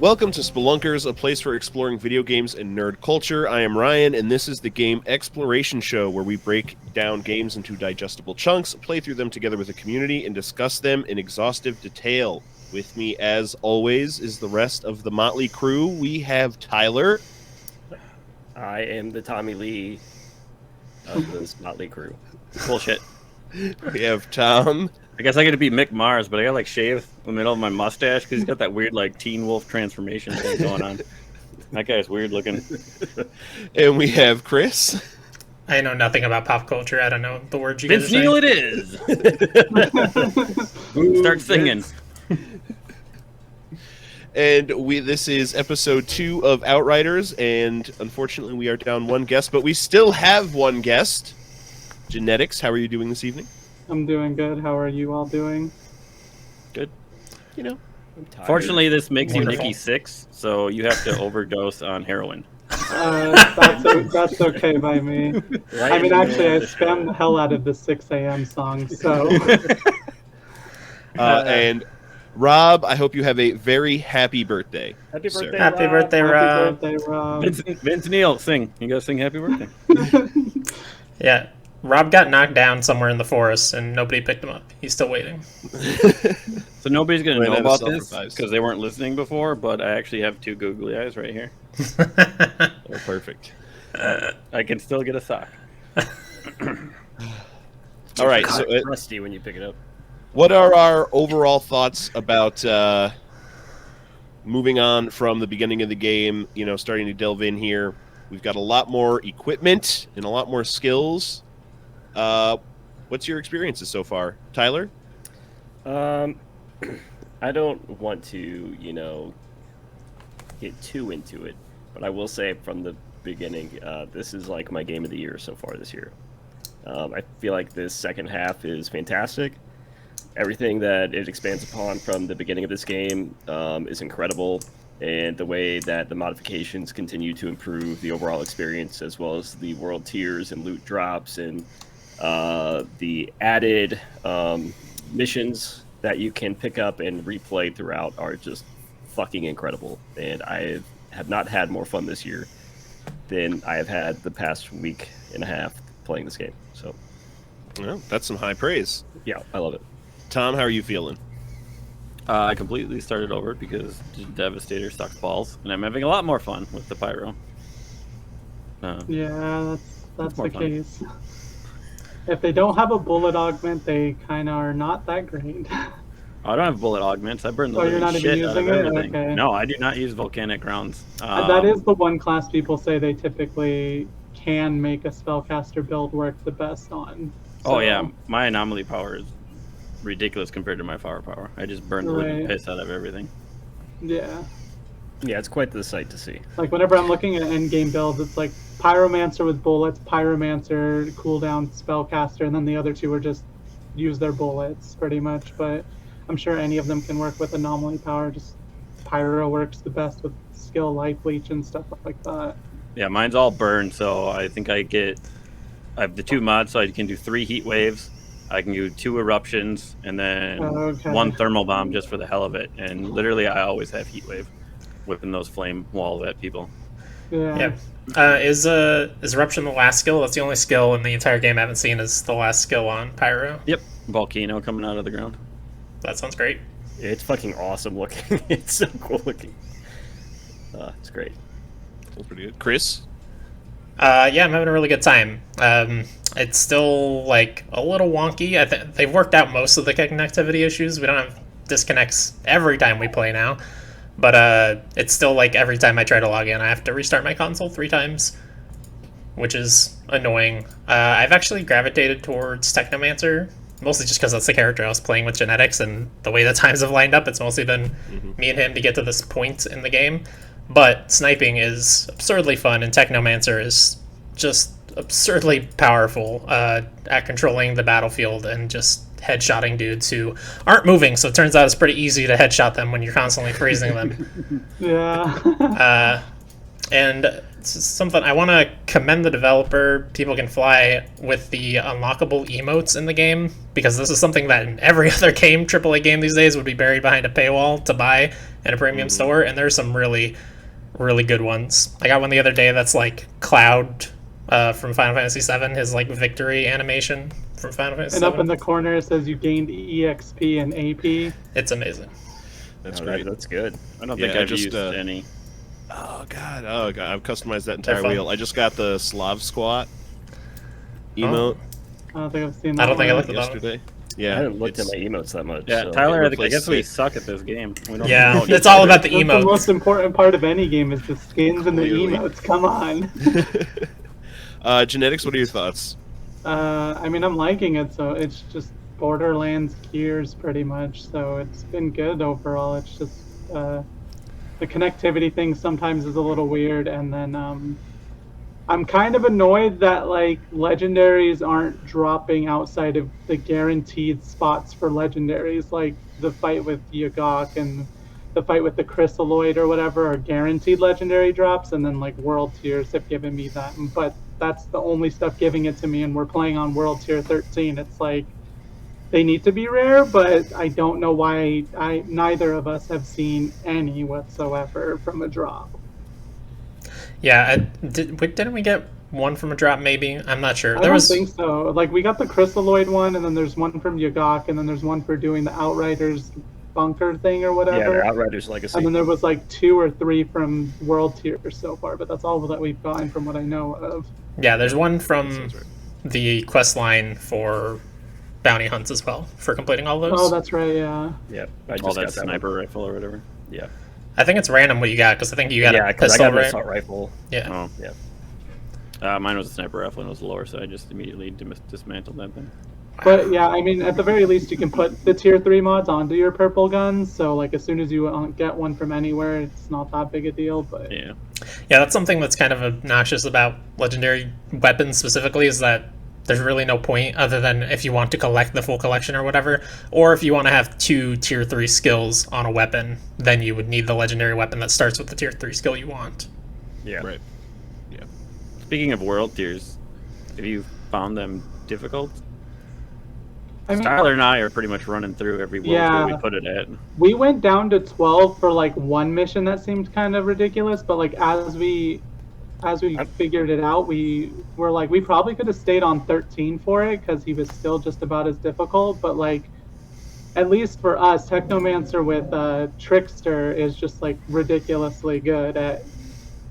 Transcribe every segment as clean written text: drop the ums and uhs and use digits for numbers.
Welcome to Spelunkers, a place for exploring video games and nerd culture. I am Ryan, and this is the Game Exploration Show, where we break down games into digestible chunks, play through them together with a community, and discuss them in exhaustive detail. With me, as always, is the rest of the motley crew. We have Tyler. I am the Tommy Lee of this motley crew. Bullshit. We have Tom. I guess I get to be Mick Mars, but I got like shaved in the middle of my mustache because he's got that weird like Teen Wolf transformation thing going on. That guy's weird looking. And we have Chris. I know nothing about pop culture. I don't know the words you guys Vince are saying. Neil it is! Start singing. And this is episode 2 of Outriders, and unfortunately we are down one guest, but we still have one guest. Genetix, how are you doing this evening? I'm doing good. How are you all doing? Good. You know, I'm tired. Fortunately, this makes Wonderful. you Nikki 6, so you have to overdose on heroin. That's okay by me. Right I mean, in the actually, middle I of the spam show. the hell out of the 6 a.m. song, so... and Rob, I hope you have a very happy birthday. Happy sir. birthday, Happy Rob. birthday, Happy Rob. birthday, Rob. Vince Neil, sing. You gotta sing happy birthday. Yeah, Rob got knocked down somewhere in the forest, and nobody picked him up. He's still waiting. So nobody's gonna Ran know out of about this self-advice. because they weren't listening before, but I actually have 2 googly eyes right here. Oh, perfect. I can still get a sock. All right, so It's rusty when you pick it up. what are our overall thoughts about moving on from the beginning of the game, you know, starting to delve in here? We've got a lot more equipment and a lot more skills. What's your experiences so far? Tyler? I don't want to, get too into it, but I will say from the beginning, this is like my game of the year so far this year. I feel like this second half is fantastic. Everything that it expands upon from the beginning of this game is incredible, and the way that the modifications continue to improve the overall experience, as well as the world tiers and loot drops and the added missions that you can pick up and replay throughout are just fucking incredible. And I have not had more fun this year than I have had the past week and a half playing this game. So, Well, that's some high praise. yeah, I love it. Tom, how are you feeling? I completely started over because Devastator sucks balls, and I'm having a lot more fun with the Pyro. Yeah, that's more the fun. case. If they don't have a bullet augment, they kind of are not that great. I don't have bullet augments. I burn the Oh, you're living not even shit out of using it? everything. Okay. No, I do not use volcanic grounds. That is the one class people say they typically can make a spellcaster build work the best on. Oh yeah, So, my anomaly power is ridiculous compared to my power. I just burn the living Right. piss out of everything. Yeah. Yeah, it's quite the sight to see. Like, whenever I'm looking at endgame builds, it's like Pyromancer with bullets, Pyromancer, cooldown, Spellcaster, and then the other two are just use their bullets, pretty much. But I'm sure any of them can work with Anomaly Power. Just Pyro works the best with Skill, Life Leech, and stuff like that. Yeah, mine's all burn, so I think I have the 2 mods, so I can do 3 heat waves. I can do 2 eruptions, and then Okay. 1 thermal bomb just for the hell of it. And literally, I always have heat wave, whipping those flame walls at people. Yeah. Yeah. Is Eruption the last skill? That's the only skill in the entire game I haven't seen is the last skill on Pyro. Yep, volcano coming out of the ground. That sounds great. It's fucking awesome looking. It's so cool looking. It's great. That's pretty good. Chris? Yeah, I'm having a really good time. It's still like a little wonky. They've worked out most of the connectivity issues. We don't have disconnects every time we play now, but it's still like every time I try to log in, I have to restart my console 3 times, which is annoying. I've actually gravitated towards Technomancer, mostly just because that's the character I was playing with Genetix, and the way the times have lined up, it's mostly been me and him to get to this point in the game. But sniping is absurdly fun, and Technomancer is just absurdly powerful at controlling the battlefield and just headshotting dudes who aren't moving. So it turns out it's pretty easy to headshot them when you're constantly freezing them. Yeah. And it's something I want to commend the developer, People Can Fly, with the unlockable emotes in the game, because this is something that in every other game, AAA game these days, would be buried behind a paywall to buy, in a premium store, and there's some really, really good ones. I got one the other day that's like Cloud from Final Fantasy VII, his like victory animation from Final Fantasy And VII. up in the corner it says you gained EXP and AP. It's amazing. That's Oh, great. That's good. I don't Yeah, think I I've just, used any. Oh god, I've customized that They're entire fun. wheel. I just got the Slav squat emote I don't think I've seen that. I don't think I one. looked at that one. yesterday. I Yeah, haven't looked at it's- my emotes that much. Yeah, so. Tyler, I replaced guess we it. suck at this game. We don't Yeah, know it's each all other. about the That's the emotes. most important part of any game is the skins and the Clearly. emotes. Come on. Genetics, what are your thoughts? I mean, I'm liking it, so it's just Borderlands Gears pretty much. So it's been good overall. It's just the connectivity thing sometimes is a little weird, and then I'm kind of annoyed that like legendaries aren't dropping outside of the guaranteed spots for legendaries, like the fight with Yagok and the fight with the Chrysaloid or whatever are guaranteed legendary drops, and then like world tiers have given me that, but that's the only stuff giving it to me, and we're playing on world tier 13. It's like they need to be rare, but I don't know why neither of us have seen any whatsoever from a drop. Yeah, didn't we get one from a drop? Maybe, I'm not sure. I don't think so. Like we got the Chrysaloid one, and then there's one from Yagok, and then there's one for doing the Outriders bunker thing or Yeah, whatever. the Outriders Legacy. And then there was like 2 or 3 from world tier so far, but that's all that we've gotten from what I know of. Yeah, there's one from Sounds right. the quest line for bounty hunts as well for completing all those. Oh, that's right. Yeah. Yeah, I just All got that sniper rifle or whatever. Yeah, I think it's random what you got because I think you got yeah, a because I pistol, got an right? assault rifle. Yeah. Oh, Yeah. mine was a sniper rifle and it was lower, so I just immediately dismantled that thing. But yeah, I mean, at the very least, you can put the tier 3 mods onto your purple guns. So like, as soon as you get one from anywhere, it's not that big a deal. But Yeah. Yeah, that's something that's kind of obnoxious about legendary weapons specifically is that there's really no point other than if you want to collect the full collection or whatever, or if you want to have 2 tier 3 skills on a weapon, then you would need the legendary weapon that starts with the tier 3 skill you want. Yeah. Right. Yeah. Speaking of world tiers, have you found them difficult? I mean, Tyler and I are pretty much running through every world Yeah. tier we put it at. we went down to 12 for like one mission that seemed kind of ridiculous, but like as we figured it out, we were like, we probably could have stayed on 13 for it because he was still just about as difficult. But like, at least for us, Technomancer with Trickster is just like ridiculously good at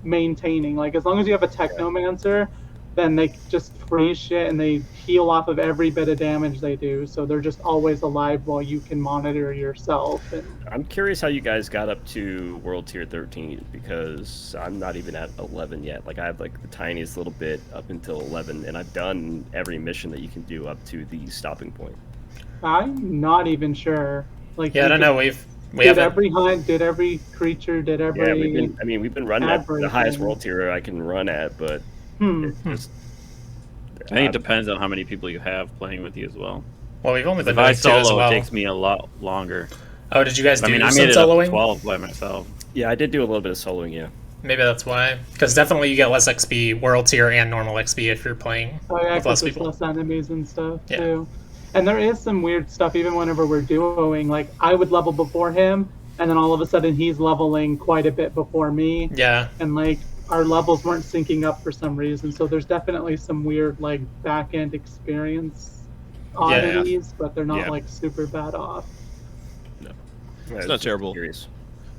maintaining. Like, as long as you have a Technomancer, then they just freeze shit and they heal off of every bit of damage they do. So they're just always alive while you can monitor yourself. And I'm curious how you guys got up to World Tier 13 because I'm not even at 11 yet. Like I have like the tiniest little bit up until 11, and I've done every mission that you can do up to the stopping point. I'm not even sure. Like, Yeah, I don't know. We did haven't. every hunt, did every creature, did every. Yeah, we've been running at the everything. highest world tier I can run at, but Hmm. just, I think it depends on how many people you have playing with you as well. Well, we've only been If I doing 2 as solo, well. it takes me a lot longer. Oh, did you guys do I mean, I some made it up to soloing? 12 by myself. yeah, I did do a little bit of soloing. Yeah, Maybe that's why. Because definitely you get less XP, world tier and normal XP if you're playing Oh yeah, with 'cause less there's people. less enemies and stuff Yeah. too. And there is some weird stuff even whenever we're duoing. Like I would level before him, and then all of a sudden he's leveling quite a bit before me, Yeah. and like our levels weren't syncing up for some reason. So there's definitely some weird like back end experience oddities, but they're not Yeah. like super bad off. Yeah, It's I not was terrible. curious.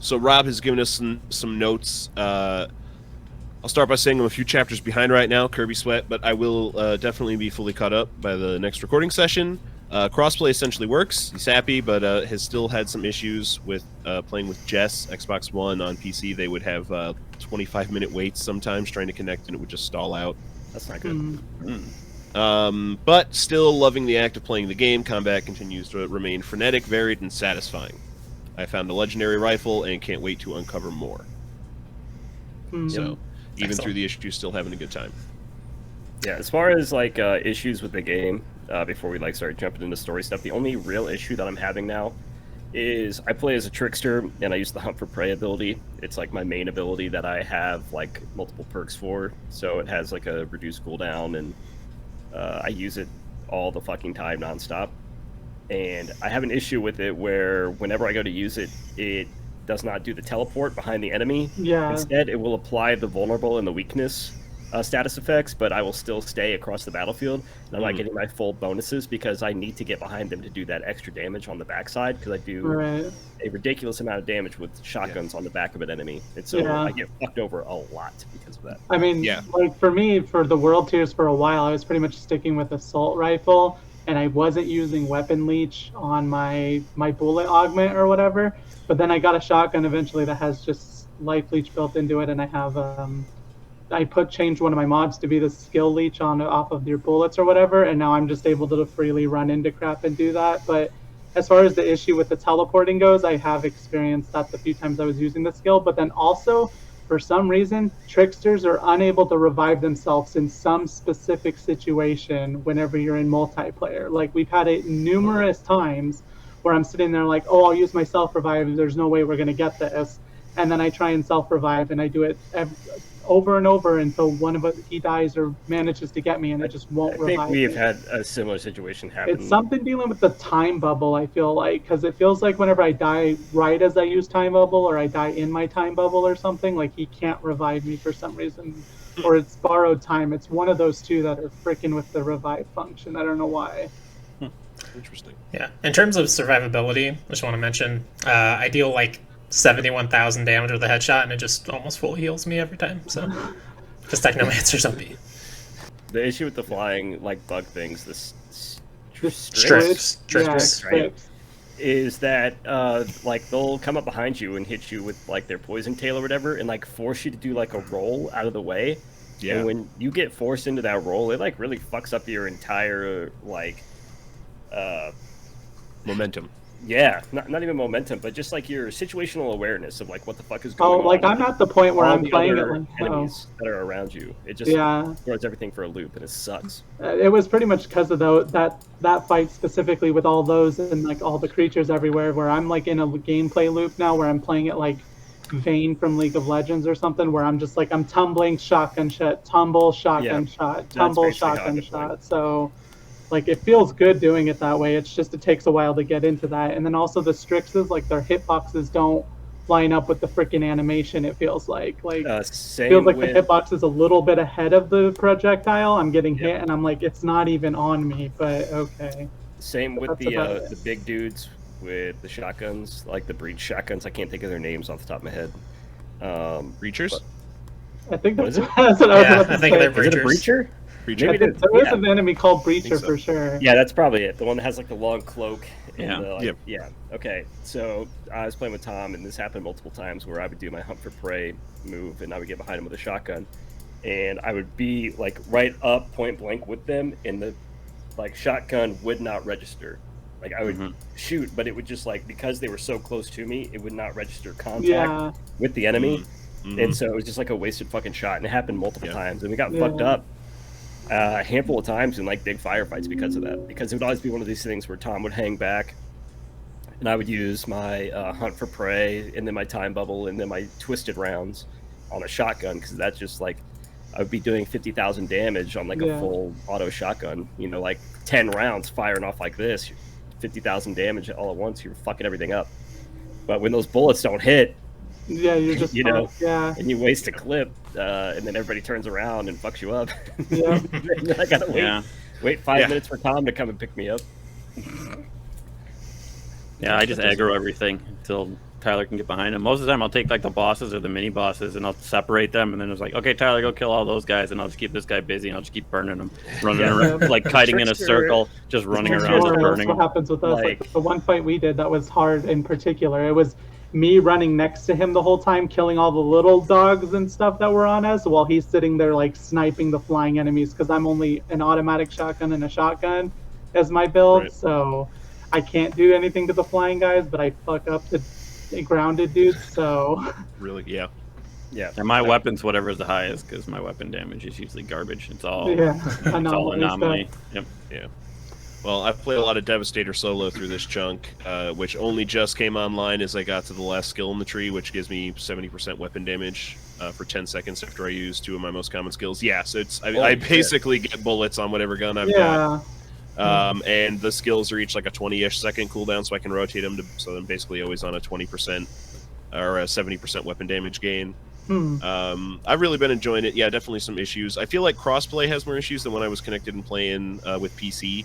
So Rob has given us some notes. I'll start by saying I'm a few chapters behind right now, Kirby Sweat, but I will definitely be fully caught up by the next recording session. Crossplay essentially works. He's happy, but has still had some issues with playing with Jess, Xbox One on PC. They would have 25-minute waits sometimes trying to connect, and it would just stall out. That's not good. But still loving the act of playing the game. Combat continues to remain frenetic, varied, and satisfying. I found a legendary rifle and can't wait to uncover more. Hmm. So, even Excellent. through the issues, still having a good time. Yeah, as far as like issues with the game, before we like start jumping into story stuff, the only real issue that I'm having now is I play as a trickster and I use the hunt for prey ability. It's like my main ability that I have like multiple perks for. So it has like a reduced cooldown, and I use it all the fucking time nonstop. And I have an issue with it where whenever I go to use it, it does not do the teleport behind the enemy. Yeah. Instead, it will apply the vulnerable and the weakness status effects, but I will still stay across the battlefield, and I'm not getting my full bonuses because I need to get behind them to do that extra damage on the backside, because I do a ridiculous amount of damage with shotguns on the back of an enemy, and so I get fucked over a lot because of that. I mean, like for me, for the world tiers for a while, I was pretty much sticking with assault rifle, and I wasn't using weapon leech on my bullet augment or whatever, but then I got a shotgun eventually that has just life leech built into it, and I have I changed one of my mods to be the skill leech off of your bullets or whatever, and now I'm just able to freely run into crap and do that. But as far as the issue with the teleporting goes, I have experienced that the few times I was using the skill, but then also, for some reason, tricksters are unable to revive themselves in some specific situation whenever you're in multiplayer. Like, we've had it numerous times where I'm sitting there like, oh, I'll use my self-revive, there's no way we're going to get this. And then I try and self-revive, and I do it over and over until one of us, he dies or manages to get me, and it just won't revive. I think we have had a similar situation happen. It's something dealing with the time bubble, I feel like, because it feels like whenever I die right as I use time bubble, or I die in my time bubble or something, like he can't revive me for some reason, or it's borrowed time. It's one of those two that are freaking with the revive function. I don't know why. Interesting. Yeah. In terms of survivability, I just want to mention, I deal like 71,000 damage with a headshot, and it just almost full heals me every time. So, just technomancers on me. The issue with the flying like bug things, the strips, right, is that like they'll come up behind you and hit you with like their poison tail or whatever, and like force you to do like a roll out of the way. Yeah. And when you get forced into that roll, it like really fucks up your entire like momentum. Yeah, not even momentum, but just like your situational awareness of like what the fuck is going on. Oh, like I'm at the point where I'm playing it like enemies that are around you. It just throws everything for a loop, and it sucks. It was pretty much because of that fight specifically with all those and like all the creatures everywhere, where I'm like in a gameplay loop now where I'm playing it like Vayne from League of Legends or something, where I'm just like I'm tumbling shotgun shot, tumble shotgun shot, tumble shotgun shot. So. Like, it feels good doing it that way. It's just it takes a while to get into that. And then also the Strixes, like, their hitboxes don't line up with the freaking animation, it feels like. Like, it feels like the hitbox is a little bit ahead of the projectile. I'm getting hit, and I'm like, it's not even on me, but okay. Same with the big dudes with the shotguns, like the breach shotguns. I can't think of their names off the top of my head. Breachers? I think that's what I was about to I think they're breachers. Is it a breacher? Maybe there is an enemy called Breacher for sure. Yeah, that's probably it. The one that has like the long cloak. And yeah. Okay. So I was playing with Tom, and this happened multiple times where I would do my hunt for prey move, and I would get behind him with a shotgun, and I would be like right up point blank with them, and the like shotgun would not register. Like I would shoot, but it would just like because they were so close to me, it would not register contact with the enemy, and so it was just like a wasted fucking shot, and it happened multiple times, and we got fucked up. A handful of times in like big firefights because of that. Because it would always be one of these things where Tom would hang back, and I would use my hunt for prey, and then my time bubble, and then my twisted rounds on a shotgun. Because that's just like I would be doing 50,000 damage on like a full auto shotgun. You know, like 10 rounds firing off like this, 50,000 damage all at once. You're fucking everything up. But when those bullets don't hit. Yeah, you're just and you waste a clip, and then everybody turns around and fucks you up. Yeah, I gotta wait 5 minutes for Tom to come and pick me up. Yeah, I just aggro everything until Tyler can get behind him. Most of the time, I'll take like the bosses or the mini bosses, and I'll separate them, and then it's like, okay, Tyler, go kill all those guys, and I'll just keep this guy busy, and I'll just keep burning them, running around, like kiting in a circle, just running around, just burning. That's what happens with us. Like the one fight we did that was hard in particular. It was me running next to him the whole time, killing all the little dogs and stuff that were on us, while he's sitting there like sniping the flying enemies, because I'm only an automatic shotgun and a shotgun as my build, so I can't do anything to the flying guys, but I fuck up the grounded dudes, so... Really? Yeah. And my weapon's whatever is the highest, because my weapon damage is usually garbage. It's all anomaly. Yep. Yeah. Well, I've played a lot of Devastator solo through this chunk, which only just came online as I got to the last skill in the tree, which gives me 70% weapon damage for 10 seconds after I use 2 of my most common skills. Yeah, so it's I basically get bullets on whatever gun I've got. And the skills are each like a 20-ish second cooldown, so I can rotate them so I'm basically always on a 20% or a 70% weapon damage gain. Hmm. I've really been enjoying it. Yeah, definitely some issues. I feel like crossplay has more issues than when I was connected and playing with PC.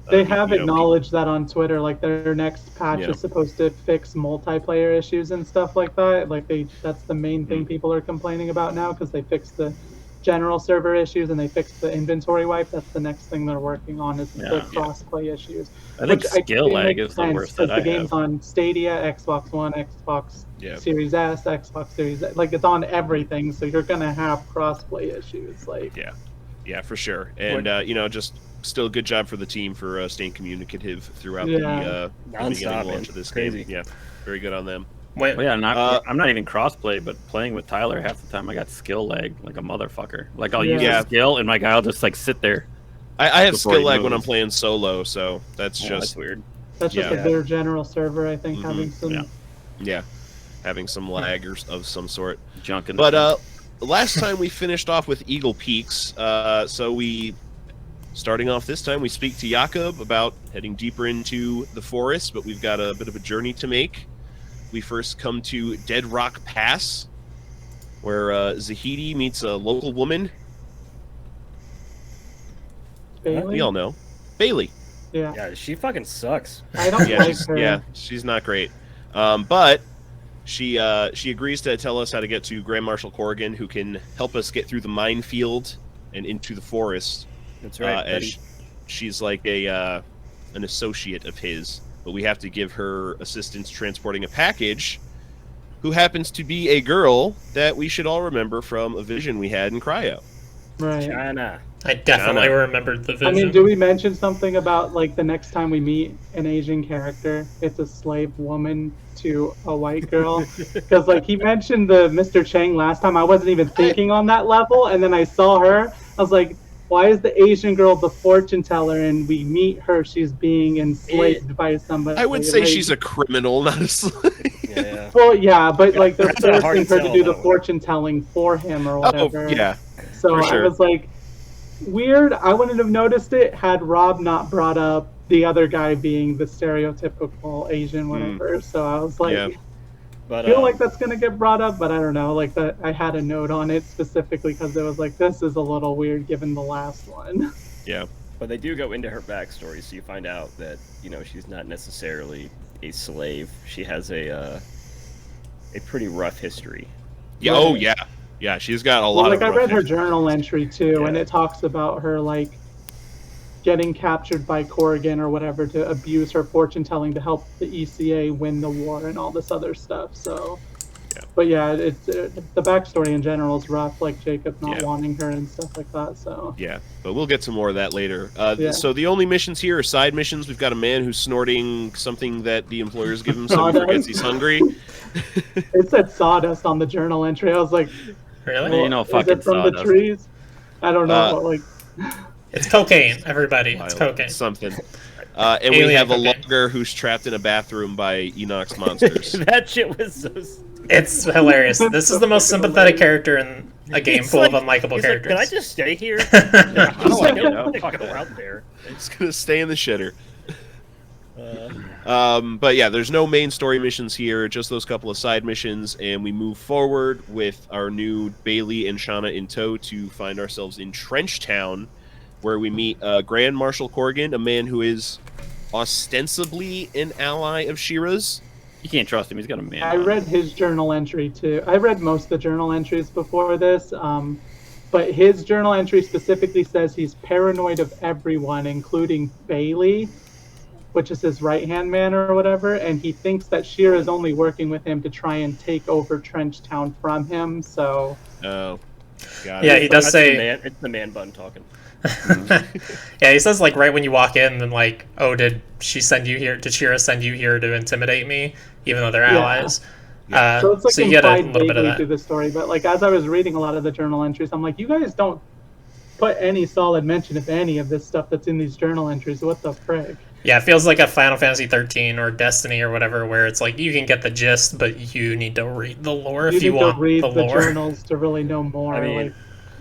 They have acknowledged that on Twitter. Like their next patch Yeah. is supposed to fix multiplayer issues and stuff like that. Like that's the main thing people are complaining about now because they fixed the general server issues and they fixed the inventory wipe. That's the next thing they're working on is the crossplay issues. I think skill lag is the worst that I The game's have. on Stadia, Xbox One, Xbox Series S, Xbox Series X. Like it's on everything, so you're gonna have crossplay issues. Like yeah, for sure. And just still a good job for the team for staying communicative throughout the beginning and launch of this game. Yeah, very good on them. I'm not even crossplay, but playing with Tyler half the time I got skill lag like a motherfucker. Like I'll use a skill and my guy will just like sit there. I have skill lag when I'm playing solo, so that's just that's weird. That's just their general server, I think, having some having some lag of some sort. Junk in the But last time we finished off with Eagle Peaks, so we starting off this time we speak to Jakob about heading deeper into the forest, but we've got a bit of a journey to make. We first come to Deadrock Pass, where Zahidi meets a local woman. Bailey? We all know. Bailey. Yeah, she fucking sucks. I don't like her. Yeah, she's not great. But she agrees to tell us how to get to Grand Marshal Corrigan, who can help us get through the minefield and into the forest. That's right, as she's like an associate of his. But we have to give her assistance transporting a package, who happens to be a girl that we should all remember from a vision we had in Cryo. Right. China. I definitely remembered the vision. I mean, do we mention something about, like, the next time we meet an Asian character, it's a slave woman to a white girl? Because, like, he mentioned the Mr. Chang last time. I wasn't even thinking on that level, and then I saw her. I was like, why is the Asian girl the fortune teller and we meet her, she's being enslaved by somebody? I would say she's a criminal, not a slave. Yeah. Well, yeah, but like they're That's hard forcing her to to do tell, the though. fortune telling for him or whatever. Oh, yeah. So for sure. I was like, weird. I wouldn't have noticed it had Rob not brought up the other guy being the stereotypical Asian whatever. So I was like, But, I feel like that's gonna get brought up, but I don't know. Like that, I had a note on it specifically because it was like, this is a little weird given the last one. Yeah. But they do go into her backstory, so you find out that she's not necessarily a slave. She has a pretty rough history. Yeah. Right. Oh, yeah. Yeah, she's got a lot Like of I read her rough- journal entry too, and Yeah. it talks about her like getting captured by Corrigan or whatever to abuse her fortune telling to help the ECA win the war and all this other stuff. So, but yeah, it's the backstory in general is rough. Like Jacob not wanting her and stuff like that. So Yeah, but we'll get to more of that later. Yeah. So the only missions here are side missions. We've got a man who's snorting something that the employers give him so he forgets he's hungry. it said sawdust on the journal entry. I was like, Really? You know, is fucking it from the sawdust. trees? I don't know. But like, It's cocaine, everybody. It's cocaine. Something. And we Alien have a cocaine. logger who's trapped in a bathroom by Enoch's monsters. That shit was so stupid. It's hilarious. This is the most sympathetic character in a game full of unlikable He's characters. Like, can I just stay here? I don't like it. Fucking go out there. It's gonna stay in the shitter. But yeah, there's no main story missions here, just those couple of side missions, and we move forward with our new Bailey and Shauna in tow to find ourselves in Trench Town, where we meet Grand Marshal Corrigan, a man who is ostensibly an ally of Shira's. You can't trust him. He's got a man. I read his journal entry too. I read most of the journal entries before this, but his journal entry specifically says he's paranoid of everyone, including Bailey, which is his right-hand man or whatever, and he thinks that Shira is only working with him to try and take over Trench Town from him. So, Oh, got Yeah, it. he does That's say. it's the man bun talking. Yeah, he says like right when you walk in, then like, oh, did she send you here? Did Shira send you here to intimidate me? Even though they're Yeah. allies. so it's like so you get a implied little bit of vaguely through that. the story. But like as I was reading a lot of the journal entries, I'm like, you guys don't put any solid mention of any of this stuff that's in these journal entries. What the frick? Yeah, it feels like a Final Fantasy 13 or Destiny or whatever, where it's like you can get the gist, but you need to read the lore if you need want to read the the lore. journals to really know more. I mean, like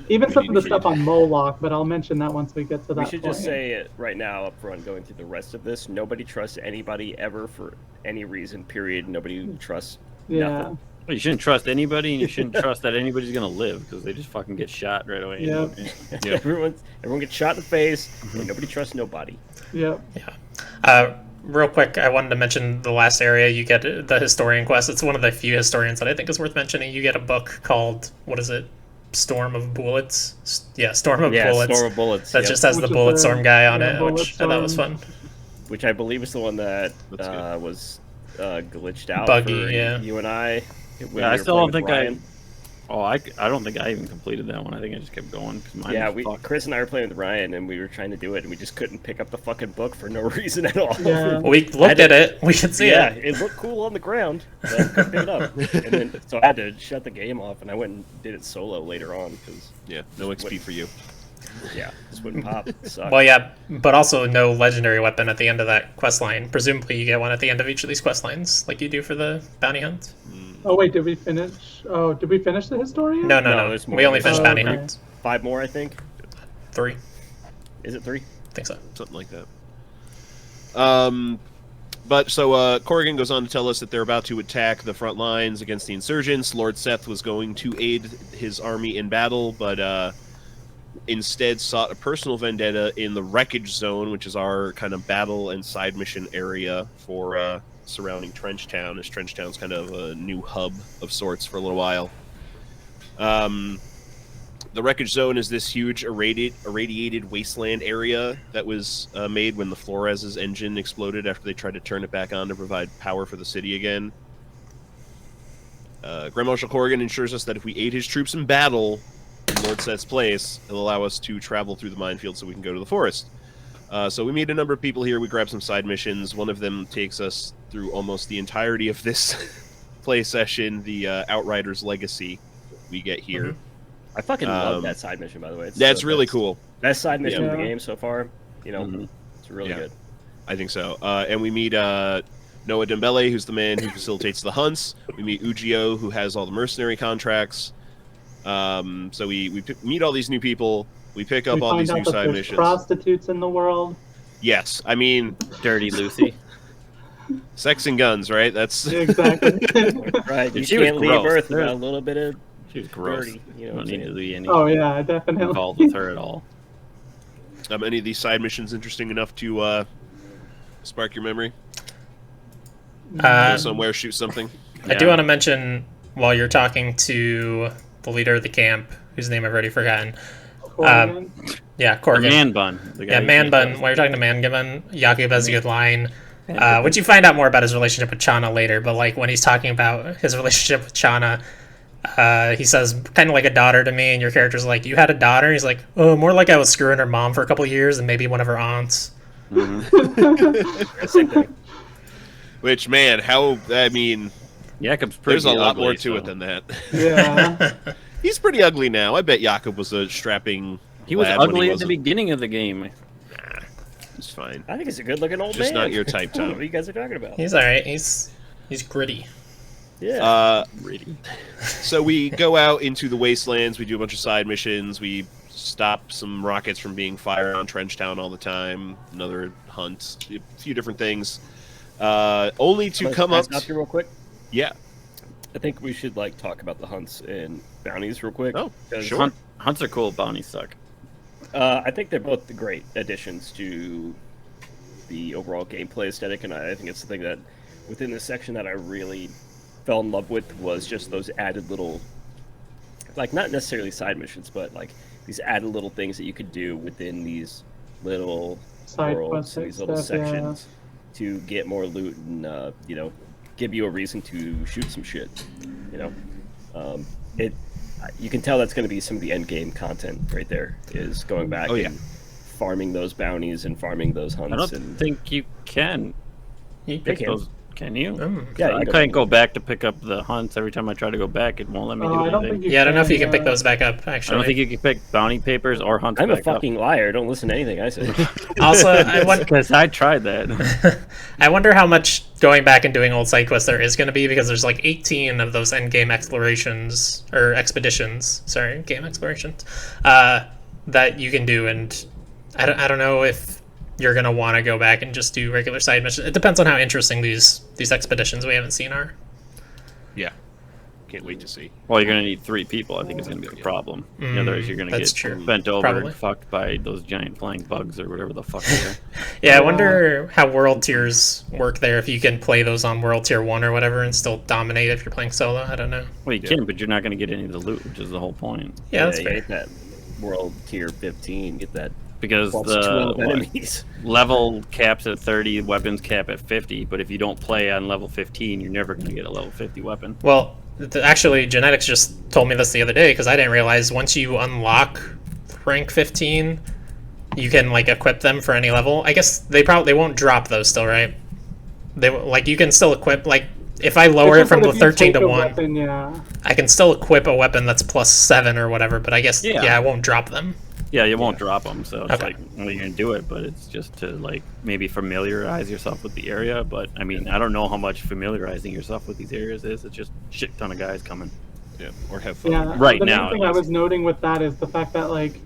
even some of we the stuff should- on Moloch, but I'll mention that once we get to that We should point. just say it right now up front, going through the rest of this. Nobody trusts anybody ever for any reason, period. Nobody trusts Yeah. Nothing. Well, you shouldn't trust anybody, and you shouldn't trust that anybody's gonna live because they just fucking get shot right away. Yep. Everyone gets shot in the face, and nobody trusts nobody. Yep. Real quick, I wanted to mention the last area. You get the historian quest. It's one of the few historians that I think is worth mentioning. You get a book called, what is it? Storm of Bullets? Yeah, Storm of Bullets. Storm of Bullets. That yep. just has Which the is Bulletstorm guy on it, Bullet which I thought was fun. Which I believe is the one that That's good. was glitched out Buggy, for yeah. you and I. When we I were still playing don't think with Ryan. I don't think I even completed that one. I think I just kept going because mine. Yeah, was fucked. Chris and I were playing with Ryan, and we were trying to do it, and we just couldn't pick up the fucking book for no reason at all. Yeah. We looked at it. We could see Yeah, it. it looked cool on the ground, but I couldn't pick it up. And then, so I had to shut the game off, and I went and did it solo later on, because, Yeah, no XP for you. yeah, this wouldn't pop. It sucked. Well, yeah, but also no legendary weapon at the end of that quest line. Presumably, you get one at the end of each of these quest lines, like you do for the bounty hunt. Oh wait, did we finish? Oh, did we finish the historian? No, No, there's more. we only finished Oh, bounty okay. hunts. 5 more, I think. 3, Is it 3? I think so. Something like that. But so Corrigan goes on to tell us that they're about to attack the front lines against the insurgents. Lord Seth was going to aid his army in battle, but instead sought a personal vendetta in the wreckage zone, which is our kind of battle and side mission area for surrounding Trenchtown, as Trenchtown's kind of a new hub of sorts for a little while. The wreckage zone is this huge irradiated wasteland area that was made when the Flores' engine exploded after they tried to turn it back on to provide power for the city again. Grand Marshal Corrigan ensures us that if we aid his troops in battle in Lord Seth's place, he'll allow us to travel through the minefield so we can go to the forest. So we meet a number of people here. We grab some side missions. One of them takes us through almost the entirety of this play session, the Outriders Legacy we get here. I fucking love that side mission, by the way. It's That's the really best- cool. Best side mission in the Yeah. game so far. You know, Mhm. it's really Yeah. good. I think so. And we meet Noah Dembele, who's the man who facilitates the hunts. We meet Ugio, who has all the mercenary contracts. So we meet all these new people. We pick up We all find these out new that side there's missions. prostitutes in the world. Yes, I mean, Dirty Lucy. sex and guns, right? That's Exactly. Right, you She was can't leave gross. Earth without a little bit of She was gross. dirty. You know You what don't I'm need to saying? be any Oh yeah, definitely. involved with her at all. any of these side missions interesting enough to spark your memory? Go somewhere, shoot something. I do Yeah. want to mention, while you're talking to the leader of the camp, whose name I've already forgotten. Corrigan. Yeah, Or Corrigan. Man Bun. The guy Yeah, who Man can't Bun. go. While you're talking to Man Bun, Yakub has a good line, which you find out more about his relationship with Chana later. But like when he's talking about his relationship with Chana, he says kind of like a daughter to me, and your character's like, "You had a daughter?" He's like, "Oh, more like I was screwing her mom for a couple of years, and maybe one of her aunts." Same thing. Which, man, I mean, Jakob's pretty there's a lot ugly, more to so- it than that. Yeah. He's pretty ugly now. I bet Jakob was a strapping. He was lad when ugly at the wasn't. beginning of the game. It's fine. I think he's a good-looking old Just man. not your type, I don't know Tom. what you guys are talking about. He's all right. He's gritty. Yeah. Really. So we go out into the wastelands. We do a bunch of side missions. We stop some rockets from being fired on Trenchtown all the time. Another hunt. A few different things. Only to come Can I up. stop you real quick. Yeah. I think we should talk about the hunts and bounties real quick. Oh, 'cause, sure. Hunts are cool. Bounties suck. I think they're both great additions to the overall gameplay aesthetic, and I think it's the thing that within this section that I really fell in love with was just those added little, not necessarily side missions, but these added little things that you could do within these little Side worlds, quest these little stuff, yeah. sections to get more loot and give you a reason to shoot some shit. You can tell that's going to be some of the end game content right there. Is going back and farming those bounties and farming those hunts. I don't and think you can You pick can. those. Can you? Yeah, I you couldn't go back to pick up the hunts. Every time I try to go back, it won't let me do I don't anything. think you Yeah, I don't know if you can yeah. pick those back up. I Actually, don't think you can pick bounty papers or hunts I'm a back fucking liar. Don't listen to anything I say. Also, I wonder. Because I tried that. I wonder how much going back and doing old side quests there is going to be, because there's 18 of those end game explorations or expeditions. Sorry, game explorations that you can do, and I don't know if you're going to want to go back and just do regular side missions. It depends on how interesting these expeditions we haven't seen are. Yeah. Can't wait to see. Well, you're gonna need 3 people. I think it's gonna be the problem. Otherwise, you're gonna that's get true. bent over Probably. and fucked by those giant flying bugs or whatever the fuck they are. Yeah, I wonder how world tiers work there. If you can play those on world tier 1 or whatever and still dominate if you're playing solo. I don't know. Well, you can, but you're not gonna get any of the loot, which is the whole point. Yeah, that's you fair. get that world tier 15, get that Because plus the 12 enemies. level caps at 30, weapons cap at 50. But if you don't play on level 15, you're never gonna get a level 50 weapon. Well, actually, Genetix just told me this the other day because I didn't realize once you unlock rank 15, you can like equip them for any level. I guess they won't drop those still, right? They like you can still equip like if I lower it from the 13 to 1, weapon, yeah. I can still equip a weapon that's plus 7 or whatever. But I guess Yeah. I won't drop them. Yeah, you won't drop them, so it's Okay. like, well, you're gonna do it, but it's just to like maybe familiarize yourself with the area. But I mean, I don't know how much familiarizing yourself with these areas is. It's just shit ton of guys coming. Yeah, or have fun. Yeah, Right the now, main thing at I least. was noting with that is the fact that like,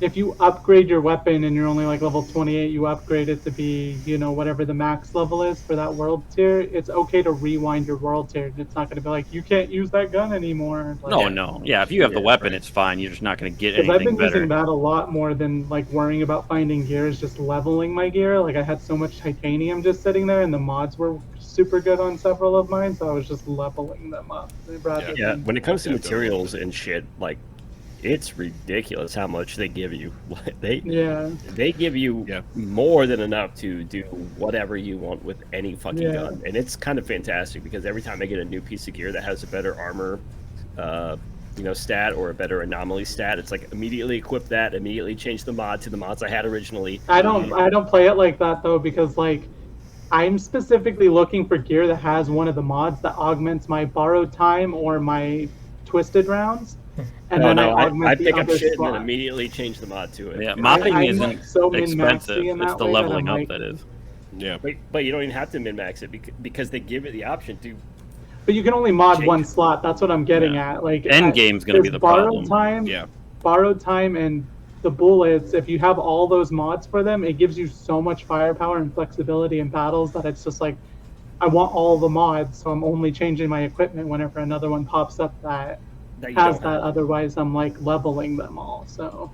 if you upgrade your weapon and you're only like level 28, you upgrade it to be whatever the max level is for that world tier. It's okay to rewind your world tier. It's not going to be like you can't use that gun anymore. Like, No. Yeah, if you have the Yeah, weapon, right. it's fine. You're just not gonna get Because I've anything been better. using that a lot more than like worrying about finding gear is just leveling my gear. Like I had so much titanium just sitting there, and the mods were super good on several of mine, so I was just leveling them up. rather Yeah, than- when it comes to Yeah, materials and shit, like it's ridiculous how much they give you. Yeah. They give you Yeah. more than enough to do whatever you want with any fucking Yeah. gun, and it's kind of fantastic because every time I get a new piece of gear that has a better armor, stat or a better anomaly stat, it's like immediately equip that, immediately change the mod to the mods I had originally. I don't play it like that though, because like I'm specifically looking for gear that has one of the mods that augments my borrowed time or my twisted rounds, and then I augment I the pick up other shit and slot. then immediately change the mod to it. Yeah, And mopping I'm, isn't like, so expensive. min-maxy in It's that the way that leveling I'm up like- that is. Yeah. But you don't even have to min-max it because they give you the option to. But you can only mod Change. one slot. That's what I'm getting at. Like End game's gonna be there's the problem. Yeah. Borrowed time and the bullets. If you have all those mods for them, it gives you so much firepower and flexibility in battles that it's just like, I want all the mods, so I'm only changing my equipment whenever another one pops up that That you has don't that. have. Otherwise, I'm like leveling them all. So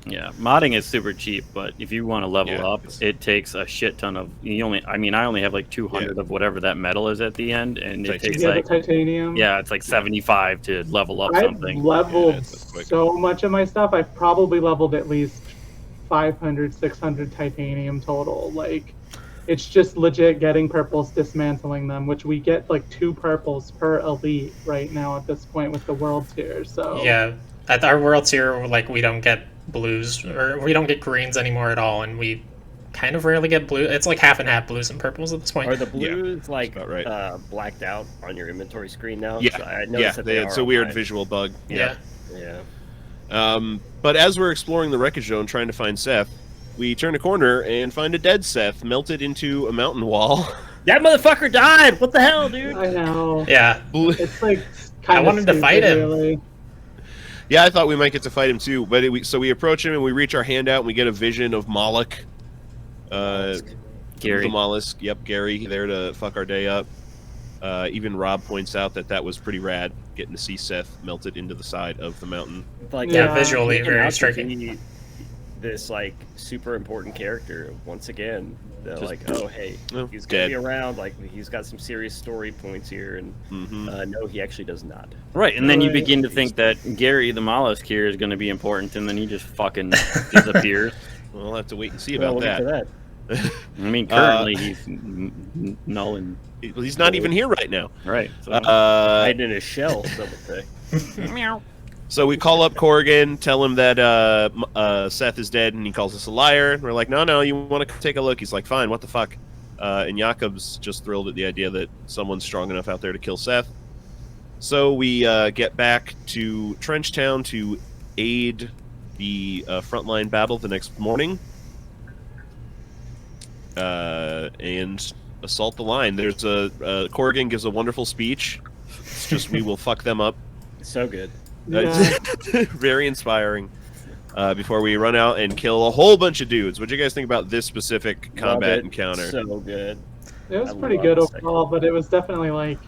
Yeah, modding is super cheap, but if you want to level Yeah, up, it's- it takes a shit ton of. I only have like 200 of whatever that metal is at the end, and it takes yeah, like the titanium. it's like 75 to level up I've something. leveled Yeah, that's quick. so much of my stuff. I've probably leveled at least 500, 600 titanium total. Like, it's just legit getting purples, dismantling them, which we get like 2 purples per elite right now at this point with the world tier. So Yeah, at our world tier, like we don't get blues or we don't get greens anymore at all, and we kind of rarely get blue. It's like half and half blues and purples at this point. Are the blues like about right. blacked out on your inventory screen now? Yeah. So I noticed Yeah. that they It's are a on weird mine. visual bug. Yeah. Yeah. But as we're exploring the wreckage zone trying to find Seth, we turn a corner and find a dead Seth melted into a mountain wall. That motherfucker died. What the hell, dude? I know. Yeah, It's like kind of wanted to fight him. Really. Yeah, I thought we might get to fight him too, but so we approach him and we reach our hand out and we get a vision of Moloch. Gary. The mollusk. Yep, Gary there to fuck our day up. Even Rob points out that was pretty rad, getting to see Seth melted into the side of the mountain. Like, Yeah, visually making very out to striking. be This like super important character once again. They're Just- like, oh hey, Oh, he's gonna dead. be around. Like he's got some serious story points here, and Mm-hmm. no, he actually does not. Right, and then you Right. begin to think that Gary the mollusk here is going to be important, and then he just fucking disappears. Well, we'll have to wait and see Well, about we'll get that. to that. I mean, currently he's null and He's not even here right now. right. So. Hiding in his shell, some would say. Meow. So we call up Corrigan, tell him that Seth is dead, and he calls us a liar. We're like, no, you want to take a look? He's like, fine, what the fuck? And Jakob's just thrilled at the idea that someone's strong enough out there to kill Seth. So we get back to Trenchtown to aid the frontline battle the next morning and assault the line. There's Corrigan gives a wonderful speech. It's just, we will fuck them up. So good. Yeah. Very inspiring. Before we run out and kill a whole bunch of dudes. What do you guys think about this specific combat Love it. encounter? So good. It was I pretty love good the second overall, but it was definitely like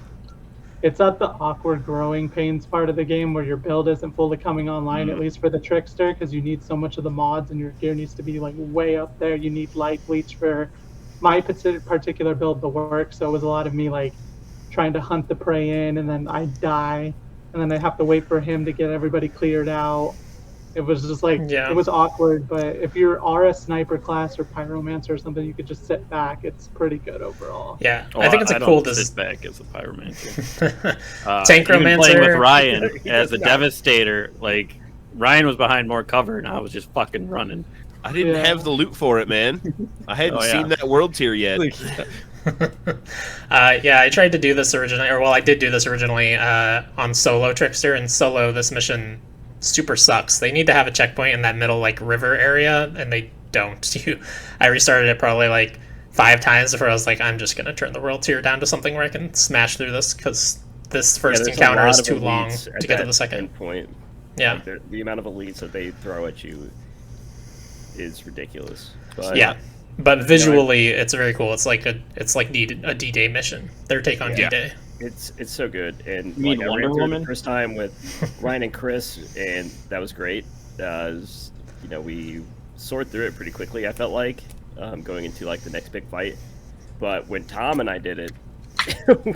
it's at the awkward growing pains part of the game where your build isn't fully coming online, at least for the Trickster, because you need so much of the mods and your gear needs to be like way up there. You need light bleach for my particular build to work, so it was a lot of me like trying to hunt the prey in, and then I die, and then I have to wait for him to get everybody cleared out. It was just like, it was awkward, but if you are a sniper class or pyromancer or something, you could just sit back. It's pretty good overall. Yeah, I think it's a cool design. Sit back as a pyromancer. Tankromancer. Playing with Ryan as a Devastator, like Ryan was behind more cover, and I was just fucking running. I didn't have the loot for it, man. I hadn't seen that world tier yet. Yeah, I tried to do this originally, or well, I did do this originally on solo Trickster, and solo this mission super sucks. They need to have a checkpoint in that middle like river area, and they don't. I restarted it probably like 5 times before I was like, I'm just gonna turn the world tier down to something where I can smash through this, because this first encounter is too long to get to the second point. Yeah, like the amount of elites that they throw at you is ridiculous. But, yeah, but visually it's very cool. It's like a D-Day mission. Their take on D-Day. It's so good, and you like, I ran through the first time with Ryan and Chris, and that was great. You know, we soared through it pretty quickly. I felt like going into like the next big fight, but when Tom and I did it,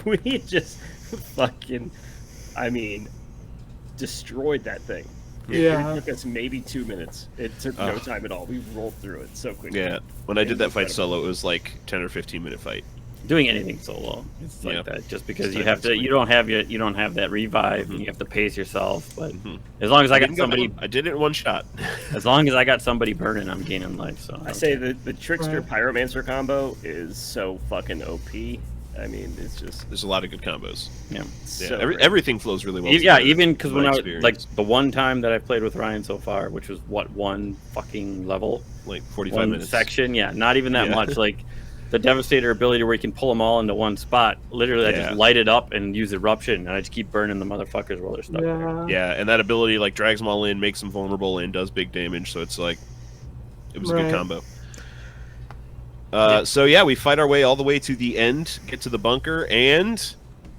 we just fucking, I mean, destroyed that thing. Yeah, it took us maybe 2 minutes. It took no time at all. We rolled through it so quickly. Yeah, when I did that fight solo, it was like 10 or 15 minute fight. Doing anything solo, it's like that. Just because you have to, you don't have that revive, and you have to pace yourself. But as long as I got somebody, I did it in one shot. As long as I got somebody burning, I'm gaining life. So I say the Trickster Pyromancer combo is so fucking OP. I mean, it's just there's a lot of good combos. Yeah, so everything flows really well. Yeah, even because when I was like the one time that I've played with Ryan so far, which was one fucking level, like 45 minutes section. Yeah, not even that much. Like. The Devastator ability where you can pull them all into one spot. Literally, I just light it up and use Eruption, and I just keep burning the motherfuckers while they're stuck there. Yeah, and that ability like drags them all in, makes them vulnerable, and does big damage. So it's like, it was a good combo. So yeah, we fight our way all the way to the end, get to the bunker, and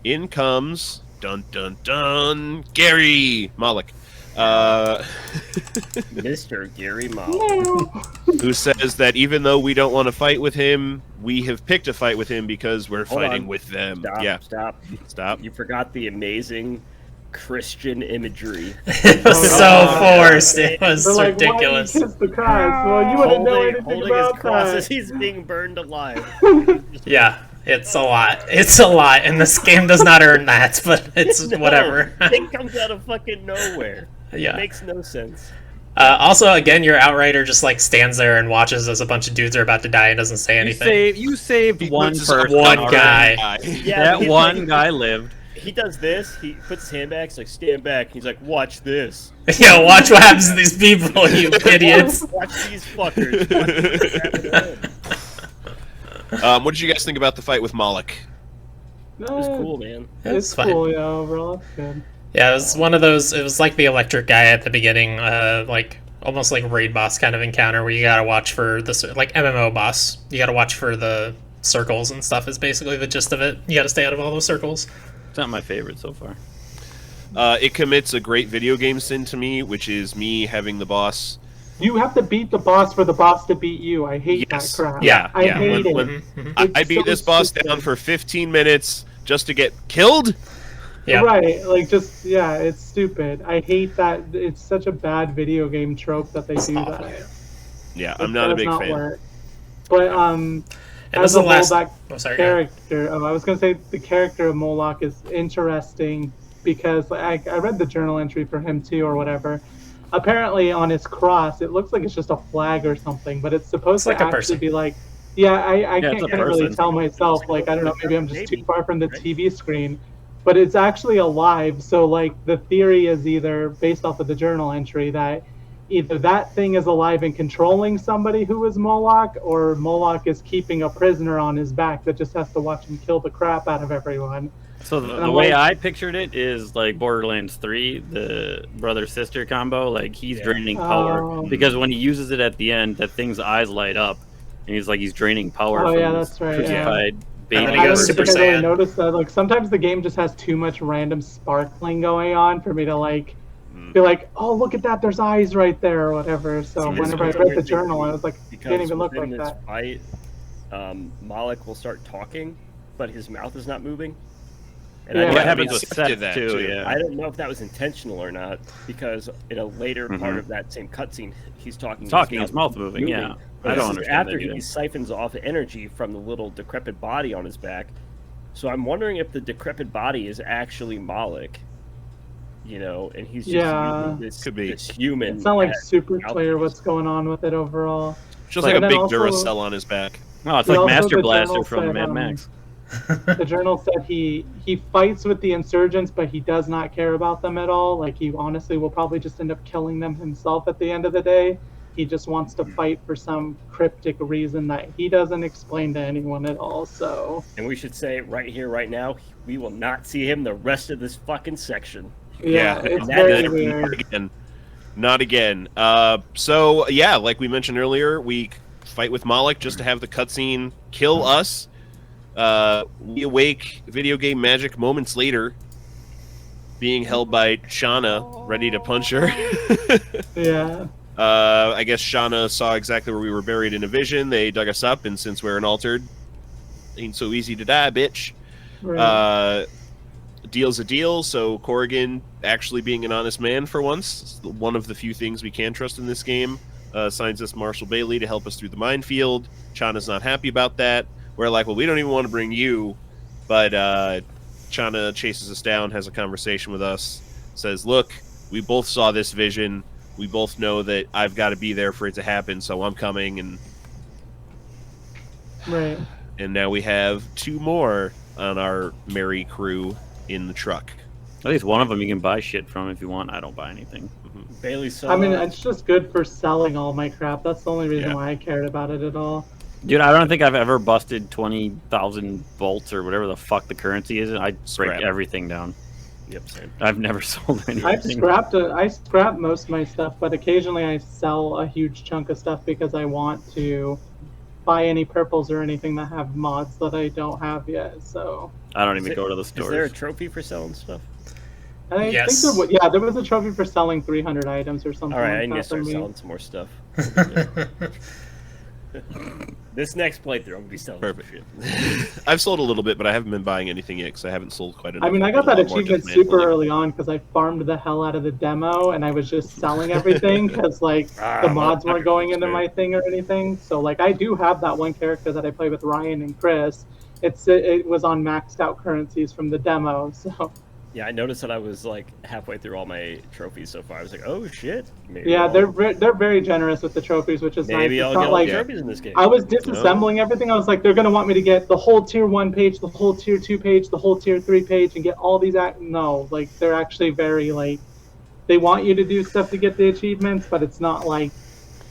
in comes dun dun dun Gary Malik. Mr. Gary Malik, who says that even though we don't want to fight with him, we have picked a fight with him because we're fighting with them. Stop. You forgot the amazing Christian imagery. It was so forced. It was ridiculous. Why the cross? Well, you wouldn't know anything holding about his cross that. as he's being burned alive. Yeah. It's a lot. It's a lot, and this game does not earn that, but it's whatever. It comes out of fucking nowhere. Yeah. It makes no sense. Also, again, your Outrider just like stands there and watches as a bunch of dudes are about to die and doesn't say anything. You saved one person. One guy. Yeah, that one guy lived. He does this. He puts his hand back. He's like, stand back. He's like, watch this. Yeah, watch what happens to these people, you idiots. Watch these fuckers. What did you guys think about the fight with Malik? It was cool, man. It's cool, yeah, overall, it's good. Yeah, it was one of those, it was like the electric guy at the beginning, like, almost like raid boss kind of encounter where you gotta watch for this, like MMO boss, you gotta watch for the circles and stuff is basically the gist of it. You gotta stay out of all those circles. It's not my favorite so far. It commits a great video game sin to me, which is me having the boss... You have to beat the boss for the boss to beat you. I hate that crap. Yeah, I hate it. I beat this boss down for 15 minutes just to get killed? Yeah. Right, like just, it's stupid. I hate that. It's such a bad video game trope that they do that. Yeah, I'm not a big fan. Work. But, as a Molak character, I was going to say the character of Moloch is interesting because I read the journal entry for him too or whatever. Apparently on his cross, it looks like it's just a flag or something, but it's supposed to actually be like, I can't really tell myself, like, I don't know, maybe I'm just too far from the TV screen, but it's actually alive. So like the theory is either based off of the journal entry that either that thing is alive and controlling somebody who is Moloch, or Moloch is keeping a prisoner on his back that just has to watch him kill the crap out of everyone. So the way I pictured it is like Borderlands 3, the brother-sister combo. Like he's draining power because when he uses it at the end, that thing's eyes light up, and he's draining power from his crucified baby. then he I don't goes think Super I really Saiyan. noticed that. Like sometimes the game just has too much random sparkling going on for me to like be like, oh look at that, there's eyes right there or whatever. So See, this whenever I is a read weird the thing journal, for me, I was like, it because didn't even look within like this that. fight, Malik will start talking, but his mouth is not moving. And Yeah. I What don't happens know- with Seth did Seth that, too? too. Yeah. I don't know if that was intentional or not, because in a later part of that same cutscene, he's talking. His mouth moving. Yeah. But I this don't is understand after that either. he siphons off energy from the little decrepit body on his back. So I'm wondering if the decrepit body is actually Malik. You know, and he's just Yeah. using this, Could be. this human. It's not like as super clear mouthpiece. what's going on with it overall. Just Like- like a and then big also- Duracell on his back. Oh, it's He like also- Master the Blaster journal from said, Mad Max. The journal said he fights with the insurgents, but he does not care about them at all. Like he honestly will probably just end up killing them himself at the end of the day. He just wants to fight for some cryptic reason that he doesn't explain to anyone at all. So And we should say right here, right now, we will not see him the rest of this fucking section. yeah, it's that very is- Not weird. again. Not again. So yeah, like we mentioned earlier, we fight with Malik just to have the cutscene kill us. We awake video game magic moments later, being held by Shauna, ready to punch her. Yeah, I guess Shauna saw exactly where we were buried in a vision. They dug us up, and since we're an altered, ain't so easy to die, bitch. right. Deal's a deal, so Corrigan, actually being an honest man for once, one of the few things we can trust in this game, assigns us Marshall Bailey to help us through the minefield. Chana's not happy about that. We're like, well, we don't even want to bring you, but Chana chases us down, has a conversation with us, says, look, we both saw this vision. We both know that I've got to be there for it to happen, so I'm coming, Right. and now we have two more on our merry crew in the truck. At least one of them you can buy shit from if you want. I don't buy anything. Bailey saw. I mean, it's just good for selling all my crap. That's the only reason Yeah. why I cared about it at all. Dude, I don't think I've ever busted 20,000 bolts or whatever the fuck the currency is. I Scrap. break everything down. Yep, same. I've never sold anything. I scrap most of my stuff, but occasionally I sell a huge chunk of stuff because I want to buy any purples or anything that have mods that I don't have yet. So I don't even Is go to the Is there a stores. trophy for selling stuff? I Yes. think there was a trophy for selling 300 items or something All right, I like need to that for start me. selling some more stuff. This next playthrough, I'm gonna be selling some Perfect. shit. I've sold a little bit, but I haven't been buying anything yet because I haven't sold quite enough. I mean, I got I've that been a lot more achievement dismantling. super early on because I farmed the hell out of the demo and I was just selling everything because like the mods weren't going into my thing or anything. So like I do have that one character that I play with Ryan and Chris. It was on maxed out currencies from the demo. So Yeah, I noticed that I was like halfway through all my trophies so far. I was like, oh shit. Maybe yeah, I'll- they're very generous with the trophies, which is maybe nice. I'll It's get not all like the trophies in this game. I was disassembling everything. I was like, they're gonna want me to get the whole tier 1 page, the whole tier 2 page, the whole tier 3 page, and get all these. No, like they're actually very like they want you to do stuff to get the achievements, but it's not like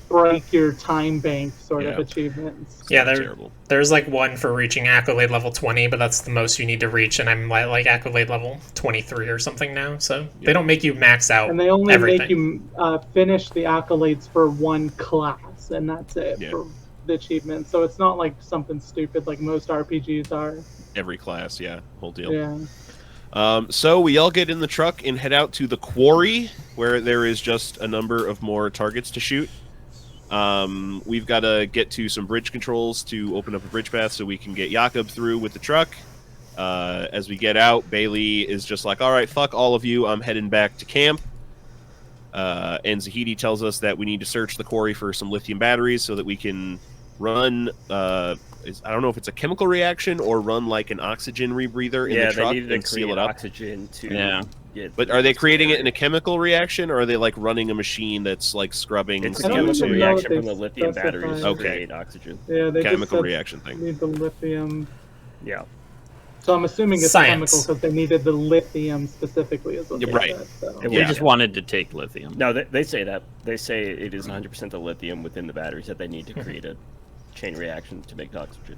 break your time bank sort of Yeah. achievements. Yeah, Terrible. there's like one for reaching accolade level 20, but that's the most you need to reach, and I'm like accolade level 23 or something now. So they don't make you max out And they only everything. make you finish the accolades for one class, and that's it Yeah. for the achievement. So it's not like something stupid like most RPGs are. Every class, yeah, whole deal. Yeah. So we all get in the truck and head out to the quarry, where there is just a number of more targets to shoot. We've got to get to some bridge controls to open up a bridge path so we can get Jakob through with the truck. As we get out, Bailey is just like, all right, fuck all of you, I'm heading back to camp. And Zahidi tells us that we need to search the quarry for some lithium batteries so that we can run, I don't know if it's a chemical reaction or run like an oxygen rebreather in Yeah, the truck they needed and to seal create it up. oxygen to Yeah. get. But are they creating it in a chemical reaction, or are they like running a machine that's like scrubbing? It's a I don't chemical even know reaction if from the they lithium batteries to specified. Okay. create oxygen. Yeah, they chemical just said reaction thing. need the lithium. Yeah. So I'm assuming it's Science. chemical because they needed the lithium specifically as what Yeah, they right. said, so. And We Yeah. just wanted to take lithium. No, they say that. They say it is 100% the lithium within the batteries that they need to create a chain reaction to make oxygen.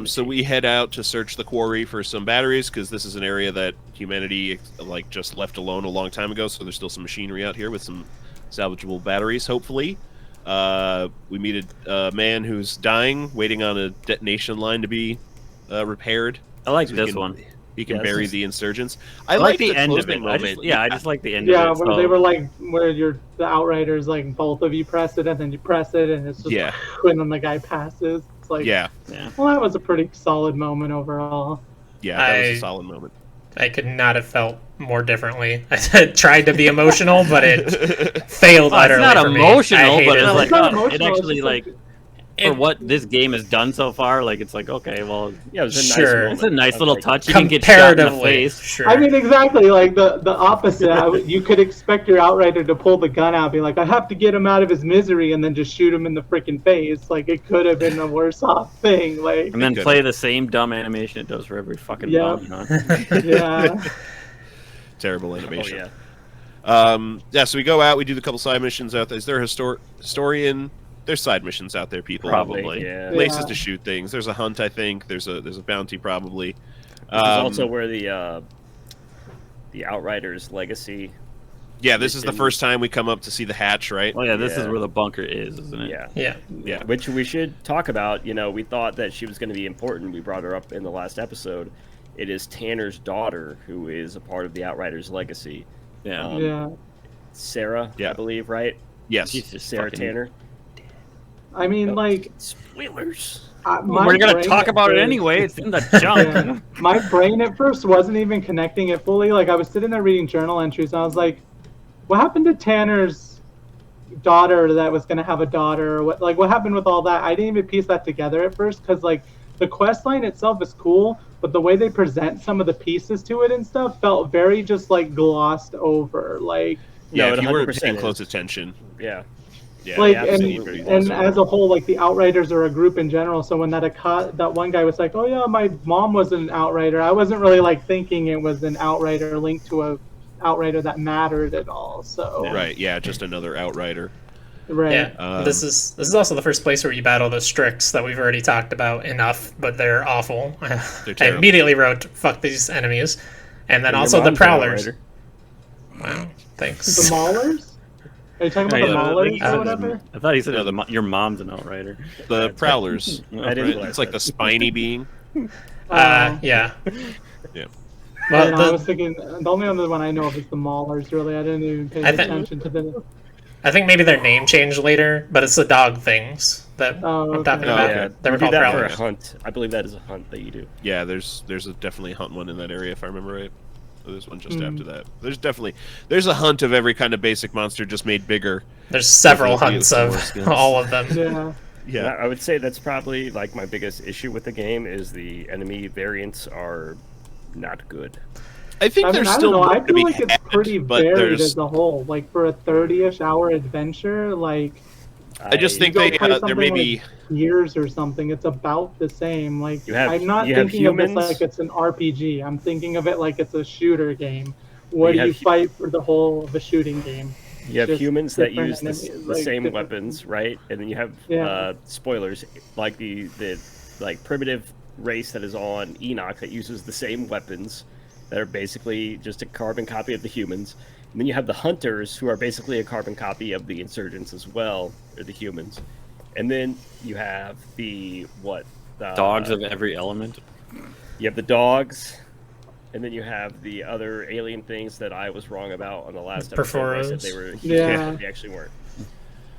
So we head out to search the quarry for some batteries because this is an area that humanity like just left alone a long time ago. So there's still some machinery out here with some salvageable batteries. Hopefully, we meet a man who's dying, waiting on a detonation line to be repaired. I like So this one. He can Yeah, bury this- the insurgents. I like the end of closing it. moment. I just like the end Yeah, of it. where so- they were like, where the Outriders, like both of you press it and then you press it and it's just, Yeah. and then the guy passes. It's like, Yeah, Yeah. well, that was a pretty solid moment overall. yeah, that was I- a solid moment. I could not have felt more differently. I tried to be emotional, but it failed Well, it's utterly not for me. emotional, I but hated it's No, it. like it's not it emotional, it's actually just like for what this game has done so far, like it's like okay, well, Yeah, it was a Sure. nice moment. it's a nice I little like touch. You didn't get shot in the Comparatively, face. sure. I mean, exactly, like the opposite. You could expect your Outrider to pull the gun out, be like, I have to get him out of his misery, and then just shoot him in the freaking face. Like, it could have been a worse off thing. Like, And then could've. play the same dumb animation it does for every fucking Yeah. bounty hunt. yeah. Terrible Oh animation. yeah. Yeah, so we go out, we do the couple side missions out there. Is there a historian? There's side missions out there, people. Probably. Yeah. Places Yeah. to shoot things. There's a hunt, I think. There's a bounty, probably. This is also where the Outriders legacy. yeah, this is the in- first time we come up to see the hatch, right? Oh yeah, this is Yeah. where the bunker is, isn't it? Yeah. Yeah. Yeah. Which we should talk about. You know, we thought that she was going to be important. We brought her up in the last episode. It is Tanner's daughter who is a part of the Outriders legacy. Yeah. Yeah. Sarah, Yeah. I believe, right? Yes. She's just Sarah fucking- Tanner. I mean, like, Spoilers. We're gonna brain talk at about it first- anyway. It's in the junk. Yeah. My brain at first wasn't even connecting it fully. Like, I was sitting there reading journal entries, and I was like, what happened to Tanner's daughter that was going to have a daughter? Or what happened with all that? I didn't even piece that together at first, because, like, the quest line itself is cool, but the way they present some of the pieces to it and stuff felt very just, like, glossed over. Like, Yeah, No, if it you weren't 100% paying is. close attention. Yeah. Yeah, like yeah, and, absolutely. and as a whole, like the Outriders are a group in general, so when that one guy was like, oh yeah, my mom was an Outrider, I wasn't really like thinking it was an Outrider linked to a Outrider that mattered at all. So Right, yeah, just another outrider. right. Yeah, this is also the first place where you battle the Strix that we've already talked about enough, but they're awful. I terrible. immediately wrote "fuck these enemies," and then Your also the mom's an Prowlers. Outrider. Wow, thanks. The Maulers? Are you talking about the Yeah, Maulers I or whatever? thought he said your mom's an outrider. The prowlers. I didn't right? It's like the spiny being. Yeah. Yeah. Well, I the- was thinking the only other one I know of is the Maulers. Really, I didn't even pay I thi- attention to the. I think maybe their name changed later, but it's the dog things that Oh, I'm talking okay. about. Yeah, They were you do called that for a Prowlers. hunt. I believe that is a hunt that you do. Yeah, there's a definitely hunt one in that area if I remember right. Oh, there's one just after that. There's a hunt of every kind of basic monster just made bigger. There's several With hunts more of skins. all of them. Yeah. Yeah. I would say that's probably like my biggest issue with the game is the enemy variants are not good. I think I mean, there's I still don't know. more I to feel be like it's had, pretty but varied there's as a whole. Like for a 30-ish hour adventure, like I just think you go they play there something may be like years or something, it's about the same. Like You have- I'm not you have thinking of this humans. like it's an RPG. I'm thinking of it like it's a shooter game. Where You you have hu- fight for the whole of a shooting game. You have Just humans that different use enemies, the like, same different- weapons, right? And then you have Yeah. spoilers, like the like primitive race that is on Enoch that uses the same weapons that are basically just a carbon copy of the humans. And then you have the hunters who are basically a carbon copy of the insurgents as well, or the humans. And then you have the Dogs of every element. You have the dogs, and then you have the other alien things that I was wrong about on the last episode. Where I said they were, Yeah. they actually weren't.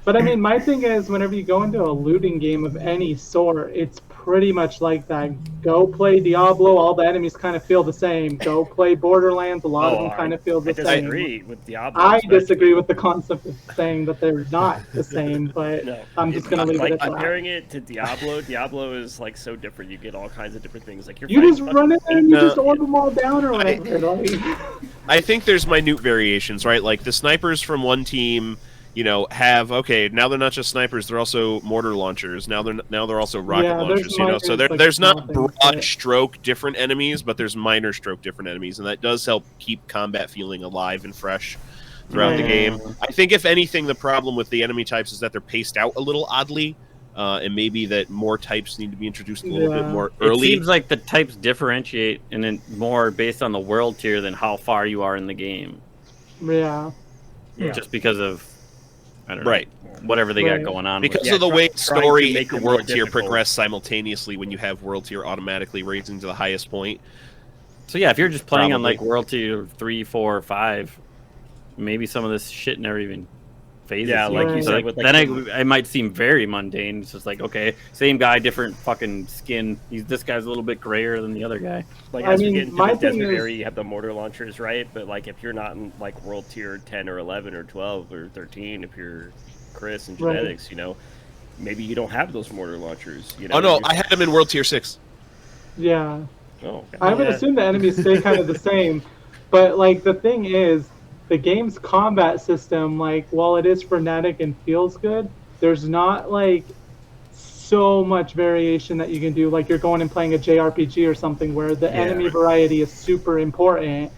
But I mean, my thing is, whenever you go into a looting game of any sort, it's pretty much like that. Go play Diablo, all the enemies kind of feel the same. Go play Borderlands, a lot of them kind of feel the I same. disagree with Diablo. I especially. disagree with the concept of saying that they're not the same, but No. I'm just gonna leave Like it at that. comparing it to Diablo, Diablo is like so different. You get all kinds of different things. Like you're You just fighting run in there and you No. just orb them all down or whatever. Like, I think there's minute variations, right? Like the snipers from one team, have now they're not just snipers; they're also mortar launchers. Now they're also rocket Yeah, there's launchers. minor, So like, there's not small things, broad but- stroke different enemies, but there's minor stroke different enemies, and that does help keep combat feeling alive and fresh throughout the Yeah. game. I think if anything, the problem with the enemy types is that they're paced out a little oddly, and maybe that more types need to be introduced a little bit Yeah. more It early. seems like the types differentiate and then more based on the world tier than how far you are in the game. yeah. Yeah. Just because of I don't know. Right. Whatever they Right. got going on. Because Yeah, of the way trying to story make and it more world tier difficult. progress simultaneously when you have world tier automatically raising to the highest point. So yeah, if you're just playing on Probably. like World Tier 3, 4, 5, maybe some of this shit never even phases. Yeah, you. like you So, said, like, with, like, then it might seem very mundane. It's just like, okay, same guy, different fucking skin. This guy's a little bit grayer than the other guy. Like I as we mean, get into my the thing desert is- area, you have the mortar launchers, right? But like if you're not in like world tier 10 or 11 or 12 or 13, if you're Chris and Right. genetics, you know, maybe you don't have those mortar launchers. You know? Oh no, You- I had him in world tier 6. Yeah. Oh, I would yeah. assume the enemies stay kind of the same, but like the thing is, the game's combat system, like while it is frenetic and feels good, there's not like so much variation that you can do. Like you're going and playing a JRPG or something where the enemy variety is super important.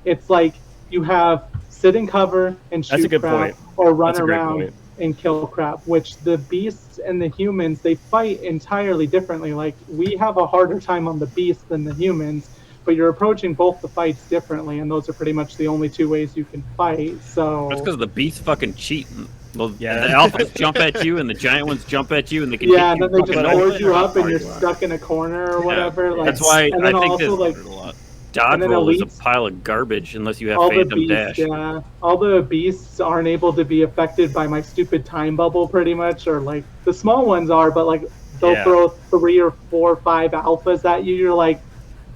It's like you have sit in cover and That's a shoot good crap, point. or run That's a great around point. and kill crap, which the beasts and the humans, they fight entirely differently. Like we have a harder time on the beasts than the humans, but you're approaching both the fights differently, and those are pretty much the only two ways you can fight. So That's because the beasts fucking cheat. Well, Yeah. the alphas jump at you, and the giant ones jump at you, and they can yeah, hit and you then they fucking just no board you matter how up, and far you're you are. stuck in a corner or whatever. Like, That's why and I then think also, this like, A lot. dodge and then roll is a elites- pile of garbage unless you have all the Phantom beasts, Dash. yeah, all the beasts aren't able to be affected by my stupid time bubble, pretty much, or like the small ones are, but like they'll Yeah. throw 3 or 4 or 5 alphas at you. You're like,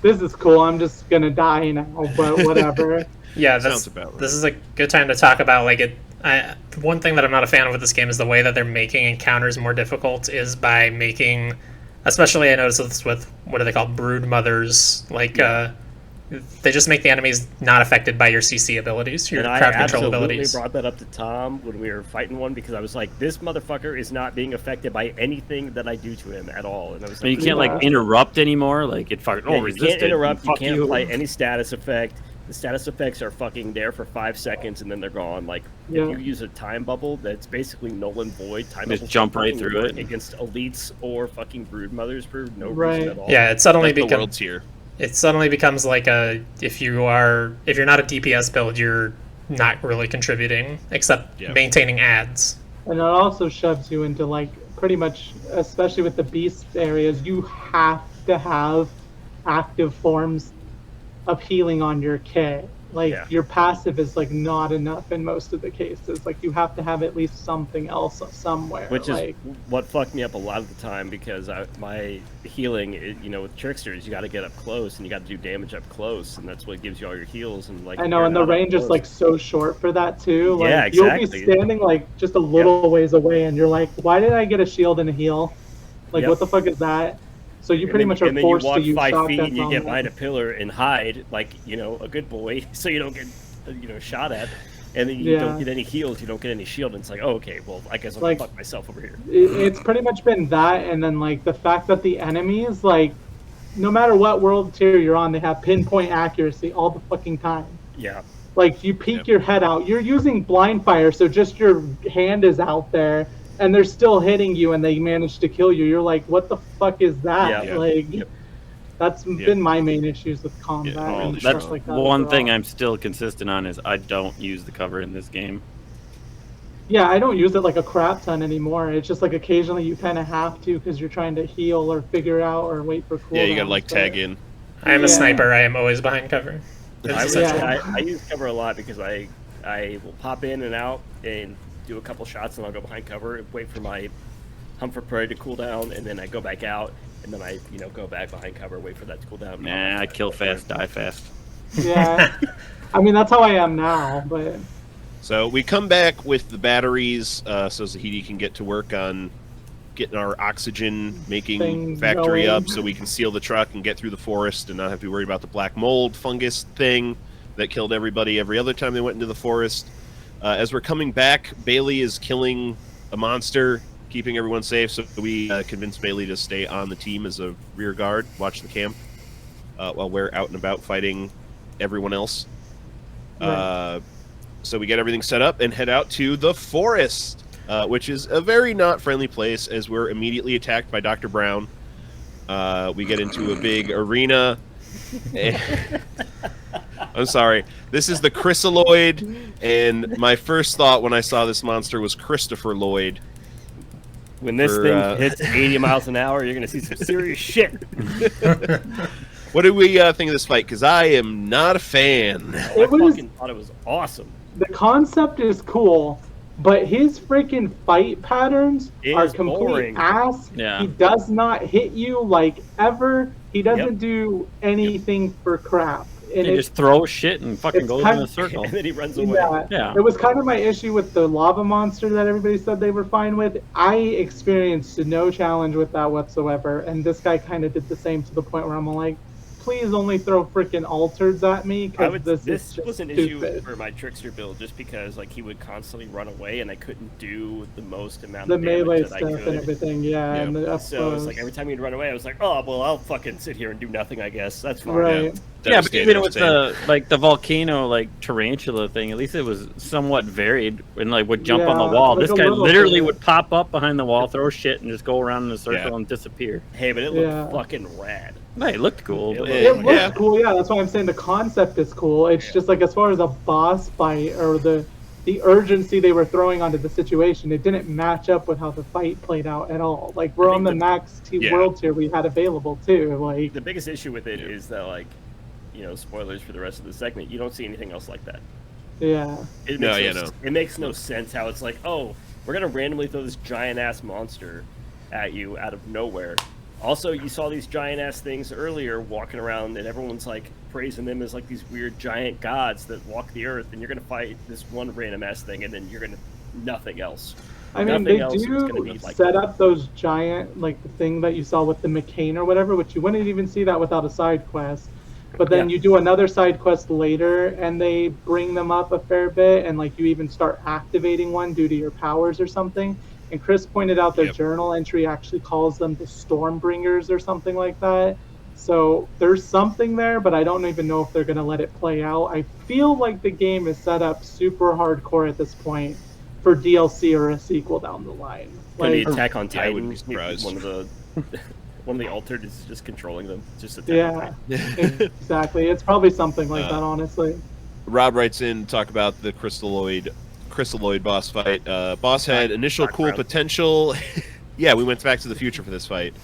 this is cool. I'm just gonna die now, but whatever. Yeah, Sounds about right. this is a good time to talk about like it. One thing that I'm not a fan of with this game is the way that they're making encounters more difficult is by making, especially I noticed this with what are they called, brood mothers, like they just make the enemies not affected by your CC abilities, your And I crowd control absolutely abilities. brought that up to Tom when we were fighting one because I was like, this motherfucker is not being affected by anything that I do to him at all. And I was And like, you can't like Yeah. interrupt anymore. Like it fucking yeah, you resisted. can't interrupt, you Fuck can't apply any status effect. The status effects are fucking there for 5 seconds and then they're gone. Like Yeah. if you use a time bubble, that's basically null and void. Time Just bubbles jump don't right fucking through work it. against elites or fucking brood mothers for no Right. reason at all. Yeah, it suddenly That's the world becomes tier. it suddenly becomes like if you're not a DPS build, you're not really contributing except Yeah. maintaining ads. And it also shoves you into like pretty much, especially with the beast areas, you have to have active forms of healing on your kit. Like Yeah. your passive is like not enough in most of the cases. Like you have to have at least something else somewhere. Which like, is what fucked me up a lot of the time because my healing, you know, with tricksters, you got to get up close and you got to do damage up close, and that's what gives you all your heals. And like, I if know, you're and the not up range is close- like so short for that too. Like Yeah, you'll be exactly. standing like just a little ways away, and you're like, why did I get a shield and a heal? Like Yep. what the fuck is that? So you pretty much are and then you forced walk to use 5 feet shotguns and you on get them. behind a pillar and hide like, you know, a good boy, so you don't get, you know, shot at. And then you Yeah. don't get any heals, you don't get any shield, and it's like, oh, okay, well, I guess I'll Like- fuck myself over here. It's pretty much been that, and then like the fact that the enemies, like, no matter what world tier you're on, they have pinpoint accuracy all the fucking time. Yeah. Like you peek Yep. your head out, you're using blind fire, so just your hand is out there, and they're still hitting you, and they manage to kill you. You're like, what the fuck is that? Yeah. Yeah. Like, Yep. that's been my main issues with combat. Yeah, and that's stuff like that One overall. thing I'm still consistent on is I don't use the cover in this game. Yeah, I don't use it like a crap ton anymore. It's just like occasionally you kind of have to because you're trying to heal or figure out or wait for cooldown. Yeah, you gotta like tag in. I am a Yeah. sniper. I am always behind cover. It's I, essential. Yeah. I use cover a lot because I will pop in and out and do a couple shots and I'll go behind cover and wait for my hunt for prey to cool down, and then I go back out and then I, you know, go back behind cover, wait for that to cool down. Nah, I kill fast, die fast. Yeah, I mean that's how I am now, but So we come back with the batteries, so Zahidi can get to work on getting our oxygen making Thing factory going. up, so we can seal the truck and get through the forest and not have to worry about the black mold fungus thing that killed everybody every other time they went into the forest. As we're coming back, Bailey is killing a monster, keeping everyone safe. So we convince Bailey to stay on the team as a rear guard, watch the camp, while we're out and about fighting everyone else. Right. So we get everything set up and head out to the forest, which is a very not friendly place as we're immediately attacked by Dr. Brown. We get into a big arena. I'm sorry. This is the Chrysaloid, and my first thought when I saw this monster was Christopher Lloyd. When this thing hits 80 miles an hour, you're going to see some serious shit. What do we think of this fight? Because I am not a fan. I fucking thought it was awesome. The concept is cool, but his freaking fight patterns are complete boring. ass. Yeah. He does not hit you like ever. He doesn't do anything for crap. And He just throws shit and fucking it's goes kind in a of- circle. And then he runs away. Yeah. It was kind of my issue with the lava monster that everybody said they were fine with. I experienced no challenge with that whatsoever, and this guy kind of did the same to the point where I'm like, please only throw freaking alters at me because This was an issue stupid. for my trickster build, just because like he would constantly run away, and I couldn't do the most amount The of damage melee that I stuff could. and everything, yeah. And the up So it's like close. every time he'd run away, I was like, oh well, I'll fucking sit here and do nothing, I guess. That's fine. Right. Yeah, but even with the volcano tarantula thing, at least it was somewhat varied and would jump on Yeah, the wall. like This a guy little literally bit. would pop up behind the wall, throw shit, and just go around in a circle and disappear. Hey, but it looked Yeah. fucking rad. Hey, it looked cool. But It looks cool, yeah. That's why I'm saying the concept is cool. It's just like as far as a boss fight or the urgency they were throwing onto the situation, it didn't match up with how the fight played out at all. Like we're I on think the max world tier we had available too. Like The biggest issue with it is that, like, you know, spoilers for the rest of the segment, you don't see anything else like that. yeah. It makes no sense how it's like, oh, we're gonna randomly throw this giant ass monster at you out of nowhere. Also, you saw these giant ass things earlier walking around, and everyone's like praising them as like these weird giant gods that walk the earth, and you're gonna fight this one random ass thing, and then you're gonna nothing else. I mean, Nothing they else is gonna be do like set that. up those giant, like the thing that you saw with the McCain or whatever, which you wouldn't even see that without a side quest. But then you do another side quest later, and they bring them up a fair bit, and like you even start activating one due to your powers or something. And Chris pointed out their journal entry actually calls them the Stormbringers or something like that. So there's something there, but I don't even know if they're going to let it play out. I feel like the game is set up super hardcore at this point for DLC or a sequel down the line. When the Like, Attack on I wouldn't Titan, be surprised. one of the altered is just controlling them. Just yeah, exactly. It's probably something like that, honestly. Rob writes in to talk about the Chrysaloid boss fight. Boss had initial cool potential. Yeah, we went back to the future for this fight.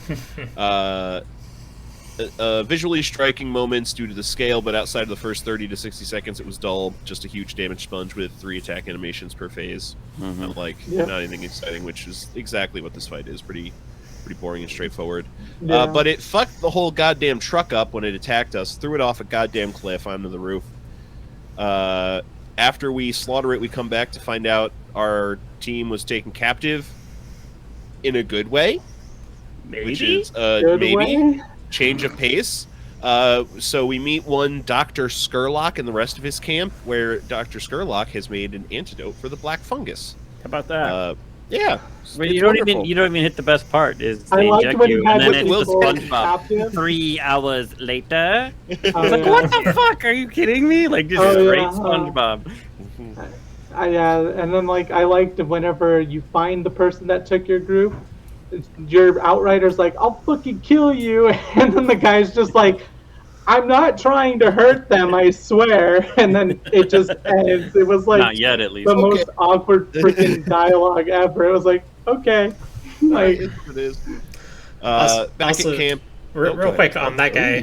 Visually striking moments due to the scale, but outside of the first 30 to 60 seconds, it was dull. Just a huge damage sponge with 3 attack animations per phase. Not anything exciting, which is exactly what this fight is. Pretty boring and straightforward. Yeah. But it fucked the whole goddamn truck up when it attacked us. Threw it off a goddamn cliff onto the roof. After we slaughter it, we come back to find out our team was taken captive in a good way. Which is maybe change of pace. So we meet one Dr. Skurlock and the rest of his camp, where Dr. Skurlock has made an antidote for the black fungus. How about that? Yeah. But you don't even hit the best part. Is I they liked inject when you he had and then the it's the people SpongeBob. captive. 3 hours later. It's Oh, like, yeah. what the fuck? Are you kidding me? Like, just Oh, straight yeah. SpongeBob. And then like I liked whenever you find the person that took your group, your Outriders like, I'll fucking kill you, and then the guy's just like, I'm not trying to hurt them, I swear. And then it just ends. It was like Not yet, at least. the most awkward freaking dialogue ever. It was like, okay, like It is. Also- Back at camp. Real quick on that guy,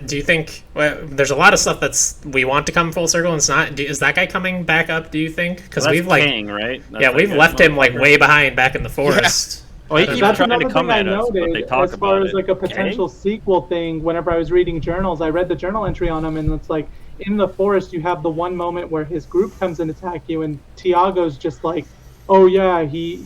do you think there's a lot of stuff we want to come full circle and it's not? Is that guy coming back up? Do you think? Because Well, we've that's Kang, right? That's we've that left him like motherfucker. way behind back in the forest. Oh, he keeps that's trying another to come thing I at us, but they noted talk as far about as it. like a potential sequel thing. Whenever I was reading journals, I read the journal entry on him, and it's like in the forest you have the one moment where his group comes and attack you, and Tiago's just like, oh yeah, he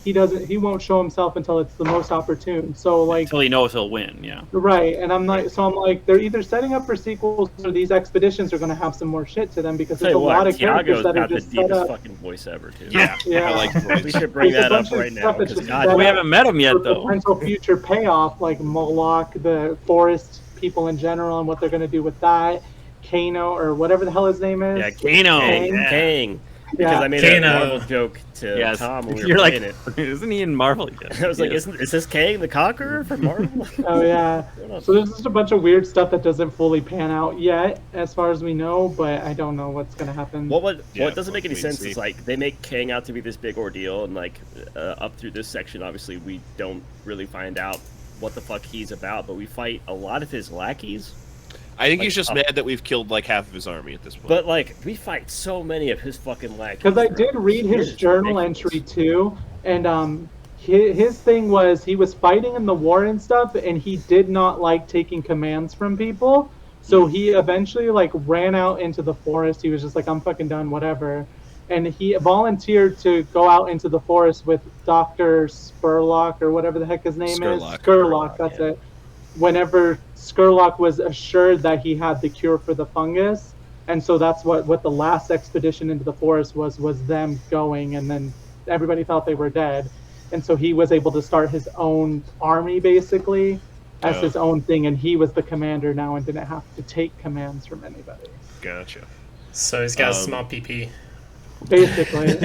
won't show himself until it's the most opportune. So like, Until he knows he'll win, yeah. right, and I'm like, they're either setting up for sequels or these expeditions are going to have some more shit to them because Tell there's you a lot what, of characters Tiago's that are got the just set deepest up. fucking voice ever, too. Yeah. Yeah, I like the We voice. should bring There's a that up bunch of right now. stuff that's Because just God, set Well, we up haven't met him yet, for though. potential future payoff, like Moloch, the forest people in general, and what they're going to do with that. Kano, or whatever the hell his name is. Yeah, Kano. Kang, Yeah. Kang. Because I made a Kano. Marvel joke to Tom when we were you're like, playing it. isn't he in Marvel? I was like, is this Kang the Conqueror from Marvel? Oh yeah. So there's just a bunch of weird stuff that doesn't fully pan out yet, as far as we know. But I don't know what's gonna happen. What doesn't make any wait and sense see. is like they make Kang out to be this big ordeal, and like up through this section, obviously we don't really find out what the fuck he's about, but we fight a lot of his lackeys. I think Like, he's just mad that we've killed like half of his army at this point. But like we fight so many of his fucking lackeys. Because I did read his It's journal ridiculous. entry too, and his thing was he was fighting in the war and stuff, and he did not like taking commands from people. So he eventually like ran out into the forest. He was just like, I'm fucking done, whatever. And he volunteered to go out into the forest with Dr. Spurlock or whatever the heck his name Skurlock. is. Skurlock, that's yeah. it. Whenever Skurlock was assured that he had the cure for the fungus. And so that's what the last expedition into the forest was them going, and then everybody thought they were dead. And so he was able to start his own army basically as his own thing, and he was the commander now and didn't have to take commands from anybody. Gotcha. So he's got a small PP. Basically.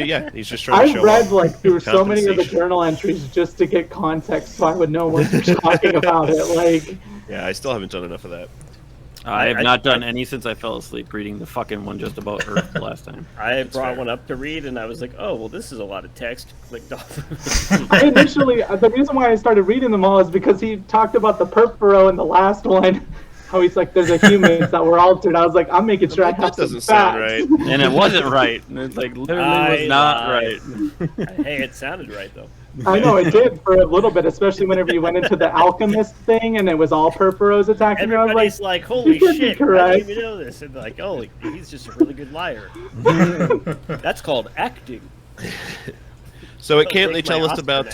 Yeah, he's just trying to I show read off. like through so many of the Compensation. journal entries just to get context so I would know what you're talking about it. Like, Yeah, I still haven't done enough of that. I have not done any since I fell asleep reading the fucking one just about Earth the last time. I brought fair. one up to read, and I was like, oh well, this is a lot of text. Clicked off. I initially, the reason why I started reading them all is because he talked about the perp furrow in the last one. How he's like, there's a humans that were altered. I was like, I'm making sure I That have some doesn't sound facts. right. And it wasn't right. And it's like literally was not right. Hey, it sounded right though. I know it did for a little bit, especially whenever you went into the alchemist thing and it was all perp furrows attacking you. I was Everybody's like, like, holy you could be shit, I correct. didn't even know this. And like, oh, he's just a really good liar. That's called acting. So at Don't camp, they take my tell us Oscar about.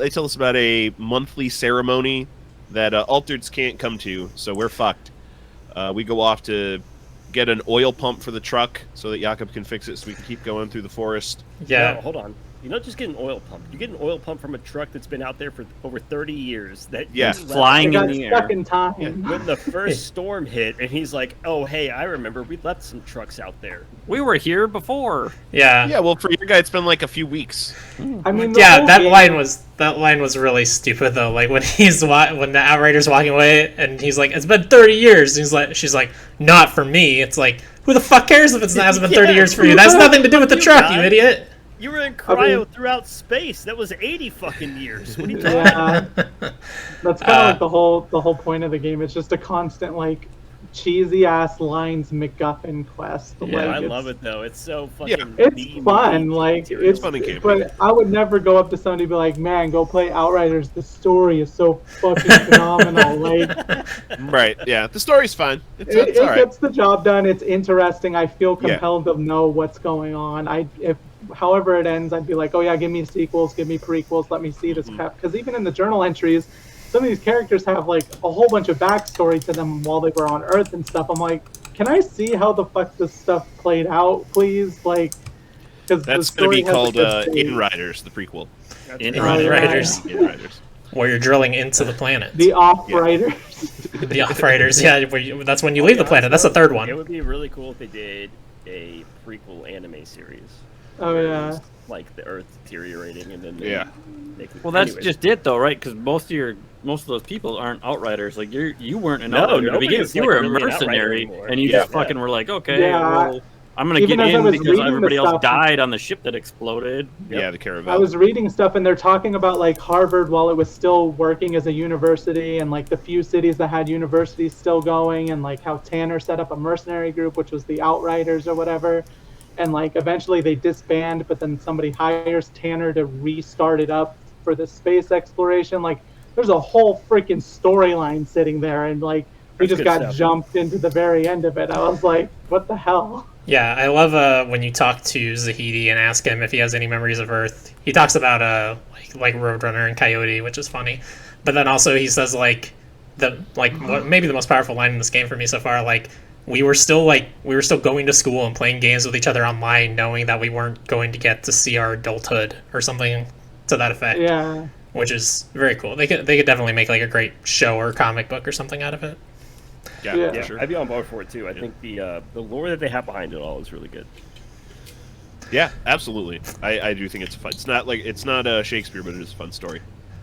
They tell us about a monthly ceremony that Altereds can't come to, so we're fucked. We go off to get an oil pump for the truck so that Jakob can fix it, so we can keep going through the forest. Yeah. No, hold on. You don't just get an oil pump. You get an oil pump from a truck that's been out there for over 30 years. That Yeah. you left Flying I in got the stuck air. in time. when the first storm hit, and he's like, "Oh, hey, I remember we left some trucks out there." We were here before. Yeah. Yeah, well, for your guy, it's been like a few weeks. I mean, the Yeah, whole that game- line was really stupid though. Like when when the Outriders walking away and he's like, "It's been 30 years." And she's like, "Not for me." It's like, who the fuck cares if it hasn't been 30 years for you? That's nothing to do with the truck, you idiot. You were in I cryo mean- throughout space. That was 80 fucking years. What are you talking Yeah, that's kind of like the whole point of the game. It's just a constant like cheesy ass lines MacGuffin quest. Yeah, like, I it's- love it though. It's so fucking. It's meme-y fun, like material. it's fun and campy. but I would never go up to somebody and be like, "Man, go play Outriders. The story is so fucking phenomenal." Like, Right, yeah. The story's fine. It's it all right. gets the job done. It's interesting. I feel Yeah. compelled to know what's going on. If however it ends, I'd be like, "Oh yeah, give me sequels, give me prequels. Let me see this crap." Because even in the journal entries, some of these characters have like a whole bunch of backstory to them while they were on Earth and stuff. I'm like, can I see how the fuck this stuff played out, please? Like, because That's going to be called Inriders, the prequel. In Outriders. Inriders. Where you're drilling into the planet. The Off-Riders. The Outriders, yeah, that's when you leave the planet. That's the third It one. would be really cool if they did a prequel anime series. Oh where yeah. it's like the Earth deteriorating, and then Yeah. Well, that's anyways. just it, though, right? Because most of those people aren't Outriders. Like you weren't an No, Outrider to nobody begin was, with. You like, were a really an Outrider mercenary, anymore. and you Yeah. just fucking were like, okay, Yeah. well, I'm gonna Even get as I in was because reading everybody the else stuff- died on the ship that exploded. Yeah, the caravan. I was reading stuff and they're talking about like Harvard while it was still working as a university, and like the few cities that had universities still going, and like how Tanner set up a mercenary group, which was the Outriders or whatever. And like eventually they disband, but then somebody hires Tanner to restart it up for the space exploration. Like there's a whole freaking storyline sitting there, and like we That's just good got stuff. jumped into the very end of it. I was like, what the hell? Yeah, I love when you talk to Zahidi and ask him if he has any memories of Earth. He talks about like Roadrunner and Coyote, which is funny. But then also he says like what maybe the most powerful line in this game for me so far, like we were still going to school and playing games with each other online, knowing that we weren't going to get to see our adulthood or something to that effect. Yeah. Which is very cool. They could definitely make like a great show or comic book or something out of it. Yeah, Yeah. sure. I'd be on board for it too. I think the lore that they have behind it all is really good. Yeah, absolutely. I do think it's fun. It's not Shakespeare, but it is a fun story.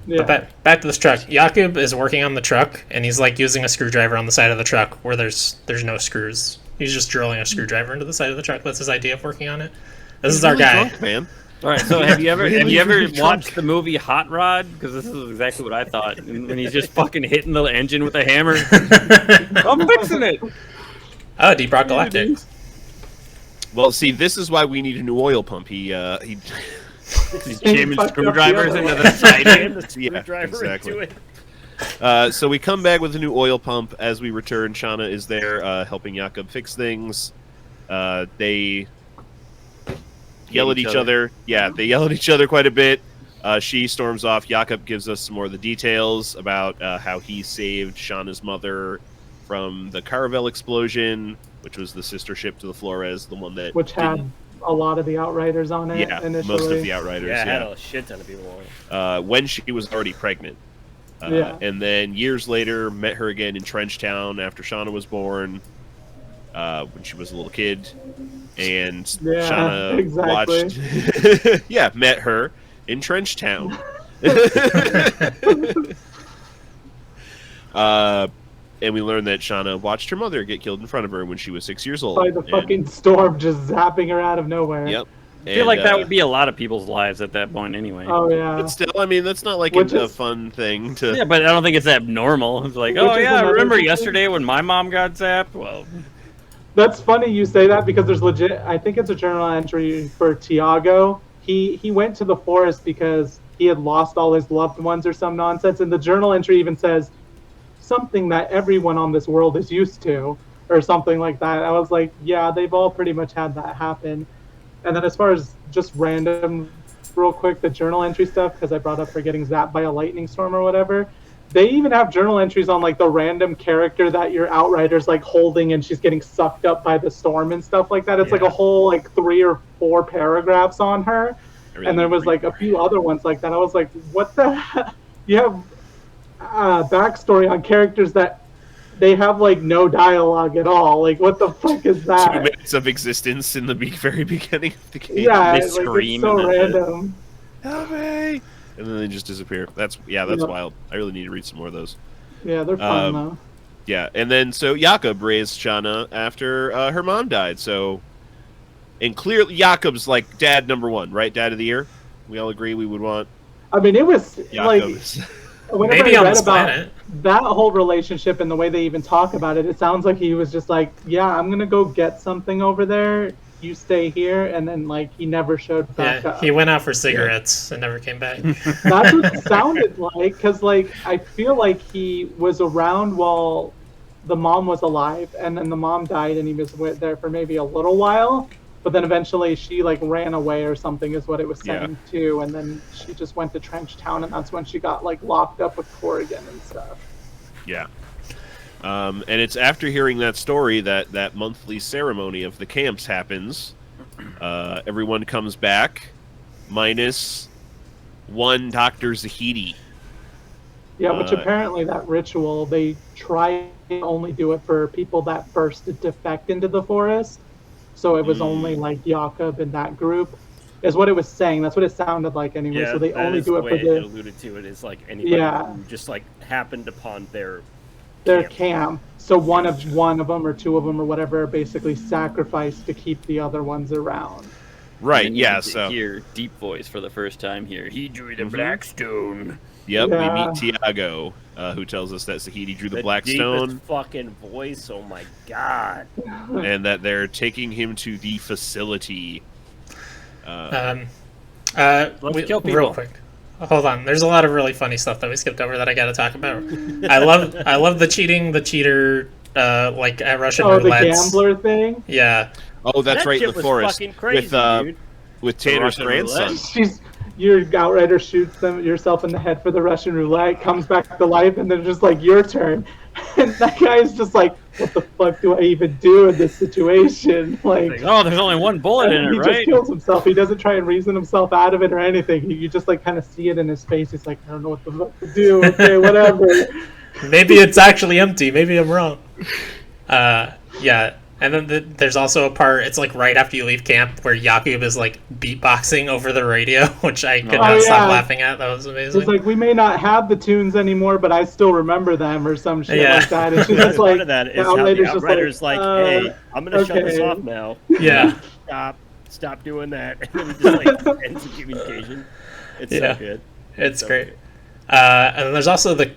Yeah. But back to this truck. Jakub is working on the truck, and he's like using a screwdriver on the side of the truck where there's no screws. He's just drilling a screwdriver into the side of the truck. That's his idea of working on it. This is our Really guy. drunk, man. All right, so have you ever Really watched the movie Hot Rod? Because this is exactly what I thought. When he's just fucking hitting the engine with a hammer. I'm fixing it. Oh, Deadrock Galactic. Well, see, this is why we need a new oil pump. He's jamming fucked up the screwdrivers other into one. the siding. And the screwdriver into it. So we come back with a new oil pump. As we return, Shauna is there helping Jakub fix things. They yell at each other. Yeah, they yell at each other quite a bit. She storms off. Jakub gives us some more of the details about how he saved Shauna's mother from the Caravel explosion, which was the sister ship to the Flores, the one that Which had a lot of the Outriders on it yeah, initially. most of the Outriders. Yeah, it had Yeah, a shit ton of people on it. when she was already pregnant. Yeah. And then years later, met her again in Trenchtown after Shauna was born, when she was a little kid. And Yeah, Shauna exactly. watched... yeah, met her in Trenchtown. And we learned that Shauna watched her mother get killed in front of her when she was 6 years old. By the fucking storm just zapping her out of nowhere. Yep. I feel like that would be a lot of people's lives at that point anyway. Oh yeah. But still, I mean, that's not like Which a is- fun thing to... Yeah, but I don't think it's abnormal. It's like, Which oh is yeah, another remember thing. yesterday when my mom got zapped? Well, That's funny you say that because there's legit. I think it's a journal entry for Tiago. He went to the forest because he had lost all his loved ones or some nonsense, and the journal entry even says something that everyone on this world is used to, or something like that. I was like, yeah, they've all pretty much had that happen. And then as far as just random, real quick, the journal entry stuff, because I brought up her getting zapped by a lightning storm or whatever. They even have journal entries on like the random character that your Outriders like holding, and she's getting sucked up by the storm and stuff like that. It's like a whole like 3 or 4 paragraphs on her, and there was like a few other ones like that. I was like, what the hell? You have backstory on characters that they have like no dialogue at all. Like, what the fuck is 2 that? minutes of existence in the very beginning of the game. Yeah, They like, scream it's so and then- random. Help me! And then they just disappear. That's wild. I really need to read some more of those. Yeah, they're fun though. Yeah, and then so Jakub raised Shauna after her mom died. So, and clearly Jakub's like dad number 1, right? Dad of the year. We all agree we would want I mean, it was like Jakub. whenever Maybe I on read this about planet. that whole relationship and the way they even talk about it, it sounds like he was just like, yeah, I'm gonna go get something over there. You stay here, and then like he never showed back Yeah, up. he went out for cigarettes and never came back. That's what it sounded like, because like I feel like he was around while the mom was alive, and then the mom died, and he was there for maybe a little while, but then eventually she like ran away or something is what it was saying too, and then she just went to Trenchtown, and that's when she got like locked up with Corrigan and stuff. Yeah. And it's after hearing that story that monthly ceremony of the camps happens. Everyone comes back, minus one Dr. Zahidi. Yeah, which apparently that ritual, they try to only do it for people that first defect into the forest. So it was only like Jakub and that group, is what it was saying. That's what it sounded like anyway. Yeah, So they that only is do the it way for the it alluded to it. Is like anybody who just like happened upon their camp. So one of them or 2 of them or whatever are basically sacrificed to keep the other ones around. Right, And you yeah, get to so... hear deep voice for the first time here. He drew the black stone. Yep, Yeah. we meet Tiago, who tells us that Zahidi drew the Black deepest Stone, fucking voice. Oh my god. and that they're taking him to the facility. Let's kill people. Real quick. Hold on. There's a lot of really funny stuff that we skipped over that I got to talk about. I love the cheater, like at Russian Oh, the roulette. gambler thing? Yeah. Oh, that's That right, in shit the was forest fucking crazy, dude. with Tanner's Russian grandson. Your Outrider shoots yourself in the head for the Russian roulette, comes back to life, and then just like, your turn. And that guy's just like, what the fuck do I even do in this situation? Like, Oh, there's only one bullet in he it, just right? kills himself. He doesn't try and reason himself out of it or anything. You just like kind of see it in his face. He's like, I don't know what the fuck to do. Okay, whatever. Maybe it's actually empty. Maybe I'm wrong. Yeah. And then there's also a part, it's like right after you leave camp, where Yakub is like beatboxing over the radio, which I could not stop laughing at. That was amazing. It's like, we may not have the tunes anymore, but I still remember them, or some shit like that. And she's just like, part of that is how the Outriders like, hey, I'm gonna shut this off now. Yeah. Stop doing that. And then he just like ends the communication. It's so good. It's great. And then there's also the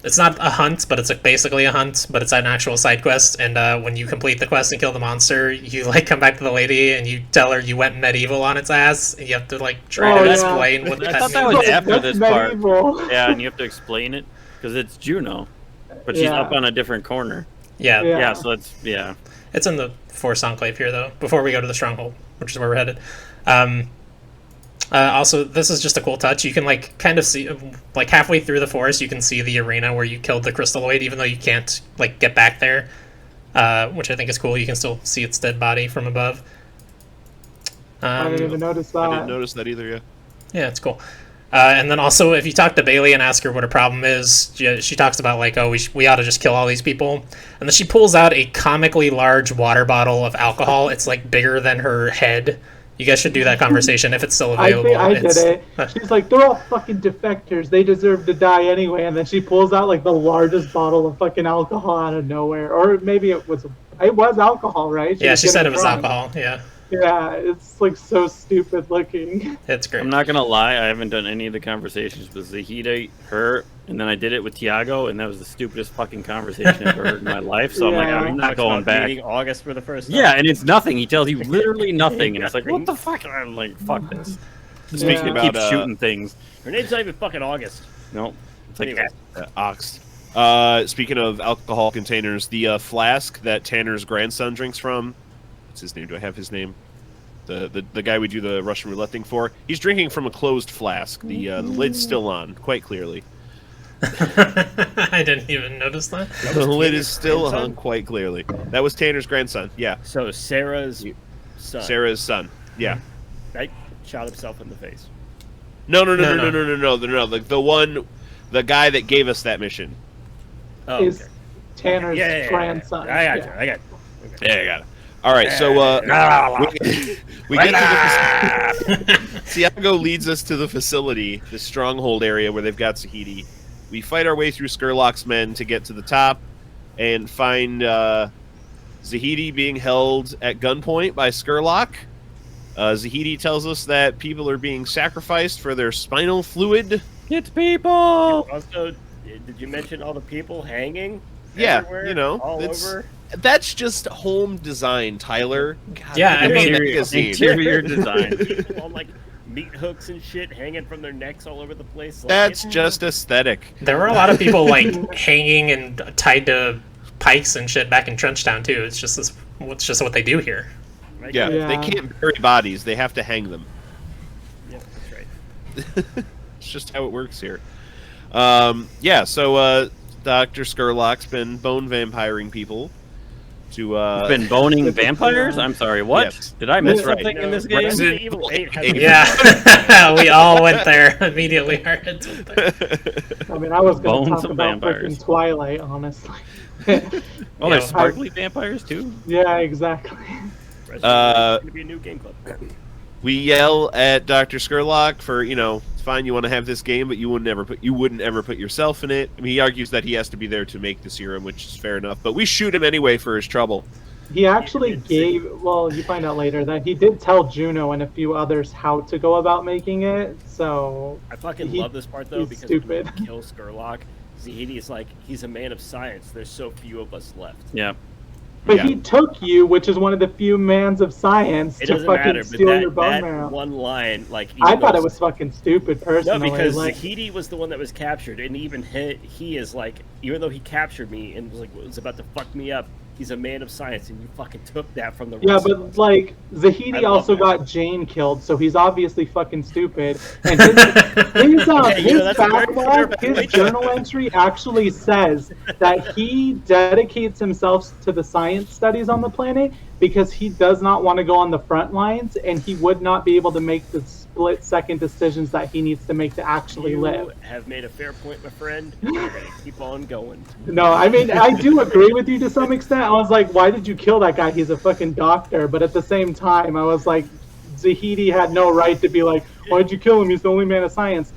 it's not a hunt, but it's basically a hunt, but it's an actual side quest. And when you complete the quest and kill the monster, you like come back to the lady and you tell her you went medieval on its ass. And you have to like try to explain what I thought that was after this part. Yeah, and you have to explain it because it's Juno, but she's up on a different corner. Yeah. So it's in the Force Enclave here though. Before we go to the Stronghold, which is where we're headed. Also, this is just a cool touch. You can like kind of see, like halfway through the forest, you can see the arena where you killed the crystalloid, even though you can't like get back there, which I think is cool. You can still see its dead body from above. I didn't even notice that. I didn't notice that either. Yeah, it's cool. And then also, if you talk to Bailey and ask her what her problem is, she talks about like, oh, we ought to just kill all these people, and then she pulls out a comically large water bottle of alcohol. It's like bigger than her head. You guys should do that conversation if it's still available. I did it. She's like, they're all fucking defectors. They deserve to die anyway. And then she pulls out like the largest bottle of fucking alcohol out of nowhere. Or maybe it was alcohol, right? She said it was alcohol. Yeah. Yeah, it's like so stupid looking. It's great. I'm not gonna lie, I haven't done any of the conversations with Zahida, her, and then I did it with Tiago, and that was the stupidest fucking conversation I've ever heard in my life. So I'm like, I'm not going back. August for the first time. Yeah, and it's nothing. He tells you literally nothing, and it's like, what the fuck? And I'm like, fuck this. Speaking about keep shooting things. Her name's not even fucking August. No, it's like Ox. Speaking of alcohol containers, the flask that Tanner's grandson drinks from. What's his name? Do I have his name? The guy we do the Russian roulette thing for. He's drinking from a closed flask. The lid's still on, quite clearly. I didn't even notice that. The lid is still on, quite clearly. That was Tanner's grandson. Yeah. So Sarah's son. Sarah's son. Yeah. Right? Shot himself in the face. No. The guy that gave us that mission. Oh, is Tanner's grandson. I got you. Yeah, I got it. All right, so we get to the Tiago leads us to the facility, the stronghold area where they've got Zahidi. We fight our way through Skurlock's men to get to the top and find Zahidi being held at gunpoint by Skurlock. Zahidi tells us that people are being sacrificed for their spinal fluid. It's people! Also, did you mention all the people hanging? Yeah, everywhere, all over? That's just home design, Tyler. God, yeah, I mean, interior design. People on like meat hooks and shit hanging from their necks all over the place. Like, that's just aesthetic. There were a lot of people like hanging and tied to pikes and shit back in Trenchtown too. It's just what they do here. Right? Yeah, they can't bury bodies; they have to hang them. Yeah, that's right. It's just how it works here. So Dr. Skurlock's been bone vampiring people. Been boning vampires? I'm sorry, what? Yes. Did I miss something in this game? Resident Evil 8 Yeah, we all went there immediately. Our heads went there. I mean, I was going to Bones talk of about vampires. freaking Twilight, honestly. Oh, there's sparkly vampires too? Yeah, exactly. It's going to be a new game club. We yell at Dr. Skurlock for, it's fine, you want to have this game, but you wouldn't ever put yourself in it. I mean, he argues that he has to be there to make the serum, which is fair enough, but we shoot him anyway for his trouble. He actually you find out later that he did tell Juno and a few others how to go about making it, so... I fucking love this part, though, because stupid. when you kill Skurlock, Zahidi is like, he's a man of science. There's so few of us left. Yeah. But he took you, which is one of the few mans of science, to fucking steal your bone marrow. One line, like... I thought it was fucking stupid, personally. No, because Zahidi was the one that was captured, and even he is like, even though he captured me and was about to fuck me up, he's a man of science, and you fucking took that from the rest of us. Like, Zahidi also got Jane killed, so he's obviously fucking stupid. And his journal entry actually says that he dedicates himself to the science studies on the planet because he does not want to go on the front lines, and he would not be able to make the split-second decisions that he needs to make to actually live. You have made a fair point, my friend. We're gonna keep on going. No, I mean, I do agree with you to some extent. I was like, why did you kill that guy? He's a fucking doctor. But at the same time, I was like, Zahidi had no right to be like, why'd you kill him? He's the only man of science.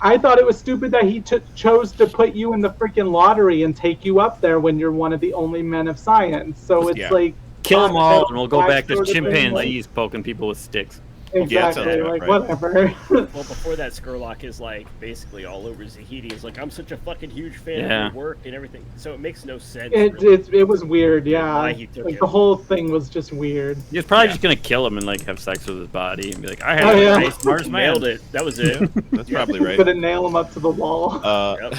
I thought it was stupid that he chose to put you in the freaking lottery and take you up there when you're one of the only men of science. So it's like... Kill them all, and we'll go back to sort of thing, chimpanzees poking people with sticks. Exactly, Yeah, like, right. whatever. Well, before that, Skurlock is like basically all over Zahidi. He's like, I'm such a fucking huge fan of your work and everything. So it makes no sense. It was weird, yeah. Why he took like it. the whole thing was just weird. He was probably just gonna kill him and like have sex with his body and be like, I had Oh, a yeah. nice Mars man. Nailed it. That was it. That's probably right. Gonna nail him up to the wall. Yep.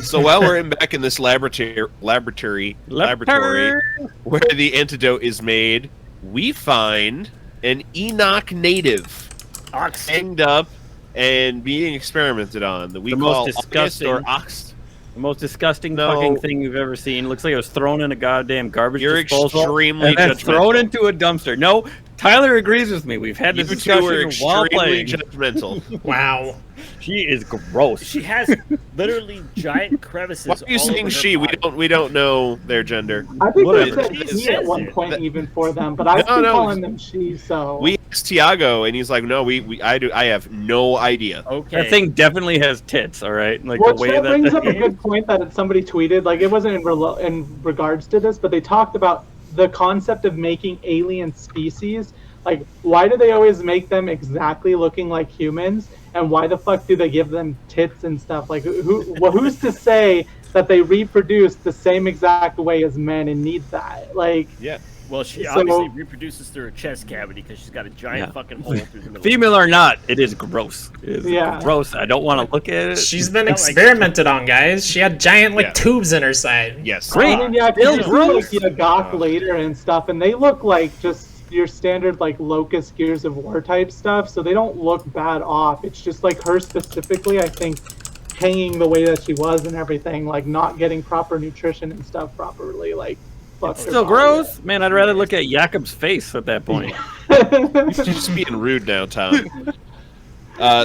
So while we're back in this laboratory where the antidote is made, we find an Enoch native Ox. hanged up and being experimented on that we The call most disgusting- August or Ox. The most disgusting No. fucking thing you've ever seen. Looks like it was thrown in a goddamn garbage You're disposal extremely and then judgmental. thrown into a dumpster. No, Tyler agrees with me. We've had You this two are discussion while extremely playing. judgmental. Wow. She is gross. She has literally giant crevices. Why are you all saying over her she? body. We don't know their gender. I think they Whatever. said He he at says one it. point even for them, but I've been No. calling them she, so... We asked Tiago, and he's like, "No, I have no idea." Okay. That thing definitely has tits, all right? Like Which the way that that brings the up a good point that somebody tweeted. Like, it wasn't in regards to this, but they talked about the concept of making alien species. Like, why do they always make them exactly looking like humans? And why the fuck do they give them tits and stuff? Like, who's to say that they reproduce the same exact way as men and need that? Like, Yeah. Well, she So- obviously reproduces through her chest cavity because she's got a giant fucking hole through the middle. female or not, it is gross. It is Yeah. gross. I don't want to look at it. She's been Like- experimented on, guys. She had giant Yeah. tubes in her side. Yes. Great. I mean, yeah, Still because gross. you see, like, Gok later and stuff, and they look like just your standard, like, Locust Gears of War type stuff, so they don't look bad off. It's just, like, her specifically, I think, hanging the way that she was and everything, like, not getting proper nutrition and stuff properly, like, fucked her Still body gross? Man, I'd rather look at Jakob's face at that point. up. You're just being rude now, Tom.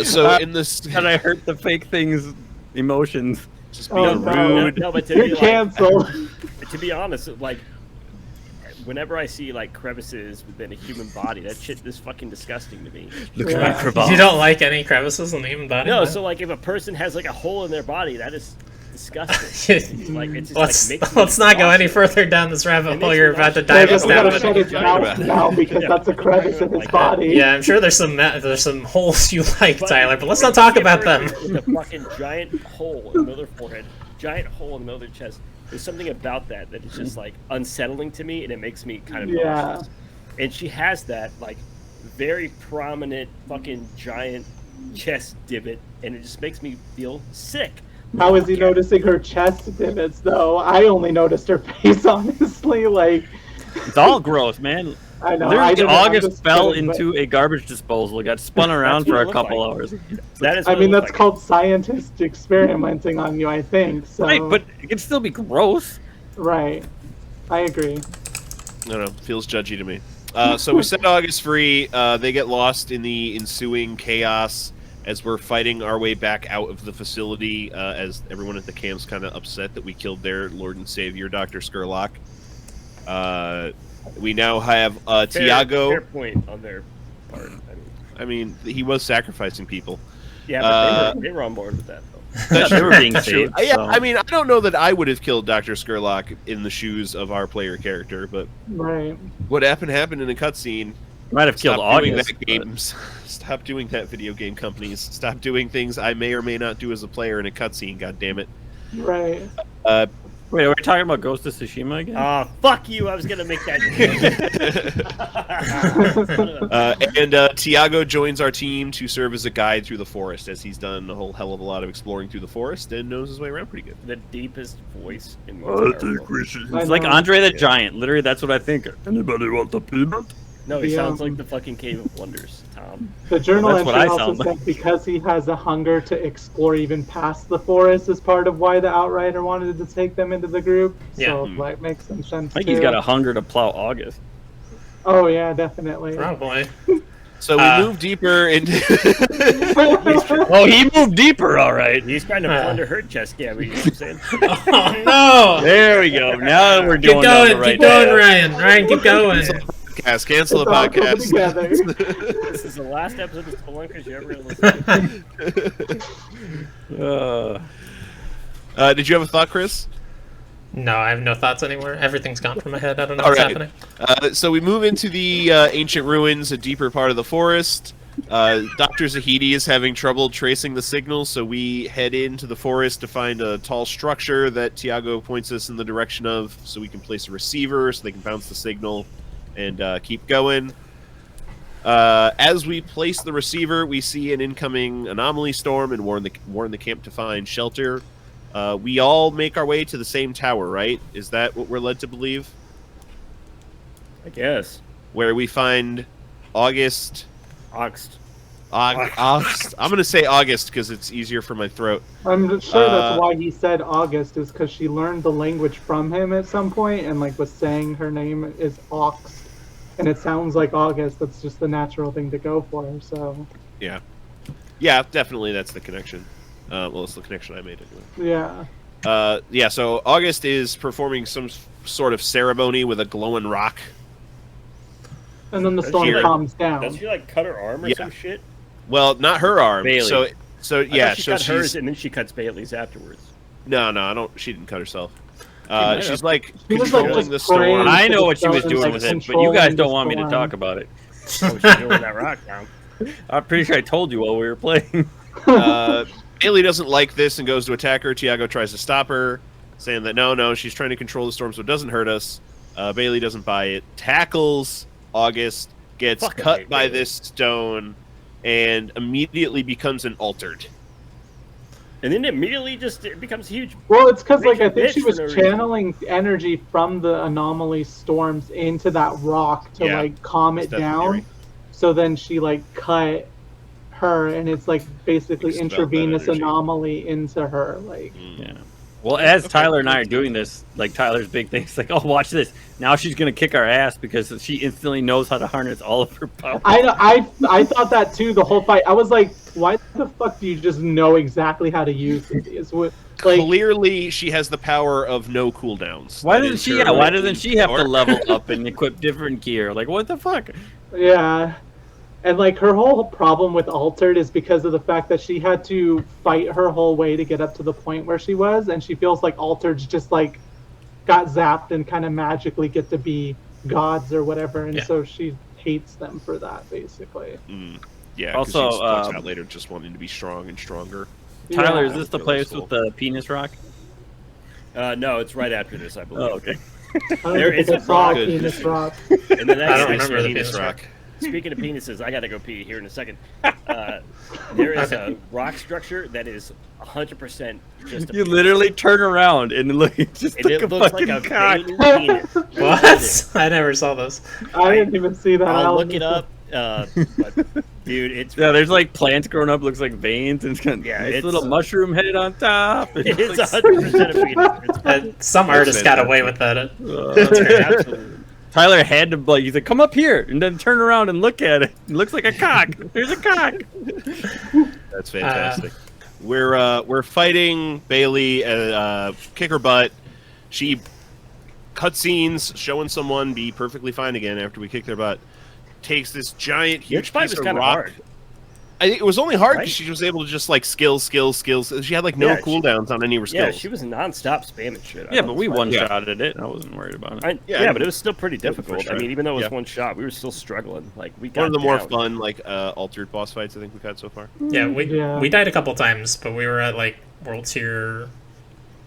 So in this, And I hurt the fake thing's emotions. just Oh, being no. rude. No, but to You're be like, canceled. to be honest, like whenever I see like crevices within a human body, that shit is fucking disgusting to me. Look Yeah. at my crevasse. You don't like any crevices in the human body? No, so like if a person has like a hole in their body, that is disgusting. It's like it's just, let's like, makes me let's not go any nauseous. further down this rabbit It hole. makes You're me about to nauseous. dive I us guess we down. gotta with shut it. his mouth now because Yeah. that's a crevice in his Like that. body. Yeah, I'm sure there's some holes you like, But Tyler, but let's when not you talk see a about them. person with a fucking giant hole in the middle of their forehead, giant hole in the middle of their chest. There's something about that that is just like unsettling to me, and it makes me kind of Yeah. nauseous. And she has that like very prominent fucking giant chest divot, and it just makes me feel sick. How is he noticing her chest divots, though? I only noticed her face, honestly. Like, It's all gross, man. I know. I Literally, didn't- I'm August just fell kidding, but- into a garbage disposal. It got spun around That's what for it a looked couple like. hours. That is. I what mean, it that's looks like. called scientists experimenting on you, I think. So, Right, but it can still be gross. right. I agree. I don't know. Feels judgy to me. So we set August free. They get lost in the ensuing chaos as we're fighting our way back out of the facility. As everyone at the camp's kind of upset that we killed their Lord and Savior, Dr. Skurlock. We now have Tiago. Fair point on their part. I mean, he was sacrificing people. Yeah, but they were on board with that though. Yeah, they were being saved. Yeah, so. I mean, I don't know that I would have killed Dr. Skurlock in the shoes of our player character, but Right. what happened in a cutscene. Might have killed Stop doing August. that, games. Stop doing that, video game companies. Stop doing things I may or may not do as a player in a cutscene. God damn it. Right. Wait, are we talking about Ghost of Tsushima again? Fuck you! I was gonna make that. And Tiago joins our team to serve as a guide through the forest, as he's done a whole hell of a lot of exploring through the forest and knows his way around pretty good. The deepest voice in the entire world. It's like Andre the Giant. Literally, that's what I think. Anybody want a peanut? No, he The, sounds like the fucking Cave of Wonders, Tom. The journal Well, that's what entry I also sound said like. because he has a hunger to explore even past the forest is part of why the Outrider wanted to take them into the group. So Yeah. that makes some sense. I think he's too. got a hunger to plow August. Oh yeah, definitely. Probably. So we move deeper into. Oh, he moved deeper, all right. He's trying to plunder her chest. Yeah, you know what I'm saying? Oh no! There we go. Now we're Keep going down the going, right keep going, path. Ryan. Ryan, keep going. Cancel the It's all coming podcast. together. This is the last episode of Spelunkers you ever listened to. Did you have a thought, Chris? No, I have no thoughts anymore. Everything's gone from my head. I don't know All what's right. happening. So we move into the ancient ruins, a deeper part of the forest. Dr. Zahidi is having trouble tracing the signal, so we head into the forest to find a tall structure that Tiago points us in the direction of, so we can place a receiver so they can bounce the signal and keep going. As we place the receiver, we see an incoming anomaly storm and warn the camp to find shelter. We all make our way to the same tower, right? Is that what we're led to believe? I guess. Where we find August. Oxt. August. I'm going to say August because it's easier for my throat. I'm sure that's why he said August, is because she learned the language from him at some point and like was saying her name is Oxt, and it sounds like August. That's just the natural thing to go for. So Yeah, definitely that's the connection. Well, it's the connection I made anyway. yeah, So August is performing some sort of ceremony with a glowing rock. and then the storm Here. calms down. Does she like cut her arm or Yeah. some shit? Well, not her arm. Bailey. So I yeah, thought she so cut hers she's and then she cuts Bailey's afterwards. no, I don't. She didn't cut herself. might She's have. like She was, like, controlling just the praying. storm. I know So what she was the doing sun, with like, it, but you guys controlling don't the want me to storm. talk about it. What was she doing with that rock now? I'm pretty sure I told you while we were playing. Bailey doesn't like this and goes to attack her. Tiago tries to stop her, saying that no, she's trying to control the storm so it doesn't hurt us. Bailey doesn't buy it. Tackles August, gets Fucking cut hate by Bailey. this stone, and immediately becomes an altered. And then immediately it becomes huge. Well, it's because like I Makes you think she bitch was for no reason. channeling energy from the anomaly storms into that rock to Yeah, like calm it that's the down. theory. So then she like cut her, and it's like basically Expelled that intravenous energy. anomaly into her. Like, Yeah. Well, as Okay. Tyler and I are doing this, like Tyler's big thing is like, oh, watch this. Now she's gonna kick our ass because she instantly knows how to harness all of her power. I thought that too the whole fight. I was like, why the fuck do you just know exactly how to use these? Like, Clearly, she has the power of no cooldowns. Why That doesn't is she? her Yeah, why doesn't she have to power. level up and equip different gear? Like, what the fuck? yeah. And like her whole problem with Altered is because of the fact that she had to fight her whole way to get up to the point where she was, and she feels like Altered's just like got zapped and kind of magically get to be gods or whatever, and Yeah. so she hates them for that basically. Yeah. Also, Also, talks out later, just wanting to be strong and stronger. Tyler, Yeah. is this the That place was with the penis rock? No, it's right after this, I believe. Oh, okay. I don't There think is a I saw rock. Penis Rock. And the next I don't thing- remember the Penis penis rock. Speaking of penises, I gotta go pee here in a second. There is a rock structure that is 100% just a You penis. literally turn around and look, it's just And like it a looks like fucking a cock. veiny penis. What? I never saw those. I didn't even see that. I'll I'll look it up. But, dude, it's Yeah, there's like plants growing up, looks like veins, and it's got Yeah, nice it's- little mushroom head on top. and it's like, 100% a penis. It's Some artist got away with that. absolutely. Tyler had to like, he's like, come up here, and then turn around and look at it. It looks like a cock. There's a cock. That's fantastic. We're fighting Bailey, kick her butt. She cutscenes showing someone be perfectly fine again after we kick their butt. Takes this giant, huge Huge fight piece was of kind of rock. hard. I think it was only hard Right? because she was able to just like skills. She had like no Yeah, cooldowns on any of her skills. Yeah, she was non-stop spamming shit. I Yeah, thought but it we was fun. one-shotted it. I wasn't worried about it. Yeah, Yeah, but it was still pretty for difficult. sure. I mean, even though it was Yeah. one shot, we were still struggling. Like we got One of the more down. fun, like altered boss fights I think we've had so far. Yeah, Yeah. we died a couple times, but we were at like world tier.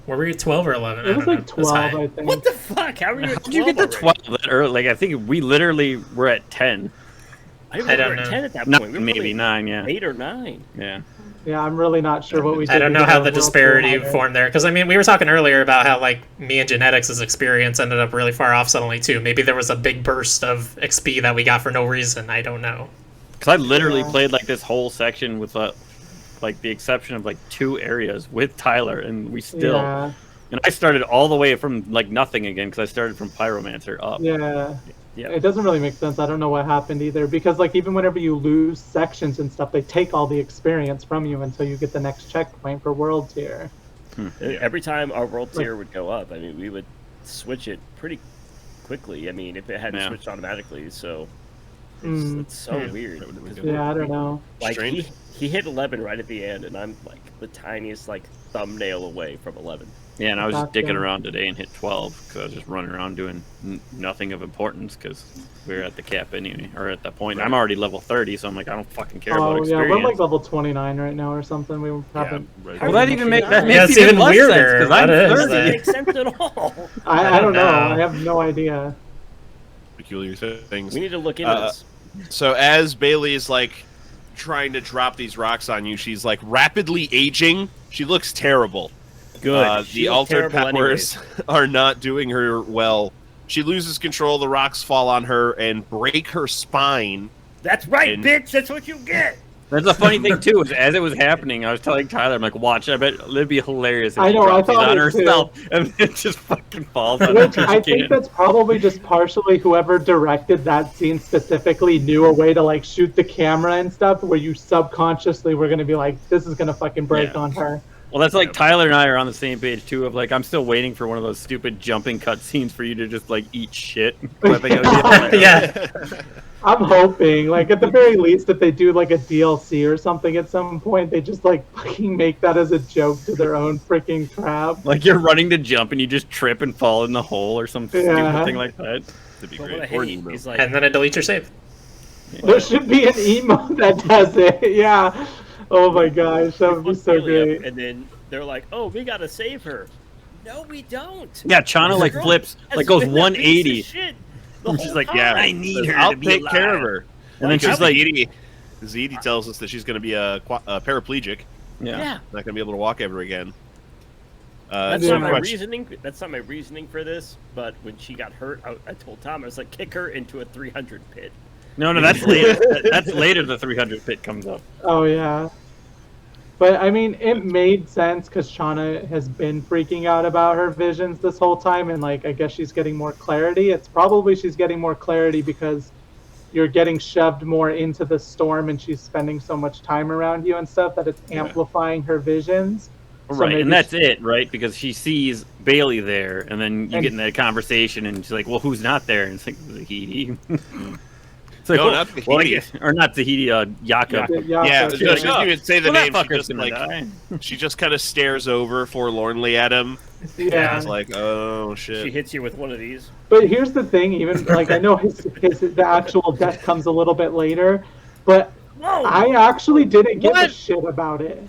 Were we at 12 or 11? It was like It 12, high. I think. What the fuck? How are you? How did you get to 12 that early? Like, I think we literally were at 10. I think we don't were know. at 10 at that No, point. We were maybe probably 9, yeah. 8 or 9. Yeah. Yeah, I'm really not sure what we did. I don't to know get how our the world disparity tier. formed there, because I mean, we were talking earlier about how like me and Genetix's experience ended up really far off suddenly too. Maybe there was a big burst of XP that we got for no reason. I don't know. Because I literally Yeah. played like this whole section with like the exception of like 2 areas with Tyler, and we still. Yeah, And I started all the way from like nothing again because I started from Pyromancer up. yeah. Yeah. It doesn't really make sense. I don't know what happened either, because like even whenever you lose sections and stuff, they take all the experience from you until you get the next checkpoint for world tier. Every time our world tier would go up, I mean, we would switch it pretty quickly. I mean, if it hadn't switched automatically, so it's so weird. Yeah, I don't know. Like he hit 11 right at the end, and I'm like the tiniest like thumbnail away from 11. Yeah, and I was just digging around today and hit 12 because I was just running around doing nothing of importance because we were at the cap anyway, or at that point. I'm already level 30, so I'm like, I don't fucking care about experience. We're like level 29 right now or something. We haven't. Well, that even makes it's even less weirder. Sense, I'm 30. Doesn't make sense at all. I don't know. I have no idea. Peculiar things. We need to look into this. So as Bailey is like trying to drop these rocks on you, she's like rapidly aging. She looks terrible. Good. The altered powers are not doing her well. She loses control. The rocks fall on her and break her spine. That's right, bitch. That's what you get. That's a funny thing too. Is as it was happening, I was telling Tyler, I'm like, "Watch! I bet it'd be hilarious if I she know, drops I these thought on it herself and it just fucking falls on Which her." I think that's probably just partially whoever directed that scene specifically knew a way to like shoot the camera and stuff where you subconsciously were going to be like, this is going to fucking break on her. Well, that's like Tyler and I are on the same page too. Of like, I'm still waiting for one of those stupid jumping cutscenes for you to just like eat shit. Yeah. I'm hoping, like, at the very least, if they do, like, a DLC or something at some point, they just, like, fucking make that as a joke to their own freaking crap. Like, you're running to jump and you just trip and fall in the hole or some stupid thing like that. That'd be Well, great. what I Or hate an emo. is, like, And then it deletes your save. There should be an emote that does it, yeah. Oh my gosh, that would be so great. And then they're like, "Oh, we gotta save her." No, we don't. Yeah, Chana like flips, like goes 180. She's like, "Yeah, I need her I'll to be take alive." care of her. And then she's like, Zeddy tells us that she's going to be a paraplegic. "Yeah, Yeah. Not going to be able to walk ever again. That's Yeah. not my reasoning. That's not my reasoning for this. But when she got hurt, I told Tom, I was like, kick her into a 300 pit. no, that's later. That's later. The 300 pit comes up." Oh yeah. But I mean, it made sense because Shauna has been freaking out about her visions this whole time, and like I guess she's getting more clarity. It's probably she's getting more clarity because you're getting shoved more into the storm, and she's spending so much time around you and stuff that it's amplifying her visions. So Right, maybe and that's it, right? Because she sees Bailey there, and then you And- get in that conversation, and she's like, "Well, who's not there?" And it's like Zahidi. It's like, No, well, not Zahidi. well, I guess, or not Zahidi, Jakob. Yeah, so she like, doesn't even say the Well, name. that She fucker's just, gonna like, die. she just kind of stares over forlornly at him. yeah. It's like, oh, She shit. hits you with one of these. But here's the thing, even like I know the actual death comes a little bit later, but Whoa! I actually didn't give a What? shit about it.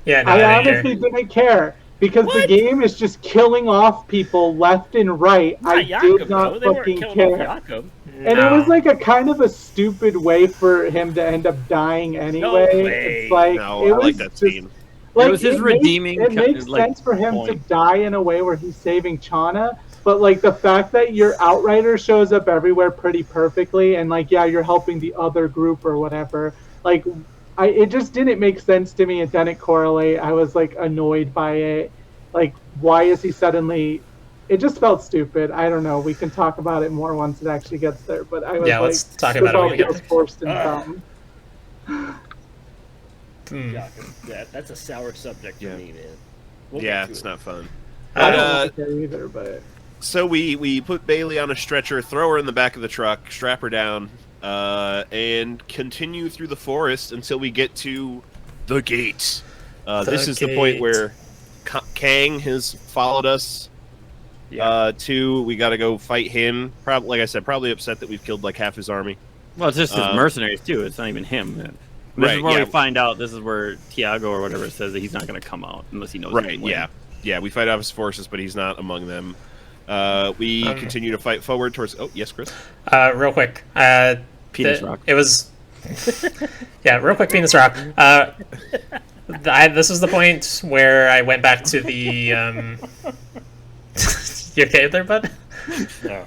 Yeah, no, I I didn't honestly either. didn't care because the game is just killing off people left and right. I Not Jakob, did though. not They weren't fucking killing care. off Jakob. And it was like a kind of a stupid way for him to end up dying anyway. way. It's like No, it I was like that just, scene. like, It was his redeeming It makes like, sense for him point. to die in a way where he's saving Chana, but like the fact that your Outrider shows up everywhere pretty perfectly, and like yeah, you're helping the other group or whatever. Like, it just didn't make sense to me. It didn't correlate. I was like annoyed by it. Like, why is he suddenly? It just felt stupid. I don't know. We can talk about it more once it actually gets there. But I was Yeah, like, let's talk this about it all when we get feels there. forced and dumb. Jakob. That's a sour subject for me, man. We'll Yeah, get to it's it. not fun. I don't Uh, like it either, but So we put Bailey on a stretcher, throw her in the back of the truck, strap her down, and continue through the forest until we get to the gate. This is the point gate. where Kang has followed us. We got to go fight him. Probably, like I said, probably upset that we've killed like half his army. Well, it's just his mercenaries too. It's not even him. This Right, is where yeah. we find out. This is where Tiago or whatever says that he's not going to come out unless he knows. he Right? can win. Yeah. We fight off his forces, but he's not among them. We continue to fight forward towards. Oh, yes, Chris. Real quick. Penis rock. It was. Yeah, real quick, Penis Rock. This was the point where I went back to the. You okay there, bud? No.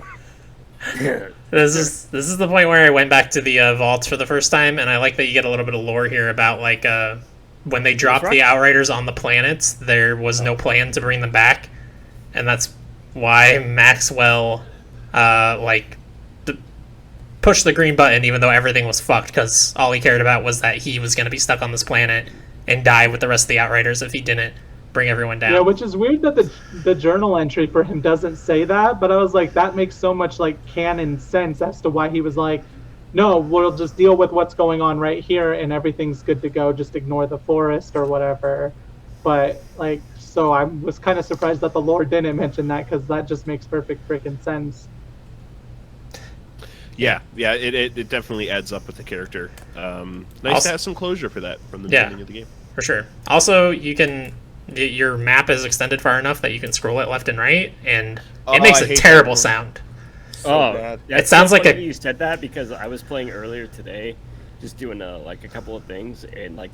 This is the point where I went back to the vaults for the first time, and I like that you get a little bit of lore here about like when they dropped the Outriders on the planets, there was no plan to bring them back, and that's why Maxwell push the green button even though everything was fucked, because all he cared about was that he was going to be stuck on this planet and die with the rest of the Outriders if he didn't bring everyone down. Yeah, which is weird that the journal entry for him doesn't say that, but I was like, that makes so much like canon sense as to why he was like, no, we'll just deal with what's going on right here and everything's good to go, just ignore the forest or whatever. But like, so I was kind of surprised that the lore didn't mention that, because that just makes perfect freaking sense. Yeah, it definitely adds up with the character. Nice Also, to have some closure for that from the beginning of the game. For sure. Also, your map is extended far enough that you can scroll it left and right, and it makes a terrible sound. Bad. Yeah, It sounds like you said that, because I was playing earlier today, just doing a couple of things, and like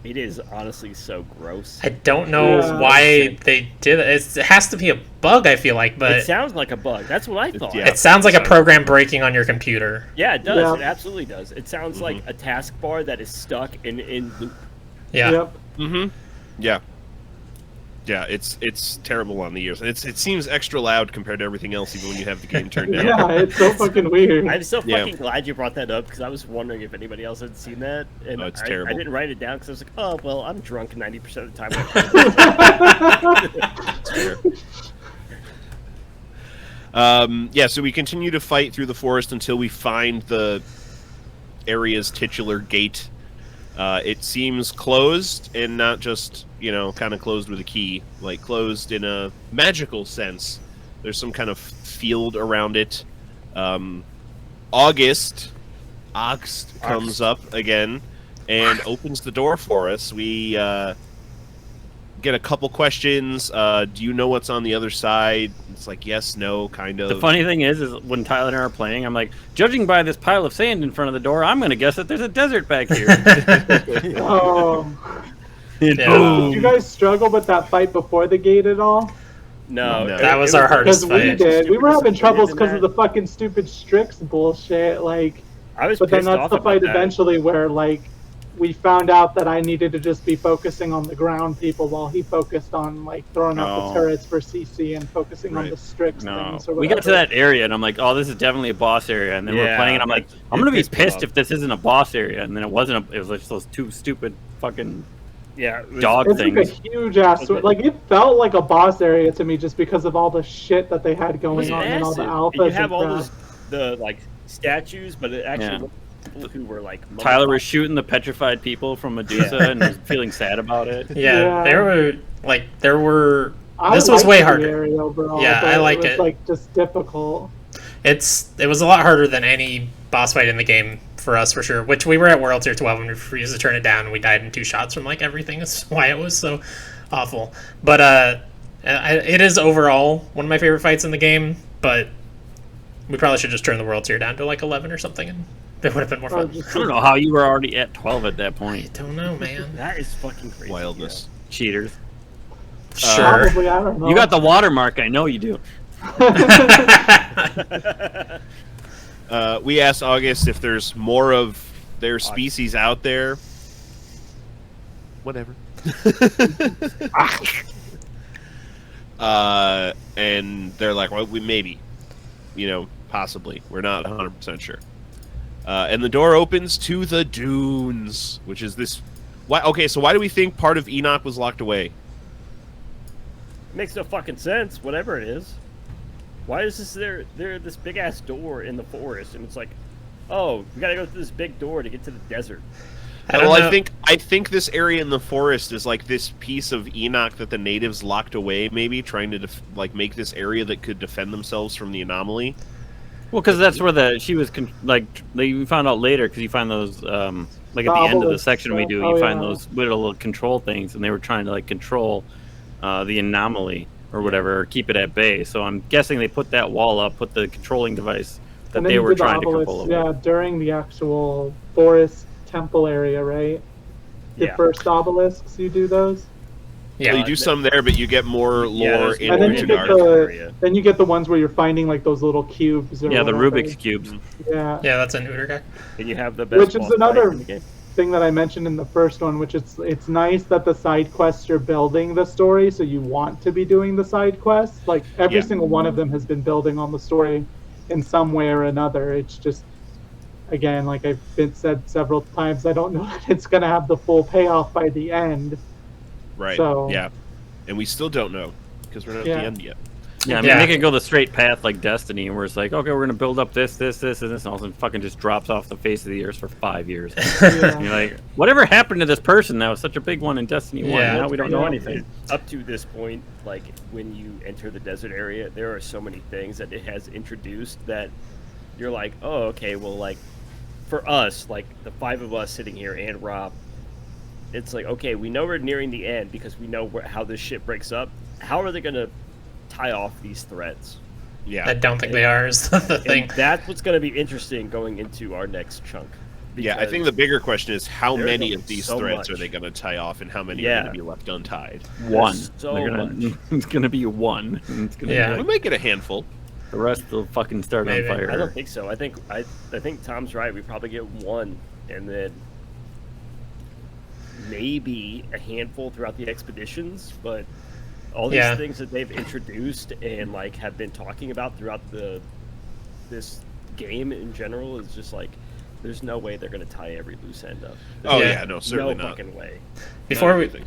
it is honestly so gross. I don't know why they did it. It has to be a bug, I feel like, but It sounds like a bug. That's what I thought. Yeah. it sounds like a program breaking on your computer. Yeah, it does. Yeah. It absolutely does. It sounds like a taskbar that is stuck in loop. Yeah. Yep. Mm-hmm. Yeah, it's terrible on the ears. It seems extra loud compared to everything else, even when you have the game turned down. Yeah, it's so fucking weird. I'm so fucking glad you brought that up, because I was wondering if anybody else had seen that. And Oh, it's terrible. I didn't write it down because I was like, oh, well, I'm drunk 90% of the time. So we continue to fight through the forest until we find the area's titular gate. It seems closed, and not just, kind of closed with a key, like closed in a magical sense. There's some kind of field around it. August comes up again and opens the door for us. We get a couple questions. Do you know what's on the other side? It's like, yes, no, kind of. The funny thing is when Tyler and I are playing, I'm like, judging by this pile of sand in front of the door, I'm going to guess that there's a desert back here. Did you guys struggle with that fight before the gate at all? No. That was our hardest Because we fight. did. We were having troubles in because that. of the fucking stupid Strix bullshit. Like, I was but then pissed that's off the about fight that. eventually where like we found out that I needed to just be focusing on the ground people while he focused on like throwing out the turrets for CC and focusing on the Strix things. Or We got to that area, and I'm like, oh, this is definitely a boss area. And then we're playing, and I'm like, I'm going to be pissed if this isn't a boss area. And then it wasn't. It was like those two stupid fucking dog it's things. like a huge ass. Like it felt like a boss area to me just because of all the shit that they had going on and all the alphas. And you have and all crap. the like statues, but it actually looked like people who were like Tyler was shooting the petrified people from Medusa and was feeling sad about it. Yeah, there were. I This was liked way the harder. area overall, Yeah, but I like it. it. Was, like just difficult. It was a lot harder than any boss fight in the game for us, for sure. Which we were at World Tier 12 and we refused to turn it down, and we died in 2 shots from like everything. That's why it was so awful. But it is overall one of my favorite fights in the game. But we probably should just turn the World Tier down to like 11 or something, and it would have been more fun. I don't know how you were already at 12 at that point. I don't know, man. That is fucking crazy. Wildness. Cheaters. Sure. Probably, I don't know. You got the watermark, I know you do. We asked August if there's more of their species out there. Whatever. And they're like, well, we maybe, possibly. We're not 100% sure. And the door opens to the dunes, which is this. Why? Okay, so why do we think part of Enoch was locked away? Makes no fucking sense. Whatever it is. Why is there this big ass door in the forest, and it's like, oh, we gotta go through this big door to get to the desert. I think this area in the forest is like this piece of Enoch that the natives locked away, maybe trying to make this area that could defend themselves from the anomaly. Well, because that's where we found out later, because you find those like at the end of the section we do, you find those little control things, and they were trying to like control the anomaly or whatever, or keep it at bay. So I'm guessing they put that wall up, put the controlling device that they were trying to control over. Yeah, during the actual forest temple area, right? The first obelisks, you do those? Yeah, well, you do some there, but you get more lore in and then you get the ones where you're finding like those little cubes. Or the whatever. Rubik's cubes. Yeah, that's in Utargak. And you have the best which is another in the game. thing that I mentioned in the first one, which it's nice that the side quests are building the story, so you want to be doing the side quests. Like every single one of them has been building on the story in some way or another. It's just, again, like I've been said several times, I don't know that it's going to have the full payoff by the end. Right. So, Yeah. And we still don't know because we're not at Yeah. the end yet. Yeah, I mean, they could go the straight path like Destiny, where it's like, okay, we're gonna build up this, and this, and all of a sudden fucking just drops off the face of the earth for 5 years. Yeah. You're like, whatever happened to this person that was such a big one in Destiny 1? Yeah. Now we don't know anything. Up to this point, like when you enter the desert area, there are so many things that it has introduced that you're like, oh, okay, well, like for us, like the 5 of us sitting here and Rob, it's like, okay, we know we're nearing the end because we know how this shit breaks up. How are they gonna tie off these threads? Yeah. I don't think they are, is the thing. And that's what's going to be interesting going into our next chunk. Yeah, I think the bigger question is how there's many of these so threads are much. they going to tie off, and how many are Yeah. going to be left untied? One. so They're gonna, it's gonna be one. And it's gonna Yeah. be We like, might get a handful. the rest will fucking start Maybe. on fire. I don't think so. I think Tom's right. We probably get one, and then maybe a handful throughout the expeditions. But all these Yeah. things that they've introduced and like have been talking about throughout this game in general is just like, there's no way they're going to tie every loose end up. Oh, Yeah. yeah, no, certainly no not. fucking way. Before we everything.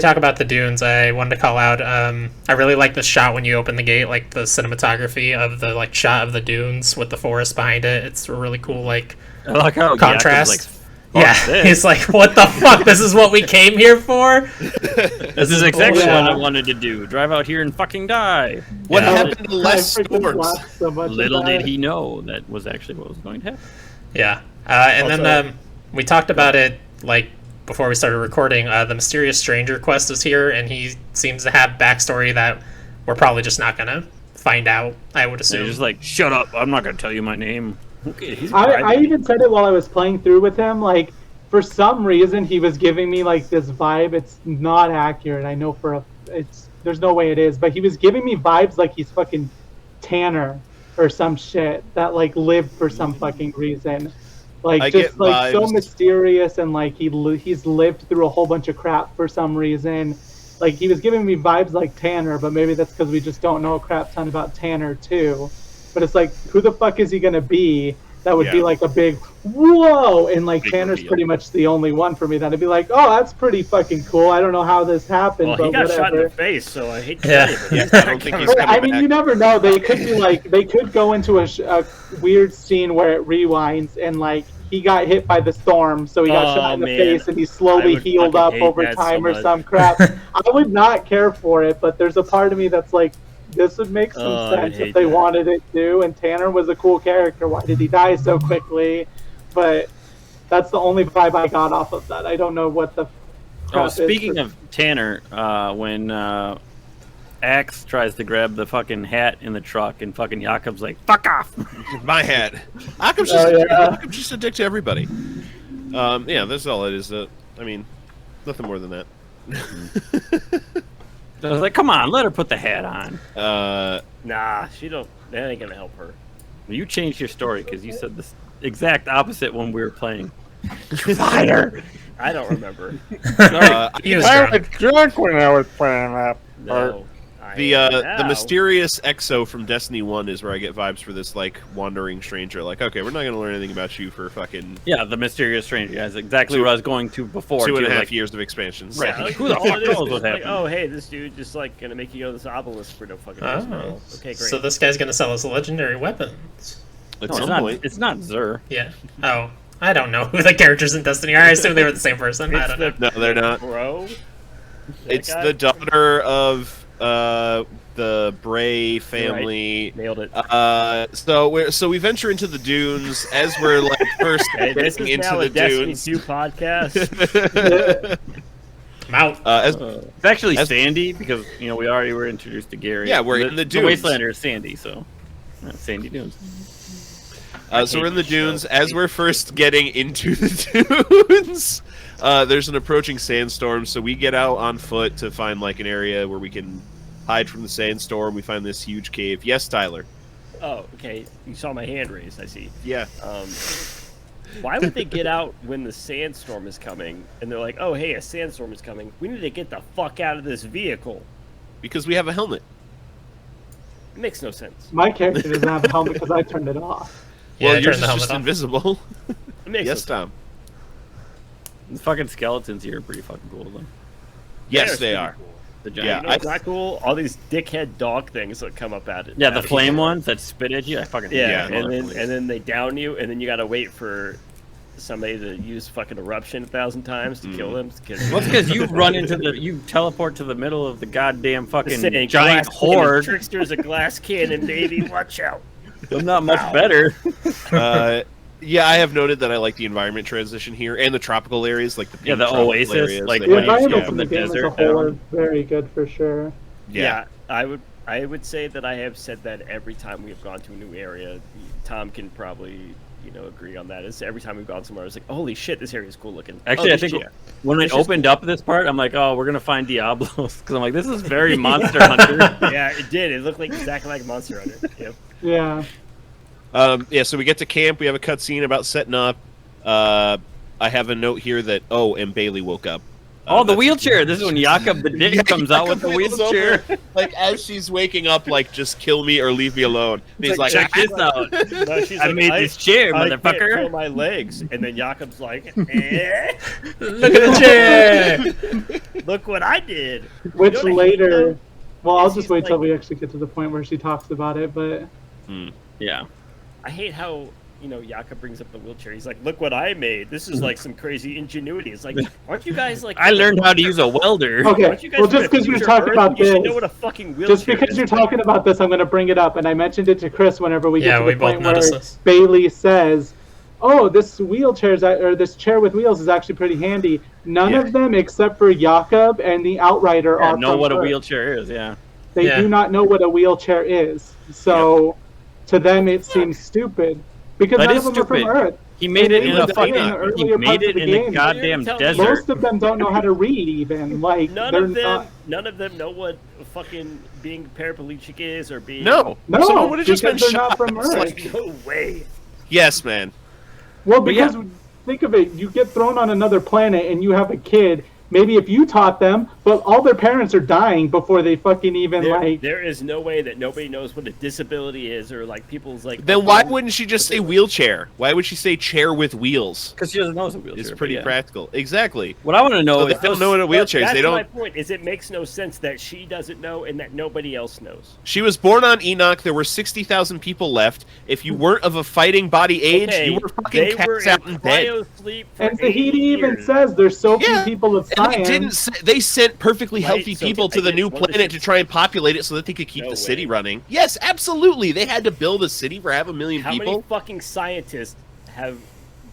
talk about the dunes, I wanted to call out. I really like the shot when you open the gate, like the cinematography of the like shot of the dunes with the forest behind it. It's a really cool like I like how contrast. Yakub's like, yeah, this. he's like, "What the fuck? This is what we came here for." this is exactly bullshit. what I wanted to do. Drive out here and fucking die. What Yeah. happened to less I freaking storms? laughed so much at Little did that. he know that was actually what was going to happen. Yeah, and Also- then we talked about it like before we started recording. The mysterious stranger quest is here, and he seems to have backstory that we're probably just not gonna find out. I would So you're assume. just like, shut up! I'm not gonna tell you my name. Okay, he's I even said it while I was playing through with him. Like, for some reason, he was giving me like this vibe. It's not accurate. I know there's no way it is, but he was giving me vibes like he's fucking Tanner or some shit that like lived for some fucking reason. Like I just get like so vibes. mysterious, and like he's lived through a whole bunch of crap for some reason. Like he was giving me vibes like Tanner, but maybe that's because we just don't know a crap ton about Tanner too. But it's like, who the fuck is he gonna be? That would be Yeah. like a big whoa, and like Big Tanner's reveal. pretty much the only one for me that'd be like, oh, that's pretty fucking cool. I don't know how this happened, Well, but he got whatever. shot in the face, so I hate to Yeah. say it. But Yeah, he's I don't think he's But, coming I mean, back. you never know. They could be like, they could go into a weird scene where it rewinds and like he got hit by the storm, so he got Oh, shot in the man. face and he I slowly would healed fucking up hate over that time so or much. some crap. I would not care for it, but there's a part of me that's like, this would make some Oh, I sense hate if they that. wanted it to. And Tanner was a cool character. Why did he die so quickly? But that's the only vibe I got off of that. I don't know what the. Oh, crap is speaking for- of Tanner, when Axe tries to grab the fucking hat in the truck, and fucking Jakob's like, "Fuck off!" My hat. Akim's just a dick to everybody. Yeah, that's all it is. I mean, nothing more than that. So I was like, "Come on, let her put the hat on." Nah, that ain't gonna help her. You changed your story because you said the exact opposite when we were playing. Fighter. I don't remember. He was I drunk. was drunk when I was playing that. No. I the am the now. mysterious Exo from Destiny 1 is where I get vibes for this like wandering stranger. Like, okay, we're not gonna learn anything about you for fucking Yeah, the mysterious stranger. That's exactly what I was going to before. 2.5 too, like, years of expansions. Right. Yeah, like, Who the all fuck it is knows is what like, happened? oh, hey, this dude just like gonna make you go to this obelisk for no fucking reason. Oh. Okay, great. So this guy's gonna sell us legendary weapons. At No, some it's not. point. It's not Zur. Yeah. Oh, I don't know who the characters in Destiny are. I assume they were the same person. I It's don't know. No, they're not. Bro. It's guy? the daughter of the Bray family. Nailed it. So we venture into the dunes as we're like first Hey, this getting is into now the a Destiny dunes. 2 podcast. I'm out. It's actually As- Sandy because we already were introduced to Gary. Yeah, we're in the dunes. Wastelander is Sandy, so Sandy Dunes. So we're in the dunes as we're first getting into the dunes. There's an approaching sandstorm, so we get out on foot to find like an area where we can hide from the sandstorm. We find this huge cave. Yes, Tyler. Oh, okay. You saw my hand raised, I see. Yeah. Why would they get out when the sandstorm is coming and they're like, oh, hey, a sandstorm is coming. We need to get the fuck out of this vehicle. Because we have a helmet. makes no sense. My character doesn't have a helmet because I turned it off. Yeah, Well, I yours turned is the just helmet off. invisible. It makes Yes, no Tom. The fucking skeletons here are pretty fucking cool, though. Yes, sense. they They're are. pretty cool. The Yeah, giant. You know, it's not cool. All these dickhead dog things that come up at it. Yeah, the out of flame nowhere. ones that spit at you. I fucking Yeah, hate and those. then they down you, and then you gotta wait for somebody to use fucking eruption 1,000 times to kill them. Well, it's because you run into you teleport to the middle of the goddamn fucking saying, giant glass cannon, horde. Trickster's a glass cannon, baby. Watch out. I'm not much better. Yeah, I have noted that I like the environment transition here and the tropical areas, like the Yeah, the tropical oasis, areas, like, they- The when you environments go in from the the game as a desert whole are down. very good for sure. yeah. I would say that I have said that every time we've gone to a new area. Tom can probably agree on that. It's every time we've gone somewhere, it's like, holy shit, this area is cool looking. Actually, Oh, I think shit. when it It's just- opened up this part, I'm like, oh, we're gonna find Diablos because I'm like, this is very Monster Hunter. Yeah, it did. It looked like exactly like Monster Hunter. Yep. Yeah. Yeah, so we get to camp. We have a cutscene about setting up. I have a note here that and Bailey woke up. Oh, the That's- wheelchair! This is when Jakob the Dick comes out with the Jakob leans wheelchair. over, like as she's waking up, like just kill me or leave me alone. And he's like, check this out. No, she's I like, made this chair, I can't feel motherfucker. my legs, and then Jakob's like, eh, Look at the chair! look what I did. Which You know what I hate, later, though? well, I'll Is just he's wait till like- we actually get to the point where she talks about it. But Yeah. I hate how Jakob brings up the wheelchair. He's like, look what I made. This is like some crazy ingenuity. It's like, aren't you guys like? I learned how to use a welder. okay, Aren't you guys well, from just the because you're future talking Earth? about You this, should know what a fucking wheelchair just because is. you're talking about this, I'm going to bring it up. And I mentioned it to Chris whenever we Yeah, get to we the both point where noticed this. Bailey says, "Oh, this this chair with wheels is actually pretty handy." None Yeah. of them, except for Jakob and the Outrider, Yeah, are know from what a Earth. wheelchair is. Yeah. They Yeah. do not know what a wheelchair is. So to them, it seems stupid because That none is of them are stupid. from Earth. He made it They in lived a in the fucking. He earlier made parts it of the in a game. goddamn Tell me- desert. Most of them don't know how to read, even. Like None they're of them, not. none of them know what fucking being paraplegic is or being. no, No, someone would have just been because they're not shot. from It's Earth. like, No way. yes, man. Well, But yeah. because think of it, you get thrown on another planet and you have a kid. Maybe if you taught them, but all their parents are dying before they fucking even There is no way that nobody knows what a disability is or like people's like. Then why wouldn't she just say wheelchair? Why would she say chair with wheels? Because she doesn't know it's a wheelchair. It's but pretty yeah. practical. Exactly. What I want to know So is they don't know what a wheelchair is. That's They don't. my point. Is it makes no sense that she doesn't know and that nobody else knows. She was born on Enoch. There were 60,000 people left. If you weren't of a fighting body age, Okay, you were fucking they were cast out in and dead. cryo sleep for And 80 Tahiti even years. says there's so few Yeah, people of And they science. didn't. They sent perfectly Right, healthy so people I to the get new one of the planet to ships- try and populate it so that they could keep No the city way. running. Yes, absolutely. They had to build a city for half a million How many people. fucking scientists have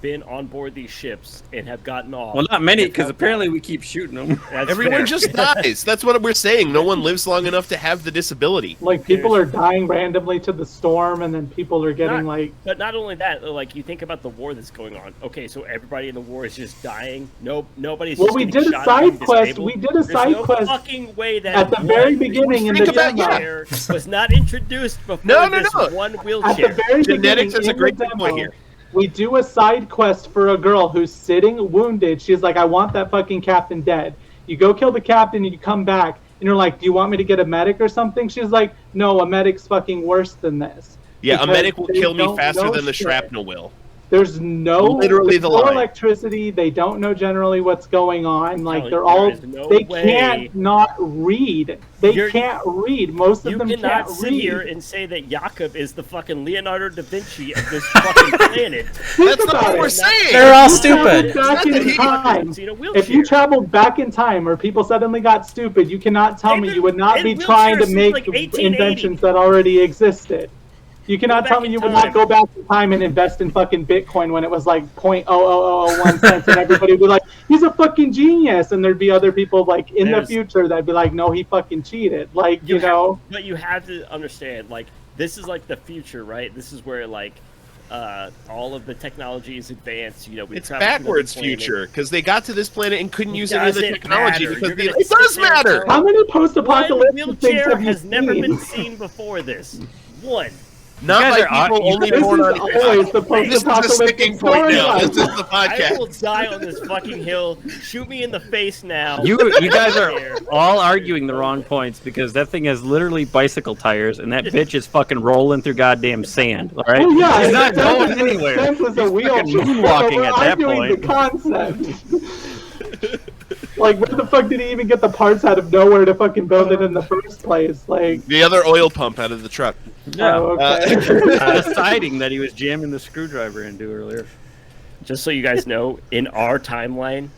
been on board these ships and have gotten off? Well, not many, and because have apparently died? we keep shooting them. That's Everyone fair. just dies. That's what we're saying. No one lives long enough to have the disability. Like people are dying randomly to the storm, and then people are getting Not- like. But not only that, like you think about the war that's going on. Okay, so everybody in the war is just dying. Nobody's. Well, just we getting did a shot side and being quest. disabled. We did a There's side no quest fucking way that at the one very beginning in the Think about- demo. wheelchair was not introduced before No. this one At wheelchair. the very beginning, Genetics is a in great the point demo, here. we do a side quest for a girl who's sitting wounded. She's like, I want that fucking captain dead. You go kill the captain and you come back and you're like, do you want me to get a medic or something? She's like, no, a medic's fucking worse than this. Yeah, a Because medic will they kill me don't faster know than the shit. shrapnel will. There's no Literally there's the no line. electricity. They don't know generally what's going on. Like Kelly, they're there all is no they way. can't not read. They You're- can't read. Most of You them cannot can't sit read. here and say that Jakob is the fucking Leonardo da Vinci of this fucking planet. Think That's not about what it. we're saying. They're all If you traveled stupid. Back It's not that in he- time, Seen a if you wheelchair. traveled back in time, or people suddenly got stupid, you cannot tell me you would not And be trying to wheelchairs make since, like, 1880. inventions that already existed. You cannot Go tell back me in you would time. not go back in time and invest in fucking Bitcoin when it was like 0.00001 cents, and everybody would be like, "He's a fucking genius," and there'd be other people like in There's- the future that'd be like, "No, he fucking cheated." Like you know. But you have to understand, like, this is like the future, right? This is where like all of the technology is advanced. You know, we It's travel to another backwards planet. future because they got to this planet and couldn't use any of the Doesn't technology matter. because You're gonna it sit does there and matter. tell How many One post-apocalyptic things wheelchair have you has never seen? been seen before this. One. Not You by guys are people only This born is on. always the This is the sticking post-apocalyptic point now. storyline. This is the I podcast. will die on this fucking hill. Shoot me in the face now. You guys are all arguing the wrong points because that thing has literally bicycle tires and that bitch is fucking rolling through goddamn sand. All right, Oh yeah, he's not it stands- going it anywhere. stands as a He's wheelchair, fucking moonwalking but we're at that arguing point. the concept. Like, where the fuck did he even get the parts out of nowhere to fucking build it in the first place? Like, The other oil pump out of the truck. Yeah, oh, okay. the siding that he was jamming the screwdriver into earlier. Just so you guys know, in our timeline,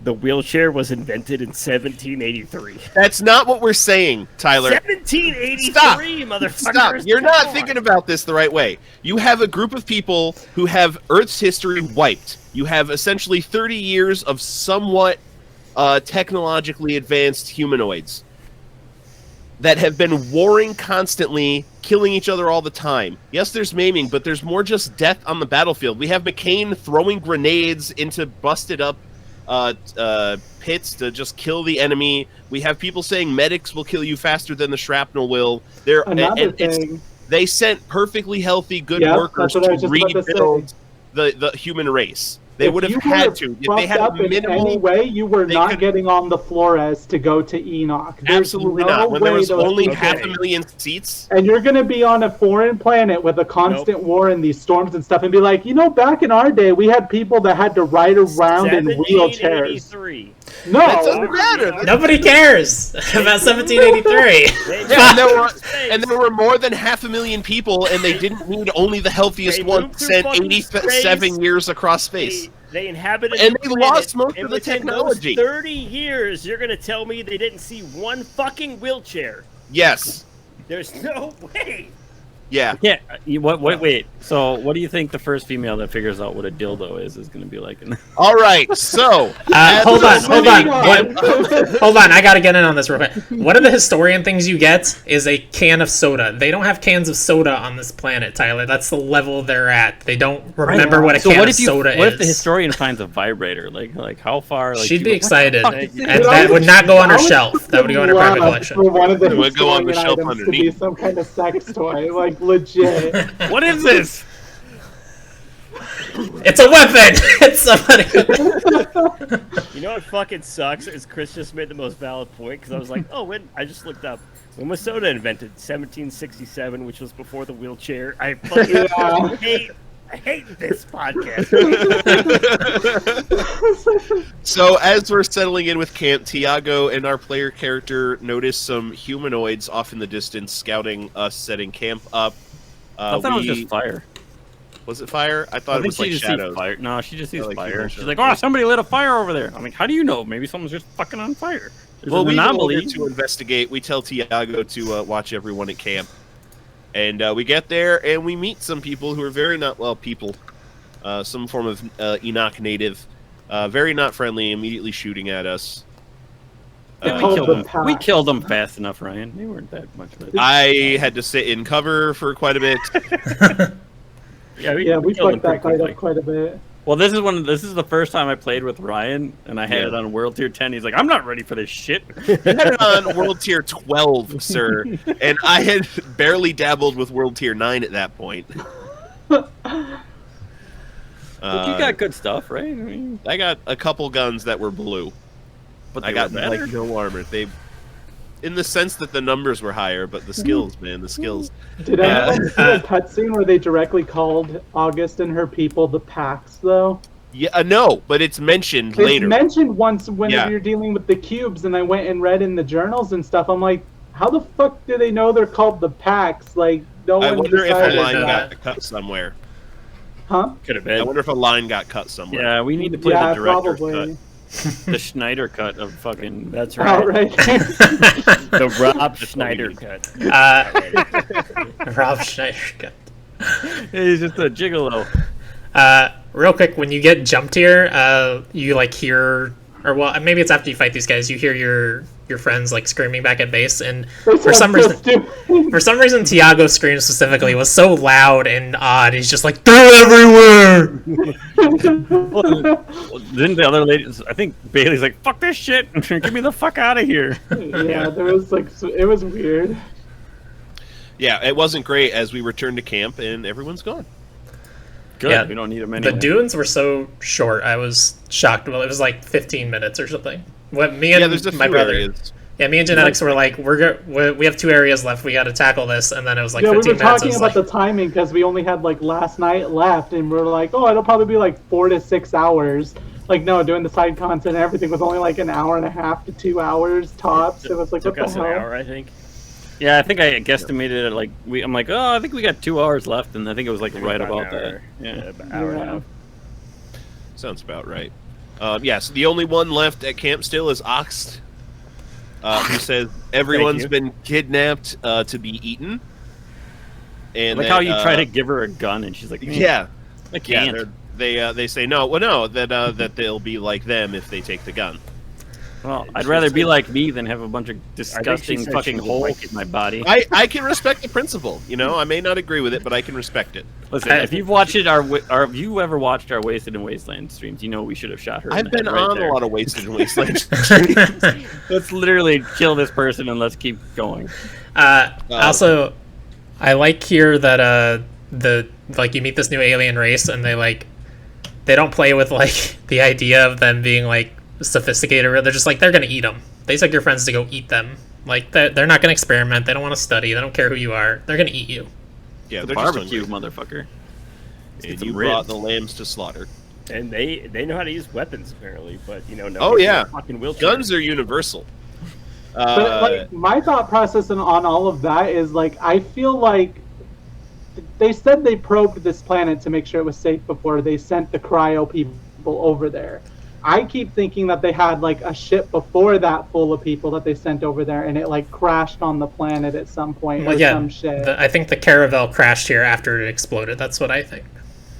the wheelchair was invented in 1783. That's not what we're saying, Tyler. 1783, motherfucker! Stop. You're not thinking about this the right way. You have a group of people who have Earth's history wiped. You have essentially 30 years of somewhat technologically advanced humanoids that have been warring constantly, killing each other all the time. Yes, there's maiming, but there's more just death on the battlefield. We have McCain throwing grenades into busted up pits to just kill the enemy. We have people saying medics will kill you faster than the shrapnel will. Another thing. They sent perfectly healthy, good Yep, workers that's what I was to just about to rebuild the human race. They If would have you had were to. If they fucked had up a in any minimal... way, you were they not could- getting on the Flores to go to Enoch. There's Absolutely no not. When there way was those only people- half a million seats... And you're gonna be on a foreign planet with a constant war and these storms and stuff, and be like, you know, back in our day, we had people that had to ride around in wheelchairs. 1783. No, That doesn't matter. Nobody cares about 1783. And there were more than 500,000 people, and they didn't need only the healthiest They one moved through sent fucking 87 space. years across space. They inhabited And the they planet, lost most and of the within technology. Those 30 years, you're gonna tell me they didn't see one fucking wheelchair? Yes. There's no way. Yeah. Yeah. Wait. So, what do you think the first female that figures out what a dildo is going to be like? All right. So, Hold on. What? Hold on, I gotta get in on this real quick. One of the historian things you get is a can of soda. They don't have cans of soda on this planet, Tyler. That's the level they're at. They don't remember what a can of soda What is. if the historian finds a vibrator? Like how far? Like, She'd be what the excited, fuck and is this? that would not go on her shelf. That would go in her private Love collection. For one of the It would go on the historian shelf items to be underneath. some kind of sex toy, like legit. What is this? It's a weapon. It's somebody. You know what fucking sucks is Chris just made the most valid point because I was like, oh, when I just looked up when was soda invented? 1767, which was before the wheelchair. I fucking I hate this podcast. So as we're settling in with camp, Tiago and our player character notice some humanoids off in the distance scouting us setting camp up. I thought it was just fire. Was it fire? I thought I it think was she like just shadows. sees fire. No, she just sees like fire. human She's shadows. like, oh, somebody lit a fire over there. I'm like, how do you know? Maybe someone's just fucking on fire. There's Well, an we go anomaly. over to investigate. We tell Tiago to watch everyone at camp. And we get there and we meet some people who are very not, well, people. Some form of Enoch native. Very not friendly, immediately shooting at us. Yeah, Called the we pack. killed them fast enough, Ryan. They weren't that much of it. I had to sit in cover for quite a bit. Yeah, Yeah, we killed fucked them that pretty fight quickly. up quite a bit. Well, this is the first time I played with Ryan, and I had Yeah. it on World Tier 10. He's like, I'm not ready for this shit. You had it on World Tier 12, sir. And I had barely dabbled with World Tier 9 at that point. But you got good stuff, right? I mean, I got a couple guns that were blue. but I they got were better. like no armor. They, in the sense that the numbers were higher, but the skills, man, the skills. Did anyone see a cutscene where they directly called August and her people the Pax, though? Yeah, no, but it's mentioned It's later. mentioned once whenever Yeah. you're dealing with the cubes, and I went and read in the journals and stuff. I'm like, how the fuck do they know they're called the Pax? Like, no I one wonder if a decided line that. got cut somewhere. Huh? Could have I been. wonder if a line got cut somewhere. Yeah, we need to play Yeah, the director's probably. cut. The Schneider cut of fucking. That's Oh, right. right. The Rob Schneider cut. Rob Schneider. He's just a gigolo. Real quick, when you get jumped here, you like hear, or well, maybe it's after you fight these guys. You hear your friends like screaming back at base, and for some reason, Tiago's scream specifically was so loud and odd. He's just like, they're everywhere. Well, didn't the other ladies? I think Bailey's like, fuck this shit. Get me the fuck out of here. Yeah, there was like, it was weird. Yeah, it wasn't great as we returned to camp and everyone's gone. Good. Yeah, We don't need them The anymore. dunes were so short. I was shocked. Well, it was like 15 minutes or something. What me and There's a my few brother. areas. Yeah, me and Genetix were like, we have 2 areas left. We got to tackle this, and then it was like Yeah, we 15 were minutes. talking about the timing because we only had like last night left, and we were like, oh, it'll probably be like 4 to 6 hours. Like, no, doing the side content and everything was only like an hour and a half to 2 hours tops. It was like, what Took the us hell? an hour, I think. Yeah, I think I guesstimated it like I'm like, oh, I think we got 2 hours left, and I think it was like Maybe right about about an that. hour. Yeah. About an hour and a half. Sounds about right. So the only one left at camp still is Oxt, who says everyone's you. been kidnapped to be eaten. And Like that, how you try to give her a gun, and she's like, Yeah, I can't. they say no. Well, no, that they'll be like them if they take the gun. Well, I'd rather be like me than have a bunch of disgusting said fucking she would holes like in my body. I can respect the principle. You know, I may not agree with it, but I can respect it. Listen, if you've watched if you ever watched our Wasted and Wasteland streams, you know we should have shot her. in I've the been head right on there. a lot of Wasted and Wasteland streams. Let's literally kill this person and let's keep going. Also, I like here that you meet this new alien race, and they don't play with like the idea of them being like sophisticated. They're just like, they're gonna eat them. They took your friends to go eat them. Like they're not gonna experiment. They don't want to study. They don't care who you are. They're gonna eat you. Yeah, The they're just barbecue, hungry. motherfucker. And some you ribs. brought the lambs to slaughter. And they know how to use weapons apparently, but no. Oh yeah, fucking wheelchair. guns are universal. But like my thought process on all of that is like I feel like they said they probed this planet to make sure it was safe before they sent the cryo people over there. I keep thinking that they had like a ship before that full of people that they sent over there, and it like crashed on the planet at some point Well, or yeah, some shit. I think the Caravel crashed here after it exploded. That's what I think.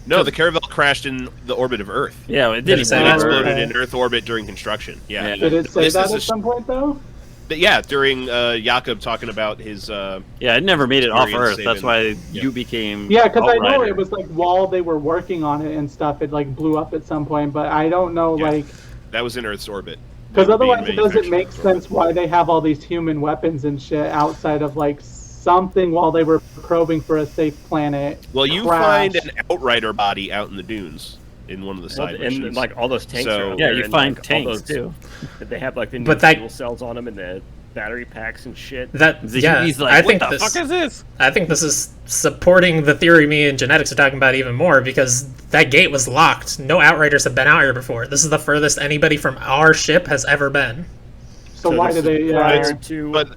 No, the Caravel crashed in the orbit of Earth. Yeah, it Did didn't it say It that? exploded Okay. in Earth orbit during construction. Yeah. Yeah. Did it say This that is at a some point though? Yeah, during Jakob talking about his. Yeah, it never made it off Experience Earth. That's saving. why Yeah. you became. Yeah, because I know Outrider. it was like while they were working on it and stuff, it like blew up at some point. But I don't know, Yeah. like, That was in Earth's orbit. because They were being otherwise it doesn't manufactured make in Earth's orbit. sense why they have all these human weapons and shit outside of like something while they were probing for a safe planet. Well, you crashed. find an Outrider body out in the dunes in one of the side and missions. like all those tanks So- are out Yeah, there, you and, find like, all tanks those- too. They have like the new But that- fuel cells on them and the battery packs and shit. He's like, I what think the this. fuck is this? I think this is supporting the theory me and Genetix are talking about even more, because that gate was locked. No Outriders have been out here before. This is the furthest anybody from our ship has ever been. So why this do is they? prior Yeah, to but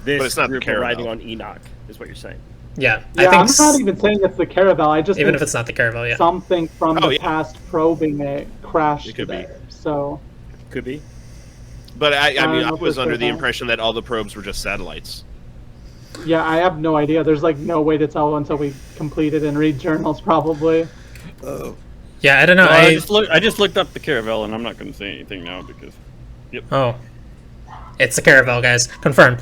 this it's not the group Caravel. riding on Enoch, is what you're saying. Yeah, yeah, I think I'm not even saying it's the Caravel. I just even think if it's not the Caravel, yeah. something from Oh, the yeah. past probing it crashed It could be. there. So Could be. But I don't mean, I know was for under sure the now. impression that all the probes were just satellites. yeah, I have no idea. There's like no way to tell until we complete it and read journals, probably. Yeah, I don't know. Well, I just looked up the Caravel, and I'm not going to say anything now because. Oh, it's the Caravel, guys. Confirmed.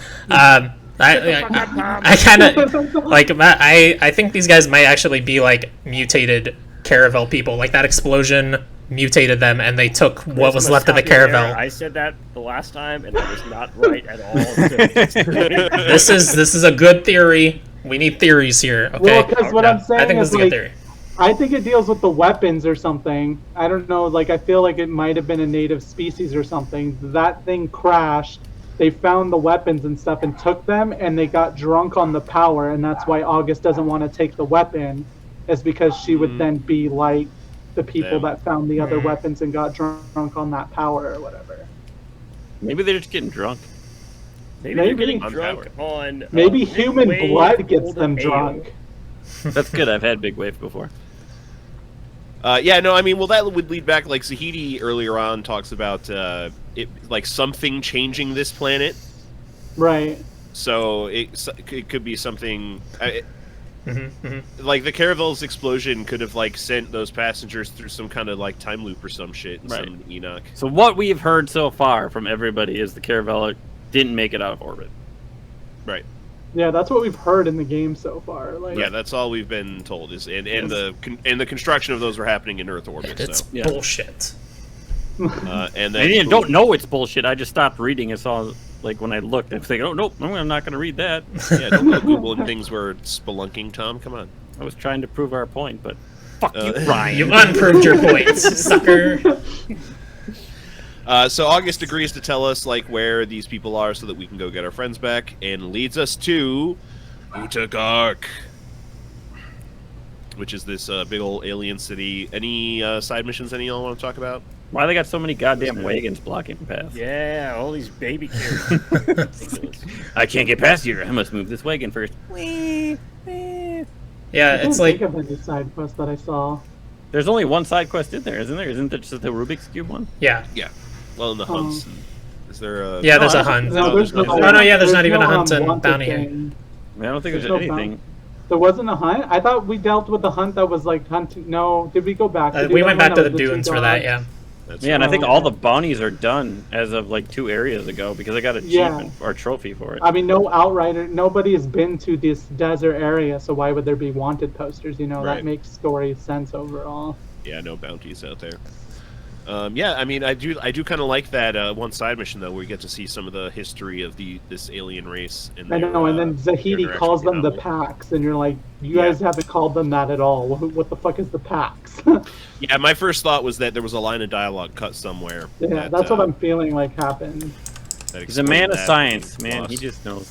I kind of like. I think these guys might actually be like mutated Caravel people. Like that explosion mutated them, and they took what There's was some left of the copy error. Caravel. I said that the last time, and that was not right at all. This is a good theory. We need theories here. Okay. Well, because what I'm saying I think this is is a good like, theory. I think it deals with the weapons or something. I don't know. Like I feel like it might have been a native species or something. That thing crashed. They found the weapons and stuff and took them, and they got drunk on the power, and that's why August doesn't want to take the weapon, is because she would then be like the people Them. that found the other weapons and got drunk on that power or whatever. Maybe they're just getting drunk. Maybe they're Maybe. getting On drunk power. on. Maybe big human wave blood gets golden them ale. drunk. That's good. I've had Big Wave before. Yeah, no, I mean, well, that would lead back, like, Zahidi earlier on talks about, it like, something changing this planet. Right. So it could be something... Mm-hmm. like, the Caravel's explosion could have, like, sent those passengers through some kind of, like, time loop or some shit in Right. some Enoch. So what we've heard so far from everybody is the Caravel didn't make it out of orbit. Right. Yeah, that's what we've heard in the game so far. Like, Yeah, that's all we've been told, is and the construction of those were happening in Earth orbit, It's so... Yeah. bullshit. And I then... don't know it's bullshit. I just stopped reading and saw like when I looked, I was thinking, oh nope, I'm not going to read that. Yeah, don't go Googling things where spelunking, Tom. Come on. I was trying to prove our point, but fuck you, Ryan. You unproved your points, sucker. So August agrees to tell us like where these people are so that we can go get our friends back, and leads us to Utargak, which is this big old alien city. Any side missions any of y'all want to talk about? Why they got so many goddamn wagons blocking the path? Yeah, all these baby characters. I can't get past here. I must move this wagon first. Yeah, I it's can't like think of any side quest that I saw. There's only one side quest in there, isn't there? Isn't there just the Rubik's Cube one? yeah. Well, in the hunts. Is there a... Yeah, there's Oh, a hunt. No, there's no, not. Oh, no, yeah, there's not even a no, hunt and wanted bounty here. thing. I mean, I don't think there's no anything. bounty. There wasn't a hunt? I thought we dealt with the hunt that was like hunting. No, did we go back? to do We that went one? back to That the was dunes two for that, dogs? yeah. That's Yeah, and I think Oh, all okay. the bounties are done as of like 2 areas ago because I got Yeah. achievement or trophy for it. I mean, no Outrider. Nobody has been to this desert area, so why would there be wanted posters? You know, Right. that makes story sense overall. Yeah, no bounties out there. Yeah, I mean, I do kind of like that one side mission though, where you get to see some of the history of this alien race. And I know, and then their Zahidi interaction calls with them the Anomaly. Pax, and you're like, you Yeah. guys haven't called them that at all. What the fuck is the Pax? Yeah, my first thought was that there was a line of dialogue cut somewhere. Yeah, that's what I'm feeling like happened. He's a man of science, man. Lost. He just knows.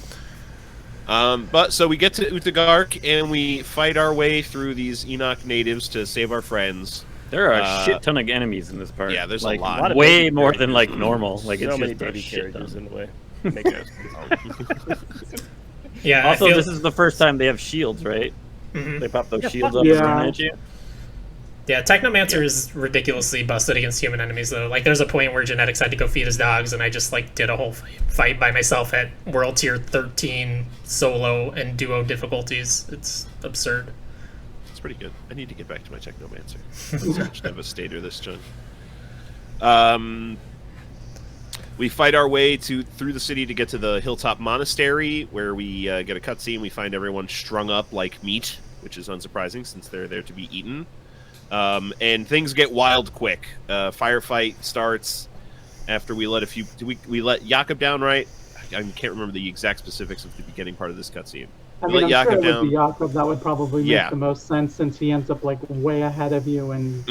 But so we get to Utargak and we fight our way through these Enoch natives to save our friends. There are a shit ton of enemies in this part. Yeah, there's like, a lot. of way baby more characters. than like normal. Like So it's many just a baby shit characters ton. in the way. Make it- Yeah, Also, I feel, this is the first time they have shields, right? Mhm. They pop those Yeah, shields fuck up and yeah. run at you. Yeah, Technomancer is ridiculously busted against human enemies, though. Like, there's a point where Genetix had to go feed his dogs, and I just, like, did a whole fight by myself at World Tier 13 solo and duo difficulties. It's absurd. It's pretty good. I need to get back to my Technomancer. Such Devastator this chunk. We fight our way through the city to get to the Hilltop Monastery, where we get a cutscene. We find everyone strung up like meat, which is unsurprising since they're there to be eaten. And things get wild quick. Firefight starts after we let a few. We let Jakob down, right? I can't remember the exact specifics of the beginning part of this cutscene. I We mean, let I'm sure Jakob it would down. be Jakob. That would probably make Yeah. the most sense since he ends up like way ahead of you and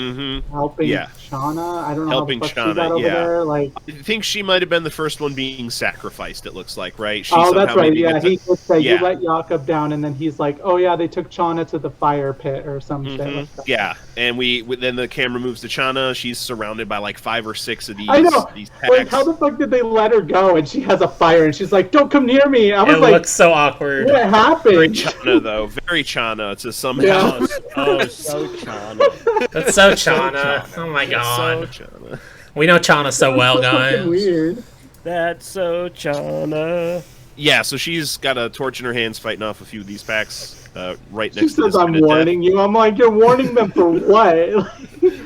helping Yeah. Shauna. I don't know Helping how the fuck Shauna, she got over yeah. there. Like, I think she might have been the first one being sacrificed. It looks like, right? She oh, that's somehow right. maybe Yeah, gets he did say Yeah. you let Jakob down, and then he's like, "Oh yeah, they took Shauna to the fire pit or some shit like that." Yeah, and then the camera moves to Chana. She's surrounded by like 5 or 6 of these. I know. These Like, packs. how the fuck did they let her go? And she has a fire, and she's like, "Don't come near me." I was It like, looks so awkward. "What Very happened?" Chana though, very Chana to somehow. Yeah. Oh, so Chana. That's so Chana. Oh my So god. Chana. We know Chana so well, That's fucking guys. weird. That's so Chana. Yeah, so she's got a torch in her hands, fighting off a few of these packs right She next to says, this "I'm pit of death. warning you." I'm like, "You're warning them for what?"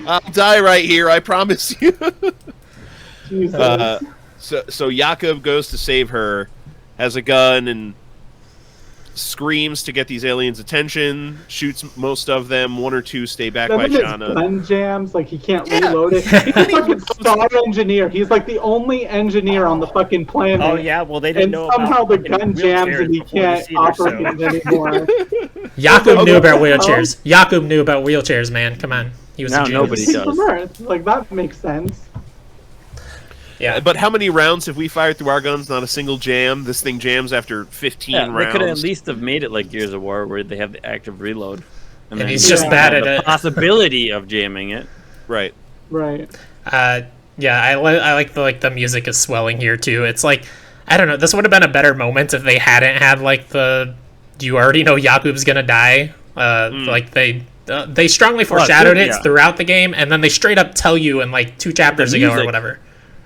I'll die right here, I promise you. Jesus. So Jakob goes to save her, has a gun, and screams to get these aliens' attention, shoots most of them, 1 or 2 stay back by Then his Shauna. gun jams, like he can't Yeah. reload it. He's a fucking star engineer. He's like the only engineer on the fucking planet. Oh yeah, well they didn't And know somehow about the fucking gun jams wheelchairs and he before the can't Cedar operate Show. it anymore. Jakub knew about Oh. wheelchairs. Jakub knew about wheelchairs, man. Come on. He was Now a genius. nobody He's does. from Earth. Like that makes sense. Yeah. But how many rounds have we fired through our guns? Not a single jam. This thing jams after 15 Yeah, they rounds. could at least have made it like Gears of War, where they have the active reload, And then he's just you bad have at the it. possibility of jamming it. Right. Right. Yeah, I like the music is swelling here too. It's like, I don't know, this would have been a better moment if they hadn't had like you already know Jakub's gonna die. Like they strongly foreshadowed it yeah. throughout the game, and then they straight up tell you in like 2 chapters The ago or music- whatever.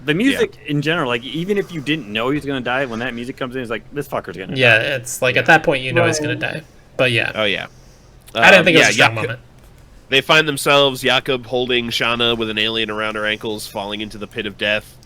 The music in general, like even if you didn't know he was gonna die, when that music comes in, it's like this fucker's gonna die. Yeah, it's like at that point you know he's gonna Right. die. But yeah, Oh, yeah. I didn't think it was a strong Jakob- moment. They find themselves, Jakob holding Shauna with an alien around her ankles, falling into the pit of death.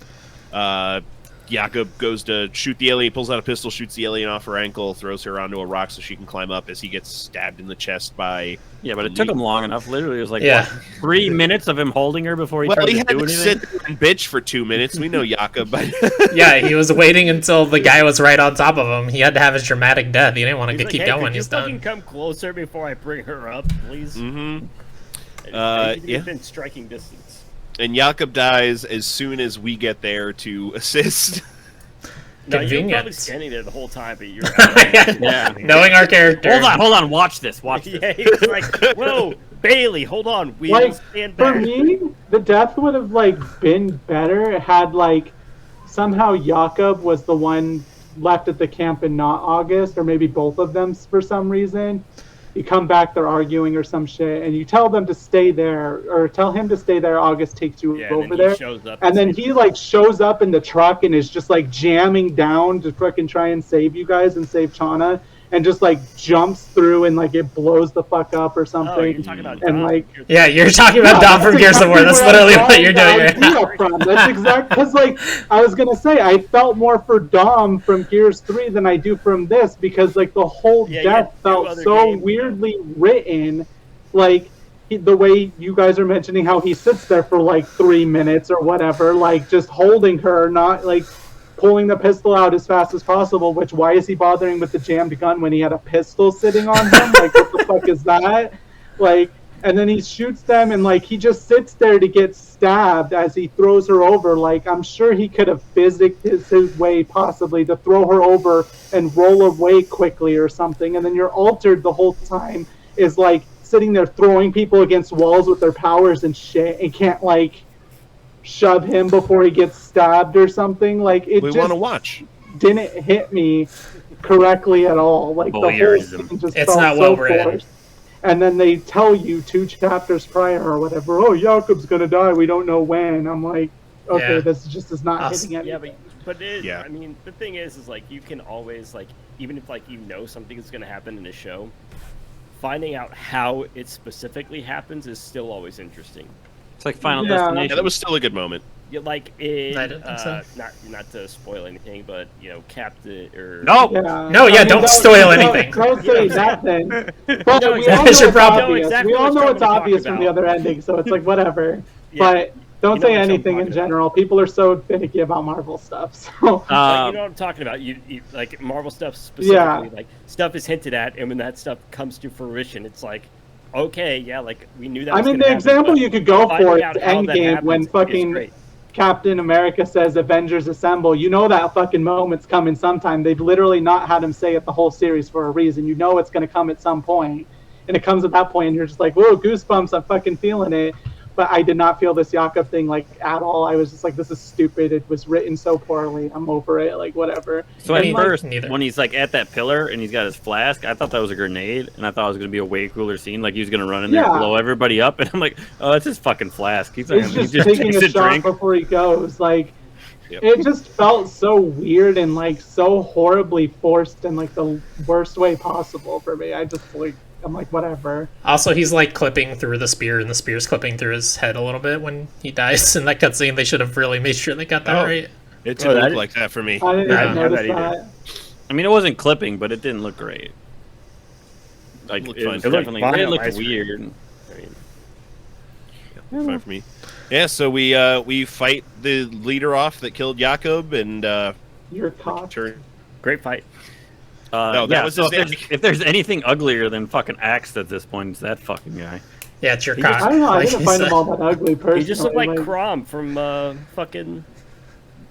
Jakob goes to shoot the alien, pulls out a pistol, shoots the alien off her ankle, throws her onto a rock so she can climb up as he gets stabbed in the chest by... Yeah, but it took him long enough. Literally, it was like Yeah. what, 3 minutes of him holding her before he tried he to had do to anything. sit there and bitch for 2 minutes. We know Jakob, but... Yeah, he was waiting until the guy was right on top of him. He had to have his dramatic death. He didn't want to He's like, keep hey, going. could He's you fucking done. come closer before I bring her up, please? Mm-hmm. He's Yeah. been striking distance. And Jakob dies as soon as we get there to assist. No, you're probably Convenient. standing there the whole time, but you're Yeah. Knowing our character. Hold on, watch this. Watch this. yeah, he's like, whoa, Bailey, hold on, we Like, stand for back. me, the death would have like been better had like somehow Jakob was the one left at the camp and not August, or maybe both of them for some reason. You come back, they're arguing or some shit, and you tell them to stay there, or tell him to stay there. August takes you Yeah, and over then there, he shows up and then saves he you. like shows up in the truck and is just like jamming down to fucking try and save you guys and save Chana, and just like jumps through and like it blows the fuck up or something. Oh, you're talking about and Dom. like. Yeah, you're talking about Dom from Gears of War. That's literally what you're doing right now. That's exact. Because like I was gonna say, I felt more for Dom from Gears 3 than I do from this, because like the whole Yeah, you had death two felt other so games. weirdly written. Like the way you guys are mentioning how he sits there for like 3 minutes or whatever, like just holding her, not like pulling the pistol out as fast as possible. Which, why is he bothering with the jammed gun when he had a pistol sitting on him? Like, what the fuck is that? Like, and then he shoots them, and like he just sits there to get stabbed as he throws her over. Like, I'm sure he could have physicked his way possibly to throw her over and roll away quickly or something. And then you're altered the whole time is like sitting there throwing people against walls with their powers and shit, and can't like shove him before he gets stabbed or something. Like, it We just want to watch. didn't hit me correctly at all. Like, the whole Voyeurism. thing just It's felt not so well written. forced. And then they tell you 2 chapters prior or whatever, oh, Jakob's gonna die, we don't know when. I'm like, okay, Yeah. this just is not Us- hitting Yeah, anything. but Yeah. I mean, the thing is like you can always like, even if like you know something is going to happen in a show, finding out how it specifically happens is still always interesting. It's like Final Yeah. Destination. Yeah, that was still a good moment. Yeah, like in I didn't think so. not to spoil anything, but you know, Captain or No! Yeah. No, yeah, don't spoil anything. Don't say that then. But No, we exactly. all know That's your it's problem. No, obvious. exactly We all what know I'm it's trying to obvious talk from the about. other ending, so it's like whatever. Yeah. But don't You know say what I'm anything in talking general. People are so finicky about Marvel stuff. So Like, you know what I'm talking about. You like Marvel stuff specifically. Yeah. Like stuff is hinted at, and when that stuff comes to fruition, it's like, okay, yeah, like we knew that. I was mean, gonna the happen, example but you could go finding for is out how that Endgame when happens is fucking great. Captain America says Avengers Assemble. You know that fucking moment's coming sometime. They've literally not had him say it the whole series for a reason. You know it's going to come at some point. And it comes at that point, and you're just like, whoa, goosebumps, I'm fucking feeling it. But I did not feel this Jakob thing, like, at all. I was just like, this is stupid. It was written so poorly. I'm over it. Like, whatever. So I at mean, first, neither. when he's like at that pillar and he's got his flask, I thought that was a grenade, and I thought it was gonna be a way cooler scene. Like he was gonna run in there and Yeah. blow everybody up, and I'm like, oh, it's his fucking flask. He's, He's just taking takes a shot drink. before he goes. Like, Yep. it just felt so weird and, like, so horribly forced in, like, the worst way possible for me. I just, like, I'm like, whatever. Also, he's like clipping through the spear, and the spear's clipping through his head a little bit when he dies. In that cutscene, they should have really made sure they got that Oh. right. It Oh, didn't that look is- like that for me. I didn't Nah, even I notice bet he did. that. I mean, it wasn't clipping, but it didn't look great. Like It looked it fine. was It looked definitely fine it on looked my screen. weird. I mean, Fine for me. Yeah, so we fight the leader off that killed Jakob, and You're caught. turn. great fight. No, that Yeah, was so his if there's anything uglier than fucking Axe at this point, it's that fucking guy. Yeah, it's your He cock. just- I don't know. I Like didn't he find said. him all that ugly personally. He just looked like Crom from fucking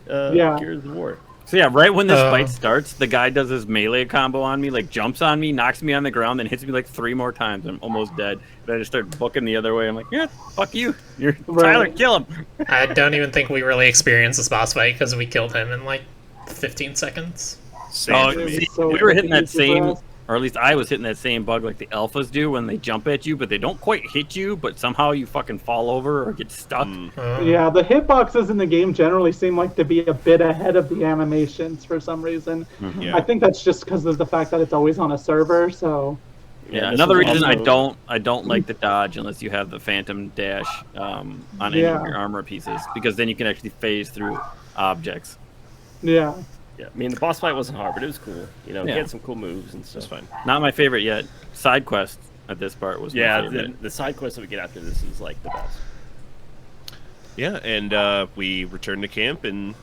Yeah. Gears of War. So yeah, right when this Oh. fight starts, the guy does his melee combo on me, like jumps on me, knocks me on the ground, then hits me like 3 more times. I'm almost dead. And I just start booking the other way. I'm like, yeah, fuck you. You're Right. Tyler, kill him. I don't even think we really experienced this boss fight because we killed him in like 15 seconds. Same Oh, for me. see, So we were hitting that easy for same, us. or at least I was hitting that same bug like the alphas do when they jump at you, but they don't quite hit you, but somehow you fucking fall over or get stuck. Oh. Yeah, the hitboxes in the game generally seem like to be a bit ahead of the animations for some reason. Yeah. I think that's just because of the fact that it's always on a server. So Yeah, this another is reason also- I don't like the dodge unless you have the phantom dash on any Yeah. of your armor pieces, because then you can actually phase through objects. Yeah. Yeah, I mean the boss fight wasn't hard, but it was cool. You know, he Yeah. had some cool moves and stuff. That's fine. Not my favorite yet. Side quest at this part was my Yeah, favorite. the side quest that we get after this is like the best. Yeah, and we return to camp and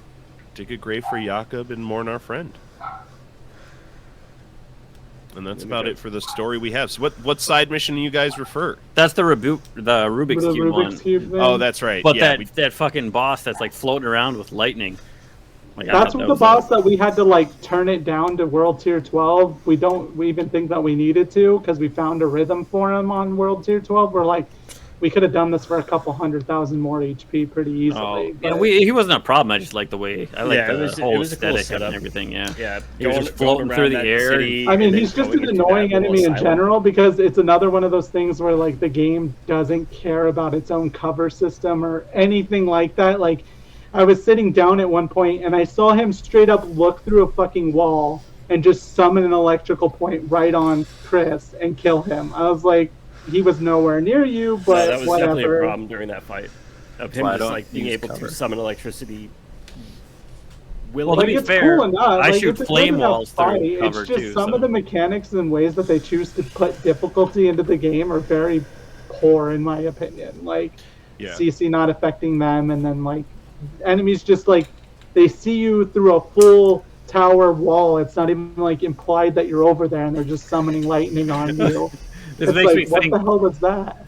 dig a grave for Jakob and mourn our friend. And that's about it for the story we have. So what side mission do you guys refer? That's the Rubik's The Cube one. Rubik's Cube thing. Oh, that's right. But yeah, that fucking boss that's like floating around with lightning. Like, I That's thought what that the was boss that we had to like turn it down to World Tier 12. We even think that we needed to because we found a rhythm for him on World Tier 12. We're like, we could have done this for a couple 100,000 more HP pretty easily. Oh, yeah, but- he wasn't a problem. I just liked the way I liked Yeah, the it whole was a cool aesthetic setup. and everything. Yeah, Yeah, He was just floating going through around the that air. city I mean, and he's then just an going into annoying that little enemy in asylum. general because it's another one of those things where like the game doesn't care about its own cover system or anything like that. Like, I was sitting down at one point and I saw him straight up look through a fucking wall and just summon an electrical point right on Chris and kill him. I was like, he was nowhere near you, No, but that was definitely a whatever. problem during that fight. Of him Why just don't like being use able cover? to summon electricity. Well, Like, to be it's fair, cool enough. I Like, shoot it's a flame good enough walls through fight. cover It's just too. some So. of the mechanics and ways that they choose to put difficulty into the game are very poor, in my opinion. Like, Yeah. CC not affecting them, and then like enemies just like they see you through a full tower wall. It's not even like implied that you're over there, and they're just summoning lightning on you. This It's makes like, me what think. the hell was that?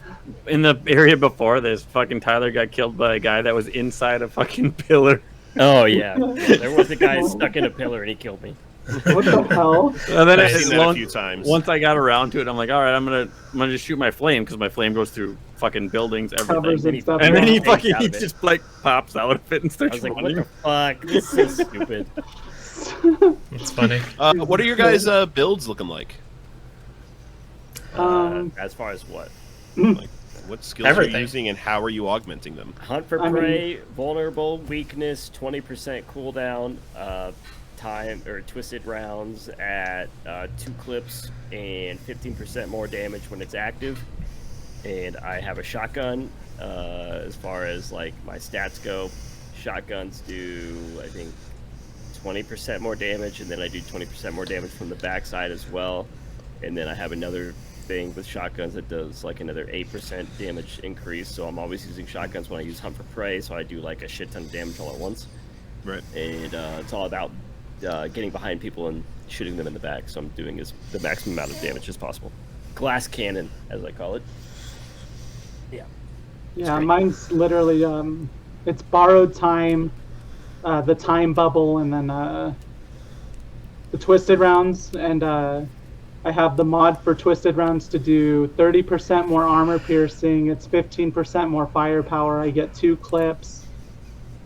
In the area before this, fucking Tyler got killed by a guy that was inside a fucking pillar. Oh yeah, there was a guy stuck in a pillar and he killed me. What the hell? And then I've as seen that a long- few times. once I got around to it, I'm like, all right, I'm gonna just shoot my flame because my flame goes through fucking buildings, everything. Covers and stuff. And then he yeah. fucking Out of it. just like pops out of it and I starts was like, what running. the fuck? This is so stupid. It's funny. What are your guys' builds looking like? As far as what? Like, what skills are Everything. you using, and how are you augmenting them? Hunt for I mean- prey, vulnerable, weakness, 20% cooldown, time or twisted rounds at 2 clips and 15% more damage when it's active. And I have a shotgun. As far as like my stats go, shotguns do I think 20% more damage, and then I do 20% more damage from the backside as well. And then I have another thing with shotguns that does like another 8% damage increase. So I'm always using shotguns when I use hunt for prey, so I do like a shit ton of damage all at once. Right. And it's all about getting behind people and shooting them in the back. So I'm doing the maximum amount of damage as possible. Glass cannon, as I call it. Yeah. Yeah, great. mine's literally it's borrowed time, the time bubble, and then the twisted rounds, and I have the mod for twisted rounds to do 30% more armor piercing. It's 15% more firepower. I get 2 clips,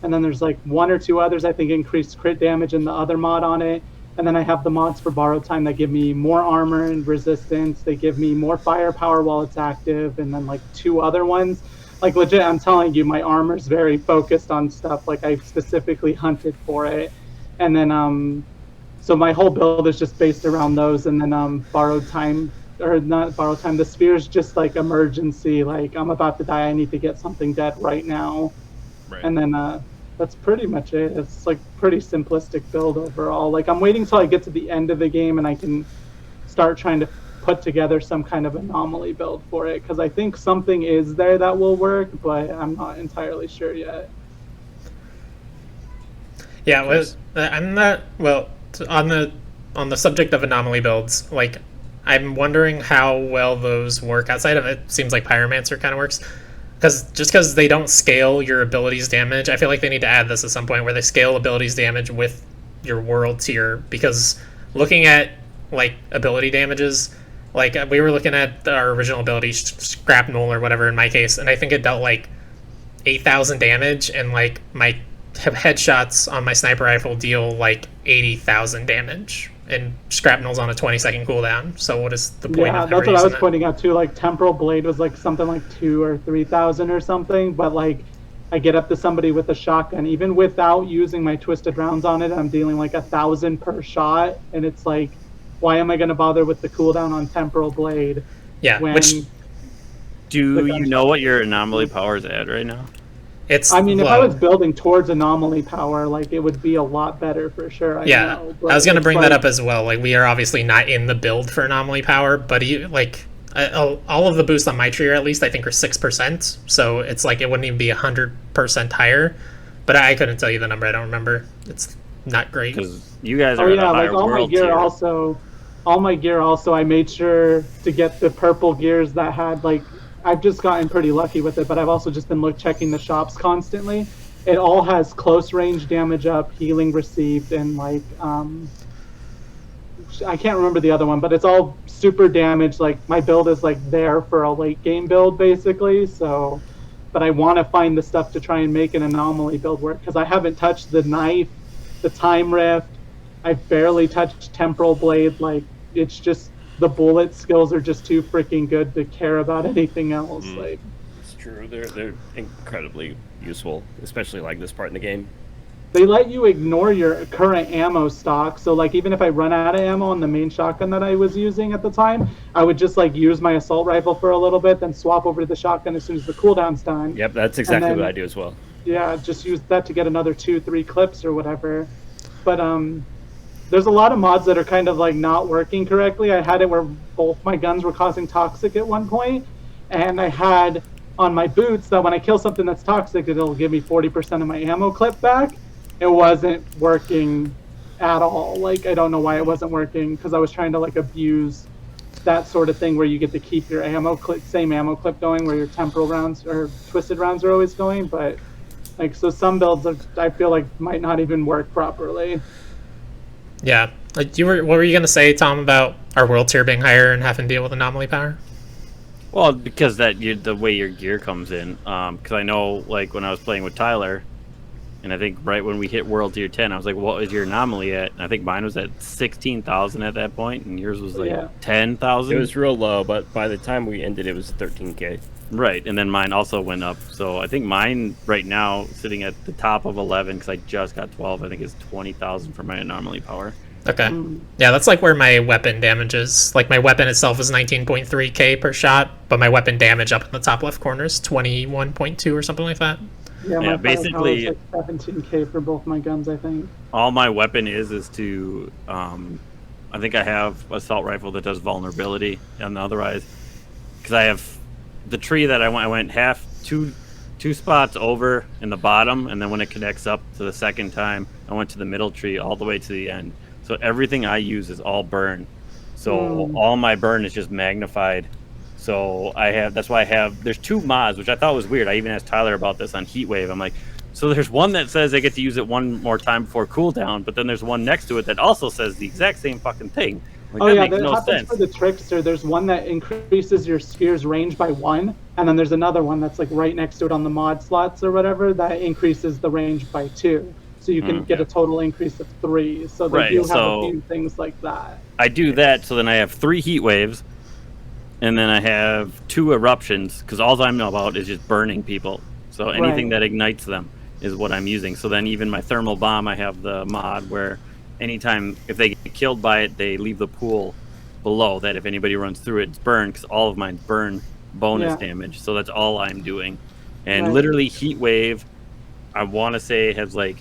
and then there's like 1 or 2 others. I think increased crit damage in the other mod on it. And then I have the mods for borrowed time that give me more armor and resistance. They give me more firepower while it's active, and then like 2 other ones. Like legit, I'm telling you, my armor's very focused on stuff. Like I specifically hunted for it, and then so my whole build is just based around those. And then borrowed time, or not borrowed time. The spear's just like emergency. Like I'm about to die. I need to get something dead right now. Right. And then that's pretty much it. It's like pretty simplistic build overall. Like I'm waiting till I get to the end of the game and I can start trying to put together some kind of anomaly build for it, because I think something is there that will work, but I'm not entirely sure yet. Yeah, I'm not on the subject of anomaly builds. Like, I'm wondering how well those work outside of it. Seems like Pyromancer kind of works, because they don't scale your abilities damage. I feel like they need to add this at some point where they scale abilities damage with your world tier. Because looking at like ability damages, like we were looking at our original ability, Scrapnel or whatever in my case, and I think it dealt like 8,000 damage, and like my headshots on my sniper rifle deal like 80,000 damage, and Scrapnel's on a 20-second cooldown. So what is the point Yeah, of that's ever what I was using it? pointing out too. Like Temporal Blade was like something like 2,000 or 3,000 or something, but like I get up to somebody with a shotgun, even without using my twisted rounds on it, I'm dealing like 1,000 per shot, and it's like, why am I going to bother with the cooldown on Temporal Blade? Yeah, When which Do the you gunshot- know what your anomaly power is at right now? It's I mean, if I low. was building towards anomaly power, like it would be a lot better for sure. I know, I was going to it's bring that like- up as well. Like, we are obviously not in the build for anomaly power, but all of the boosts on my tree, at least, I think are 6%. So it's like it wouldn't even be 100% higher. But I couldn't tell you the number. I don't remember. It's not great. Because you guys Oh are at a yeah, higher like all my world gear tier. all my gear also, I made sure to get the purple gears that had like, I've just gotten pretty lucky with it, but I've also just been checking the shops constantly. It all has close range damage up, healing received, and like I can't remember the other one, but it's all super damage. Like my build is like there for a late game build basically. So, but I want to find the stuff to try and make an anomaly build work because I haven't touched the knife, the time rift. I've barely touched temporal blade. Like it's just the bullet skills are just too freaking good to care about anything else. Like It's true. They're incredibly useful, especially like this part in the game. they let you ignore your current ammo stock. So like even if I run out of ammo on the main shotgun that I was using at the time, I would just like use my assault rifle for a little bit, then swap over to the shotgun as soon as the cooldown's done. Yep, that's exactly then- what I do as well. Yeah, just use that to get another 2-3 clips or whatever. But there's a lot of mods that are kind of like not working correctly. I had it where both my guns were causing toxic at one point, and I had on my boots that when I kill something that's toxic, it'll give me 40% of my ammo clip back. It wasn't working at all. Like I don't know why it wasn't working because I was trying to like abuse that sort of thing where you get to keep your same ammo clip going where your temporal rounds or twisted rounds are always going, but like so some builds I feel like might not even work properly. Yeah. Like what were you going to say, Tom, about our world tier being higher and having to deal with anomaly power? Well, because the way your gear comes in. Because I know, like, when I was playing with Tyler, and I think right when we hit World Tier 10, I was like, what was your anomaly at? And I think mine was at 16,000 at that point, and yours was like Yeah. 10,000. It was real low, but by the time we ended, it was 13K. Right, and then mine also went up. So I think mine right now, sitting at the top of 11, because I just got 12, I think is 20,000 for my anomaly power. Okay. Yeah, that's like where my weapon damage is. Like my weapon itself is 19.3k per shot, but my weapon damage up in the top left corner is 21.2 or something like that. Yeah, Yeah, my basically- like 17k for both my guns, I think. All my weapon is to, I think I have assault rifle that does vulnerability, and otherwise, because I have the tree that I went half two spots over in the bottom, and then when it connects up to the second time, I went to the middle tree all the way to the end. So everything I use is all burn. So all my burn is just magnified. So that's why I have, there's 2 mods, which I thought was weird. I even asked Tyler about this on Heatwave. I'm like, so there's one that says I get to use it one more time before cooldown, but then there's one next to it that also says the exact same fucking thing. Like, Oh that yeah, makes that no happens sense. for the Trickster. There's one that increases your spear's range by 1, and then there's another one that's like right next to it on the mod slots or whatever that increases the range by 2. So you can get a total increase of 3. So they Right, do have so- a few things like that. I do that, so then I have 3 heat waves, and then I have 2 eruptions, because all I know about is just burning people. So anything Right. that ignites them is what I'm using. So then even my thermal bomb, I have the mod where anytime, if they get killed by it, they leave the pool below that if anybody runs through it, it's burned, because all of mine's burn bonus Yeah. damage. So that's all I'm doing. And Right. literally heat wave, I want to say has like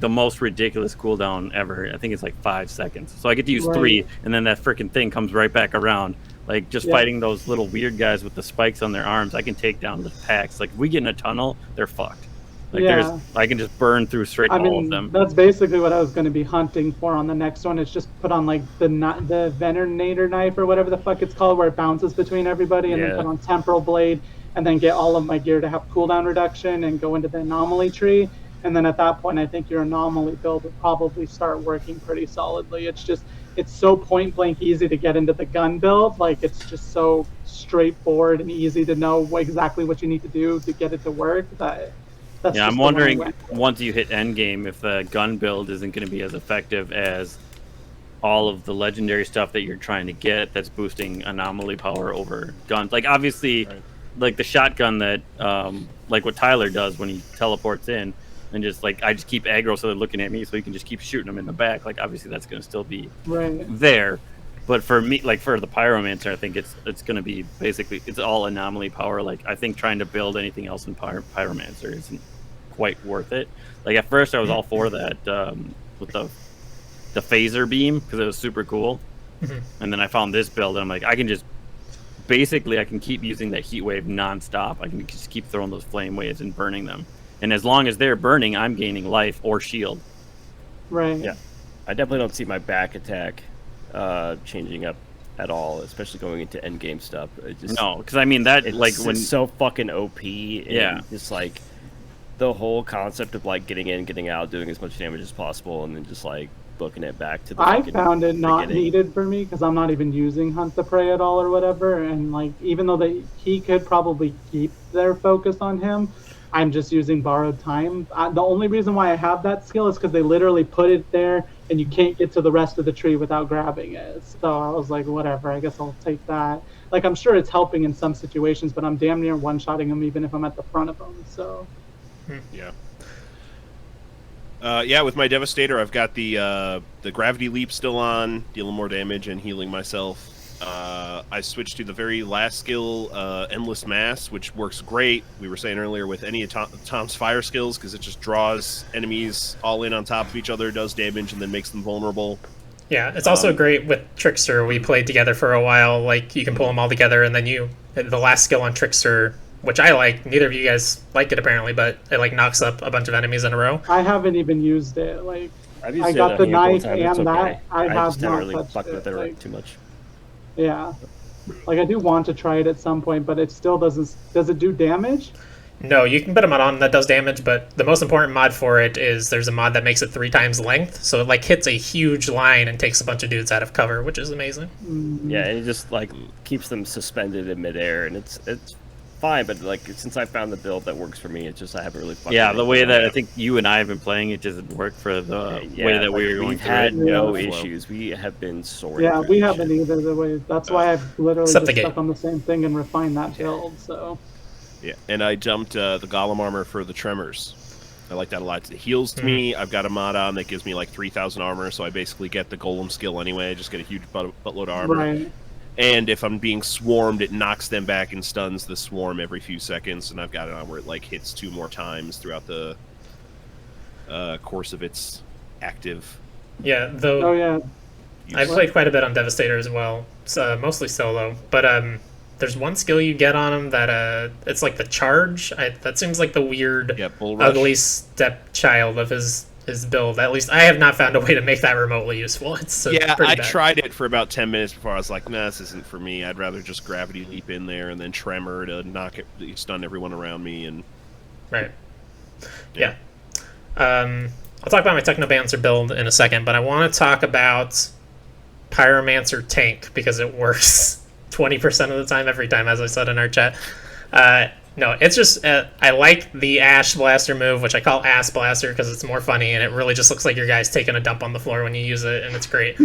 the most ridiculous cooldown ever. I think it's like 5 seconds. So I get to use Right. 3, and then that freaking thing comes right back around. Like just Yeah. fighting those little weird guys with the spikes on their arms, I can take down the packs. Like if we get in a tunnel, they're fucked. Like Yeah. I can just burn through straight I all of mean, them. that's basically what I was going to be hunting for on the next one. It's just put on like the Venerinator knife or whatever the fuck it's called, where it bounces between everybody, and then Yeah. put on Temporal Blade, and then get all of my gear to have cooldown reduction and go into the anomaly tree. And then at that point, I think your anomaly build would probably start working pretty solidly. It's so point blank easy to get into the gun build. Like it's just so straightforward and easy to know exactly what you need to do to get it to work. That's Yeah, just I'm the one I wondering went with. once you hit endgame if the gun build isn't going to be as effective as all of the legendary stuff that you're trying to get that's boosting anomaly power over guns. Like obviously, like the shotgun that, like what Tyler does when he teleports in, and just like I just keep aggro so they're looking at me, so you can just keep shooting them in the back. Like obviously that's going to still be Right. there, But for me, like for the Pyromancer, I think it's going to be basically it's all anomaly power. Like I think trying to build anything else in Pyromancer isn't quite worth it. Like at first, I was all for that with the phaser beam because it was super cool, and then I found this build and I'm like, I can keep using that heat wave nonstop. I can just keep throwing those flame waves and burning them, and as long as they're burning, I'm gaining life or shield. Right. Yeah, I definitely don't see my back attack changing up at all, especially going into end game stuff. No, because I mean that like it's when so fucking OP. And Yeah. just like the whole concept of like getting in, getting out, doing as much damage as possible, and then just like booking it back to the. I fucking found it not beginning. needed for me because I'm not even using Hunt the Prey at all or whatever. And like, even though he could probably keep their focus on him, I'm just using Borrowed Time. The only reason why I have that skill is because they literally put it there and you can't get to the rest of the tree without grabbing it. So I was like, whatever, I guess I'll take that. Like, I'm sure it's helping in some situations, but I'm damn near one-shotting him even if I'm at the front of him, so. Yeah. Yeah, with my Devastator, I've got the Gravity Leap still on, dealing more damage and healing myself. I switched to the very last skill, Endless Mass, which works great. We were saying earlier with any of Tom's fire skills, because it just draws enemies all in on top of each other, does damage, and then makes them vulnerable. Yeah, it's also great with Trickster. We played together for a while. Like, you can pull them all together, and then the last skill on Trickster, which I like, neither of you guys like it apparently, but it like knocks up a bunch of enemies in a row. I haven't even used it. Like, I've used I it got a the handful of knife times, it's and okay. that. I have just haven't not really touched fucked with it, it like- too much. yeah. Like, I do want to try it at some point, but it still doesn't. Does it do damage? No, you can put a mod on that does damage, but the most important mod for it is there's a mod that makes it 3 times length, so it like hits a huge line and takes a bunch of dudes out of cover, which is amazing. Yeah, and it just like keeps them suspended in midair, and it's fine. But like since I found the build that works for me, it's just I haven't really. yeah, the way that I it think you and I have been playing it doesn't work for the way that we were going We've through had it. no Yeah. issues. We have been soaring. Yeah, through we this haven't shit. either. The way that's why I've literally Except just the stuck game. on the same thing and refined that build. So. Yeah, and I dumped the Golem armor for the Tremors. I like that a lot. It heals to me. I've got a mod on that gives me like 3,000 armor, so I basically get the Golem skill anyway. I just get a huge buttload of armor. Right. And if I'm being swarmed, it knocks them back and stuns the swarm every few seconds. And I've got it on where it like hits 2 more times throughout the course of its active. Yeah, though Oh yeah. I've played quite a bit on Devastator as well. It's mostly solo, but there's one skill you get on him that it's like the charge. That seems like the weird, Yeah, Bull Rush. ugly stepchild of his build. At least I have not found a way to make that remotely useful. It's Yeah, pretty I bad. tried it for about 10 minutes before I was like, nah, this isn't for me. I'd rather just Gravity Leap in there and then Tremor to stun everyone around me. And Right. Yeah. I'll talk about my Technomancer build in a second, but I want to talk about Pyromancer Tank because it works 20% of the time every time, as I said in our chat. No, it's just I like the Ash Blaster move, which I call Ass Blaster because it's more funny and it really just looks like your guy's taking a dump on the floor when you use it, and it's great.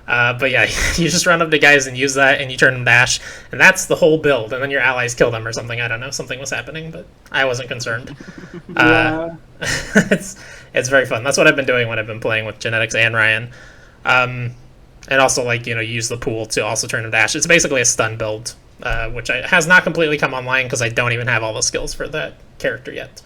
But yeah, you just run up to guys and use that, and you turn them to Ash, and that's the whole build, and then your allies kill them or something. I don't know, something was happening, but I wasn't concerned. Yeah. It's very fun. That's what I've been doing when I've been playing with Genetix and Ryan. And also, like, use the pool to also turn them to Ash. It's basically a stun build, which has not completely come online because I don't even have all the skills for that character yet.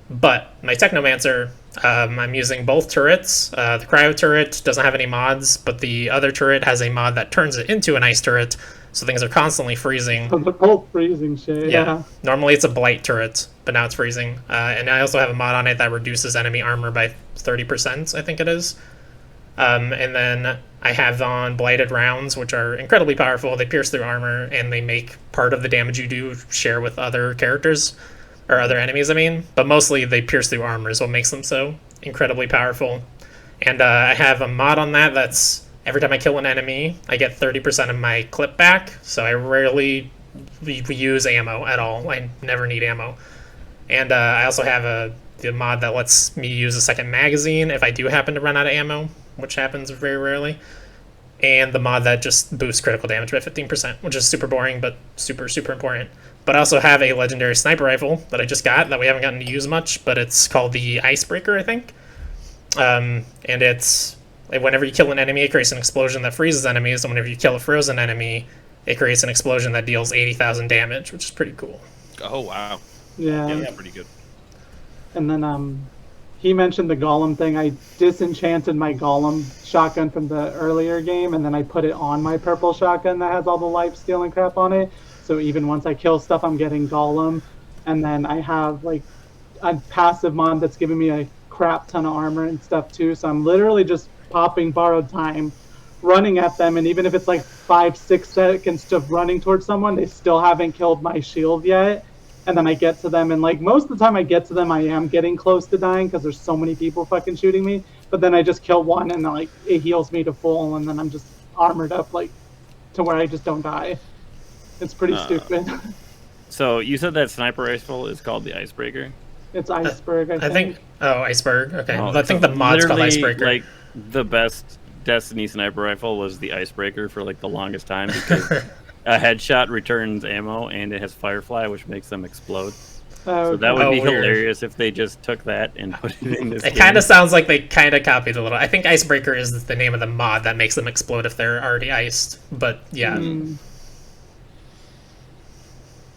But my Technomancer, I'm using both turrets. The Cryo turret doesn't have any mods, but the other turret has a mod that turns it into an ice turret, so things are constantly freezing. The both freezing shit. Yeah. Normally it's a blight turret, but now it's freezing. And I also have a mod on it that reduces enemy armor by 30%, I think it is. And then I have on blighted rounds, which are incredibly powerful. They pierce through armor, and they make part of the damage you do share with other characters, or other enemies, I mean. But mostly they pierce through armor is what makes them so incredibly powerful. And I have a mod on that that's every time I kill an enemy, I get 30% of my clip back, so I rarely use ammo at all. I never need ammo. And I also have the mod that lets me use a second magazine if I do happen to run out of ammo, which happens very rarely. And the mod that just boosts critical damage by 15%, which is super boring, but super, super important. But I also have a legendary sniper rifle that I just got that we haven't gotten to use much, but it's called the Icebreaker, I think. And it's whenever you kill an enemy, it creates an explosion that freezes enemies, and whenever you kill a frozen enemy, it creates an explosion that deals 80,000 damage, which is pretty cool. Oh wow. Yeah. Yeah, that's pretty good. And then he mentioned the golem thing. I disenchanted my golem shotgun from the earlier game, and then I put it on my purple shotgun that has all the life steal and crap on it. So even once I kill stuff, I'm getting golem. And then I have like a passive mod that's giving me a crap ton of armor and stuff too. So I'm literally just popping borrowed time, running at them, and even if it's like 5-6 seconds of running towards someone, they still haven't killed my shield yet. And then I get to them, and like most of the time I get to them, I am getting close to dying because there's so many people fucking shooting me. But then I just kill one, and like it heals me to full, and then I'm just armored up like to where I just don't die. It's pretty stupid. So you said that sniper rifle is called the Icebreaker? It's Iceberg, I think. Oh, Iceberg. Okay. Oh, I think the mod's called literally, Icebreaker. Like the best Destiny sniper rifle was the Icebreaker for like the longest time because a headshot returns ammo and it has Firefly, which makes them explode. So that would be weird. hilarious if they just took that and put it in this It game. kind of sounds like they kind of copied a little. I think Icebreaker is the name of the mod that makes them explode if they're already iced. But yeah.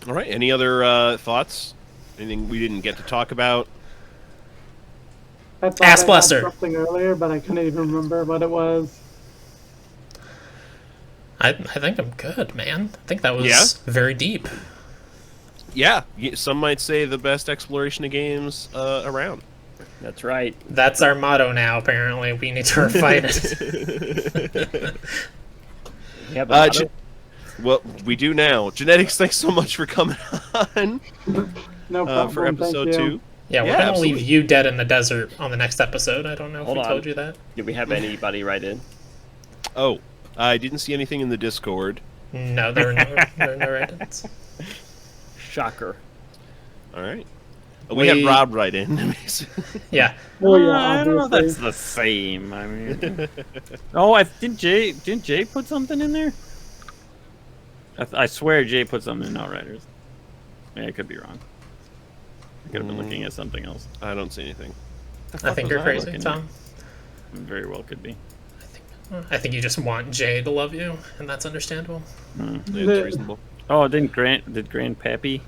All right. Any other thoughts? Anything we didn't get to talk about? I thought Ass I had Blaster. something earlier, but I couldn't even remember what it was. I think I'm good, man. I think that was Yeah? very deep. Yeah. Some might say the best exploration of games around. That's right. That's our motto now, apparently. We need to refine it. Yeah, but Well, we do now. Genetics, thanks so much for coming on No problem. for episode thank you. 2. Yeah, we're Yeah, going to absolutely. leave you dead in the desert on the next episode. I don't know if Hold we on. told you that. did we have anybody write in? Oh, I didn't see anything in the Discord. No, there were no write-ins. Shocker. All right. We had Rob write in. Yeah. Well, yeah, I don't know if obviously. that's the same. I mean, oh, didn't Jay put something in there? I swear Jay put something in Outriders. I could be wrong. I could have been looking at something else. I don't see anything. I think you're crazy, looking Tom. Very well could be. I think you just want Jay to love you, and that's understandable. It's reasonable. Oh, did Grandpappy?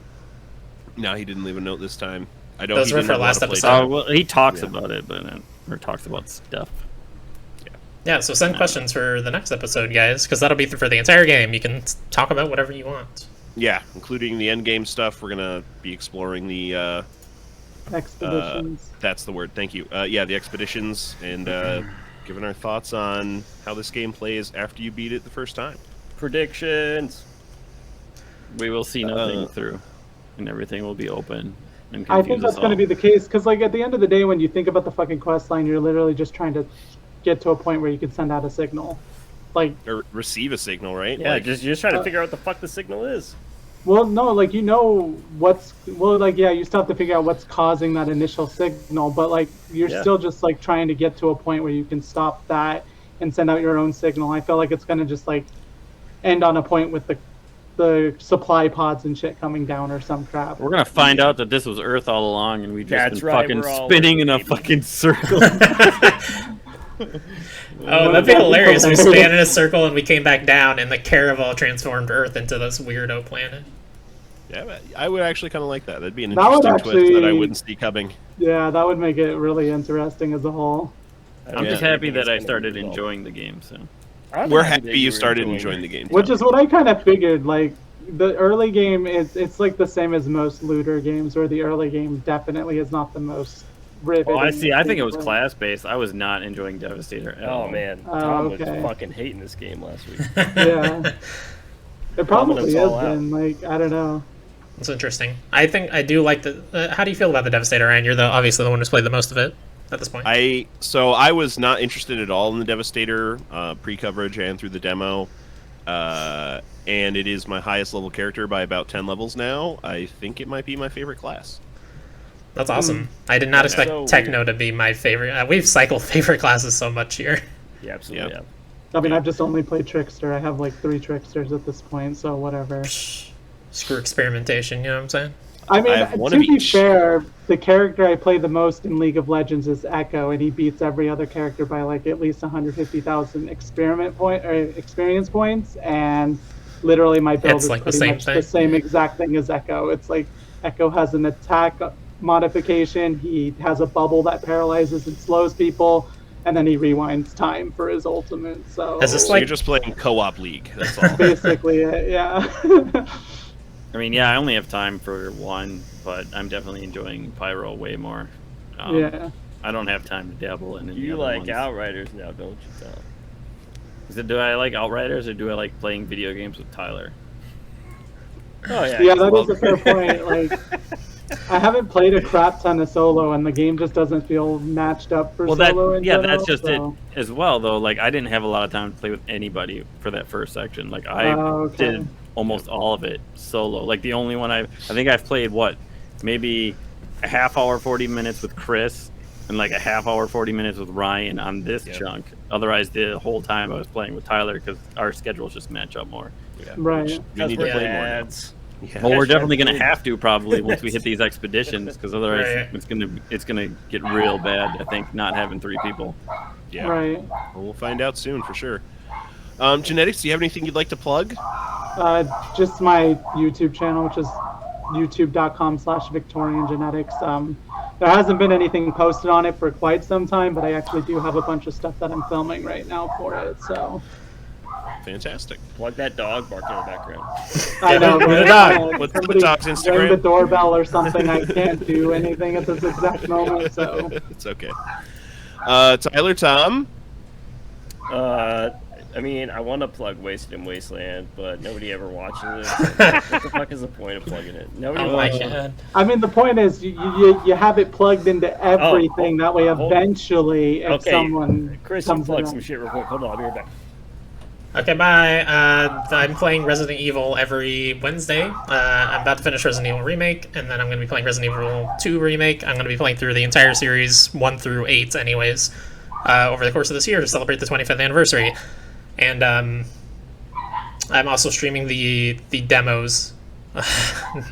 No, he didn't leave a note this time. I don't. Those he were didn't for have a lot last of episode. playtime. Oh, well, he talks Yeah. about it, but or talks about stuff. Yeah, so send questions for the next episode, guys, because that'll be for the entire game. You can talk about whatever you want. Yeah, including the end game stuff. We're gonna be exploring the. Expeditions. That's the word. Thank you. Yeah, the expeditions and giving our thoughts on how this game plays after you beat it the first time. Predictions. We will see nothing through, and everything will be open. And I think confuse that's us going to all. be the case, because like at the end of the day, when you think about the fucking quest line, you're literally just trying to get to a point where you can send out a signal. Like, Or receive a signal, right? Yeah, Like, just trying to figure out what the fuck the signal is. well, no, like you know yeah, you still have to figure out what's causing that initial signal, but like you're Yeah. still just like trying to get to a point where you can stop that and send out your own signal. I feel like it's going to just like end on a point with the supply pods and shit coming down or some crap. We're gonna find out that this was Earth all along, and we just That's been right, fucking we're all spinning Earth, in a baby. fucking circle. Oh, that'd be hilarious. We span in a circle and we came back down, and the Caravel transformed Earth into this weirdo planet. yeah, but I would actually kind of like that. That'd be an That would interesting twist that I actually- wouldn't see coming. Yeah, that would make it really interesting as a whole. I'm just Yeah. happy that I started enjoying the game. So We're happy you started enjoying the game. Which is what I kind of figured. Like the early game it's like the same as most looter games, where the early game definitely is not the most riveting. oh, I see. I think it was thing. class based. I was not enjoying Devastator at all. Oh man, Oh, Tom okay. was fucking hating this game last week. Yeah, it probably us has all out. been. Like I don't know. It's interesting. I think I do like the. How do you feel about the Devastator, Ryan? You're obviously the one who's played the most of it at this point. I was not interested at all in the Devastator pre-coverage and through the demo, and it is my highest level character by about 10 levels now. I think it might be my favorite class. That's awesome. I did not expect so Techno to be my favorite. We've cycled favorite classes so much here. Yeah, absolutely. Yeah. Yeah. I mean, I've just only played Trickster. I have like 3 Tricksters at this point, so whatever. Screw experimentation, you know what I'm saying? I mean, have one to of be each. fair, the character I play the most in League of Legends is Echo, and he beats every other character by like at least 150,000 experience points. And literally, my build It's is like the pretty same much thing. the same exact thing as Echo. It's like Echo has an attack modification. He has a bubble that paralyzes and slows people, and then he rewinds time for his ultimate. So Is this So like- you're just playing co-op League. That's all. basically it. Yeah. I mean, yeah, I only have time for one, but I'm definitely enjoying Pyro way more. Yeah. I don't have time to dabble in any You other like ones. Outriders now, don't you, Tom? Do I like Outriders or do I like playing video games with Tyler? Oh yeah. Yeah, that is a fair point. Like, I haven't played a crap ton of solo, and the game just doesn't feel matched up for solo. In general, that's just so. it as well, though. Like, I didn't have a lot of time to play with anybody for that first section. Like, I Okay. did almost all of it solo. Like, the only one I think I've played maybe a half hour, 40 minutes with Chris, and like a half hour, 40 minutes with Ryan on this chunk. Otherwise, the whole time I was playing with Tyler because our schedules just match up more. Yeah. Right. We That's need to where play the more. now. ads. Yeah. Well, we're Yes, definitely yes, going to please. have to probably once we hit these expeditions, because otherwise Right. it's gonna get real bad. I think not having 3 people. Yeah. Right. Well, we'll find out soon for sure. Genetics, do you have anything you'd like to plug? Just my YouTube channel, which is youtube.com/VictorianGenetix. There hasn't been anything posted on it for quite some time, but I actually do have a bunch of stuff that I'm filming right now for it. So Fantastic. Plug that dog barking in the background. I know. who's the right? dog? What's the Somebody dog's ring Instagram? the doorbell or something. I can't do anything at this exact moment. So It's okay. Tyler, Tom. I mean, I want to plug Wasted in Wasteland, but nobody ever watches it. What the fuck is the point of plugging it? Nobody Oh my watches it. god. I mean, the point is you have it plugged into everything. That way, hold- eventually, if Okay, someone Chris, you comes plug in, some shit real quick. Hold on, I'll be right back. Okay, bye. I'm playing Resident Evil every Wednesday. I'm about to finish Resident Evil Remake, and then I'm going to be playing Resident Evil 2 Remake. I'm going to be playing through the entire series, 1 through 8 anyways, over the course of this year to celebrate the 25th anniversary. And I'm also streaming the demos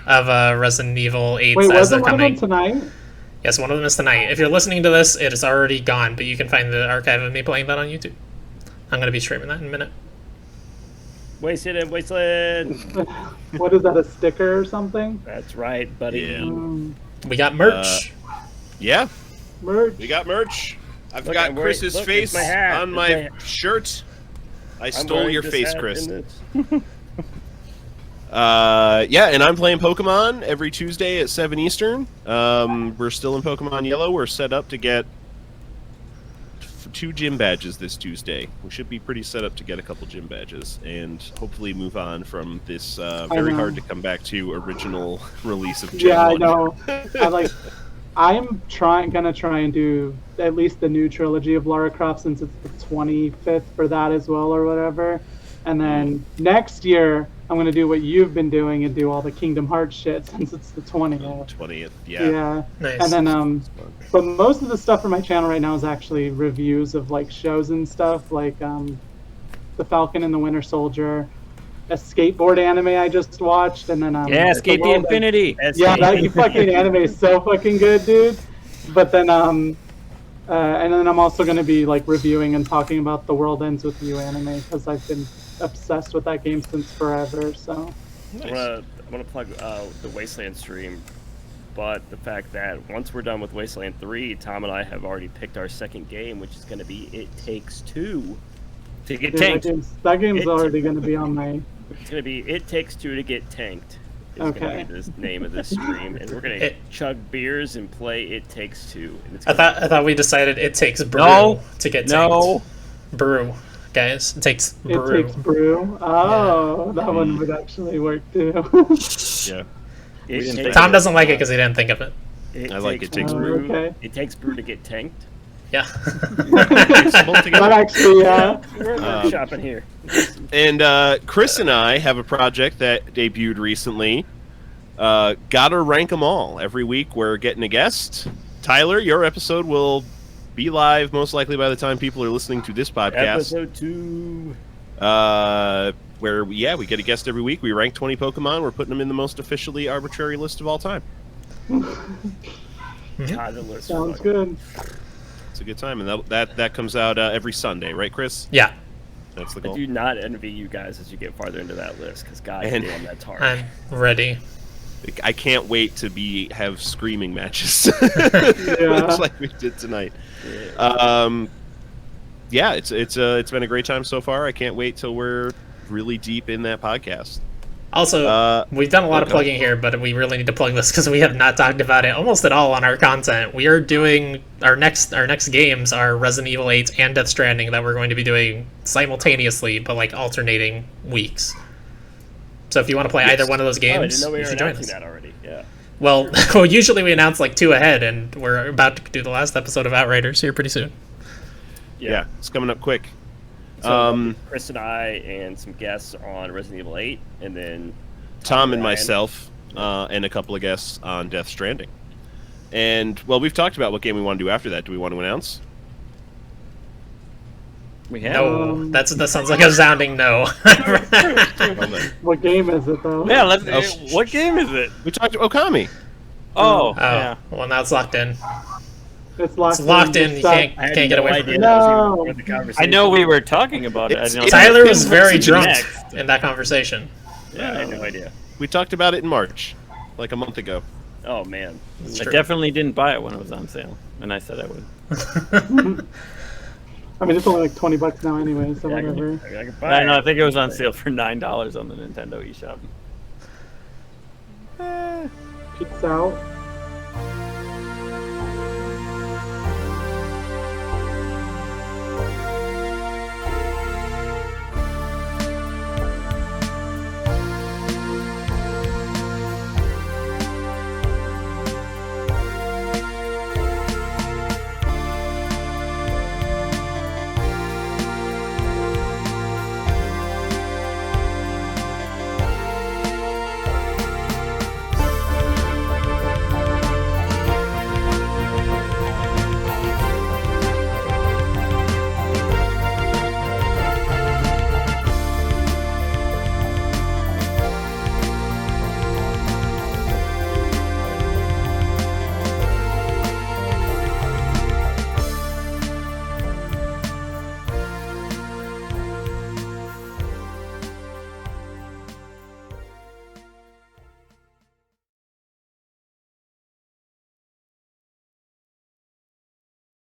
of Resident Evil 8 Wait, as they're wasn't one of them coming. tonight? Yes, one of them is tonight. If you're listening to this, it is already gone, but you can find the archive of me playing that on YouTube. I'm going to be streaming that in a minute. Wasted in Wasteland. What is that? A sticker or something? That's right, buddy. Yeah. We got merch. Yeah, Merch. we got merch. I've Look, got I'm wearing- Chris's look, it's face my hat. on It's my my- shirt. I I'm stole wearing your this face, hat Chris. in this. Yeah, and I'm playing Pokemon every Tuesday at 7 Eastern. We're still in Pokemon Yellow. We're set up to get 2 gym badges this Tuesday. We should be pretty set up to get a couple gym badges and hopefully move on from this very know. hard to come back to original release of Gen Yeah, I 1. know. I'm gonna try and do at least the new trilogy of Lara Croft since it's the 25th for that as well or whatever. And then next year I'm gonna do what you've been doing and do all the Kingdom Hearts shit since it's the 20th. 20th, yeah. Yeah. Nice. And then but most of the stuff for my channel right now is actually reviews of like shows and stuff like The Falcon and the Winter Soldier, a skateboard anime I just watched, and then Yeah, Escape the World End- Infinity. Yeah, that fucking anime is so fucking good, dude. But then and then I'm also gonna be like reviewing and talking about The World Ends with You anime because I've been obsessed with that game since forever. So I want to plug the Wasteland stream, but the fact that once we're done with Wasteland 3, Tom and I have already picked our second game, which is going to be It Takes Two. To get dude, tanked. that game's It's- already gonna be on my. It's going to be It Takes Two to Get Tanked. Is Okay. going to be the name of this stream, and we're going to It- chug beers and play It Takes Two. And it's I gonna thought we decided it takes brew No. to get No. tanked. Brew, guys. It takes It brew. takes brew. Oh, that one would actually work too. Yeah. It didn't takes- think Tom doesn't like it because he didn't think of it. I like It Takes Brew. Okay. It takes brew to get tanked. Yeah. Both together. That actually, yeah. We're shopping here. And Chris and I have a project that debuted recently. Gotta rank 'em all. Every week we're getting a guest. Tyler, your episode will be live most likely by the time people are listening to this podcast. Episode 2. where we get a guest every week. We rank 20 Pokemon. We're putting them in the most officially arbitrary list of all time. God, the list Sounds good. It's a good time, and that comes out every Sunday, right, Chris? Yeah, That's the I goal. do not envy you guys as you get farther into that list, because God damn, that's hard. I'm ready. I can't wait to have screaming matches, Yeah. much like we did tonight. Yeah, it's been a great time so far. I can't wait till we're really deep in that podcast. Also, we've done a lot of plugging here, but we really need to plug this because we have not talked about it almost at all on our content. We are doing our next games are Resident Evil 8 and Death Stranding that we're going to be doing simultaneously, but like alternating weeks. So if you want to play either one of those I games, didn't know we you were should join announcing us. that already. Yeah. Well, usually we announce like 2 ahead, and we're about to do the last episode of Outriders here pretty soon. Yeah, it's coming up quick. So Chris and I and some guests on Resident Evil 8, and then Tom and Ryan. myself, and a couple of guests on Death Stranding. And, well, we've talked about what game we want to do after that. Do we want to announce? We have. No, that sounds like a sounding no. Well, then. What game is it though? Yeah, let's. Oh. What game is it? We talked to Okami. Oh, Oh, yeah. well, now it's locked in. It's locked, It's locked in. Just You stop. can't I had get no away from idea it. that was even No. part of the I conversation. know we were talking about it. I know Tyler was It's very next. drunk in that conversation. Yeah, I had no idea. We talked about it in March, like a month ago. Oh man. It's I true. definitely didn't buy it when it was on sale, and I said I would. I mean, it's only like $20 now anyway, so Yeah, I whatever. can buy I know. I it. think it was on sale for $9 on the Nintendo eShop. Peace out.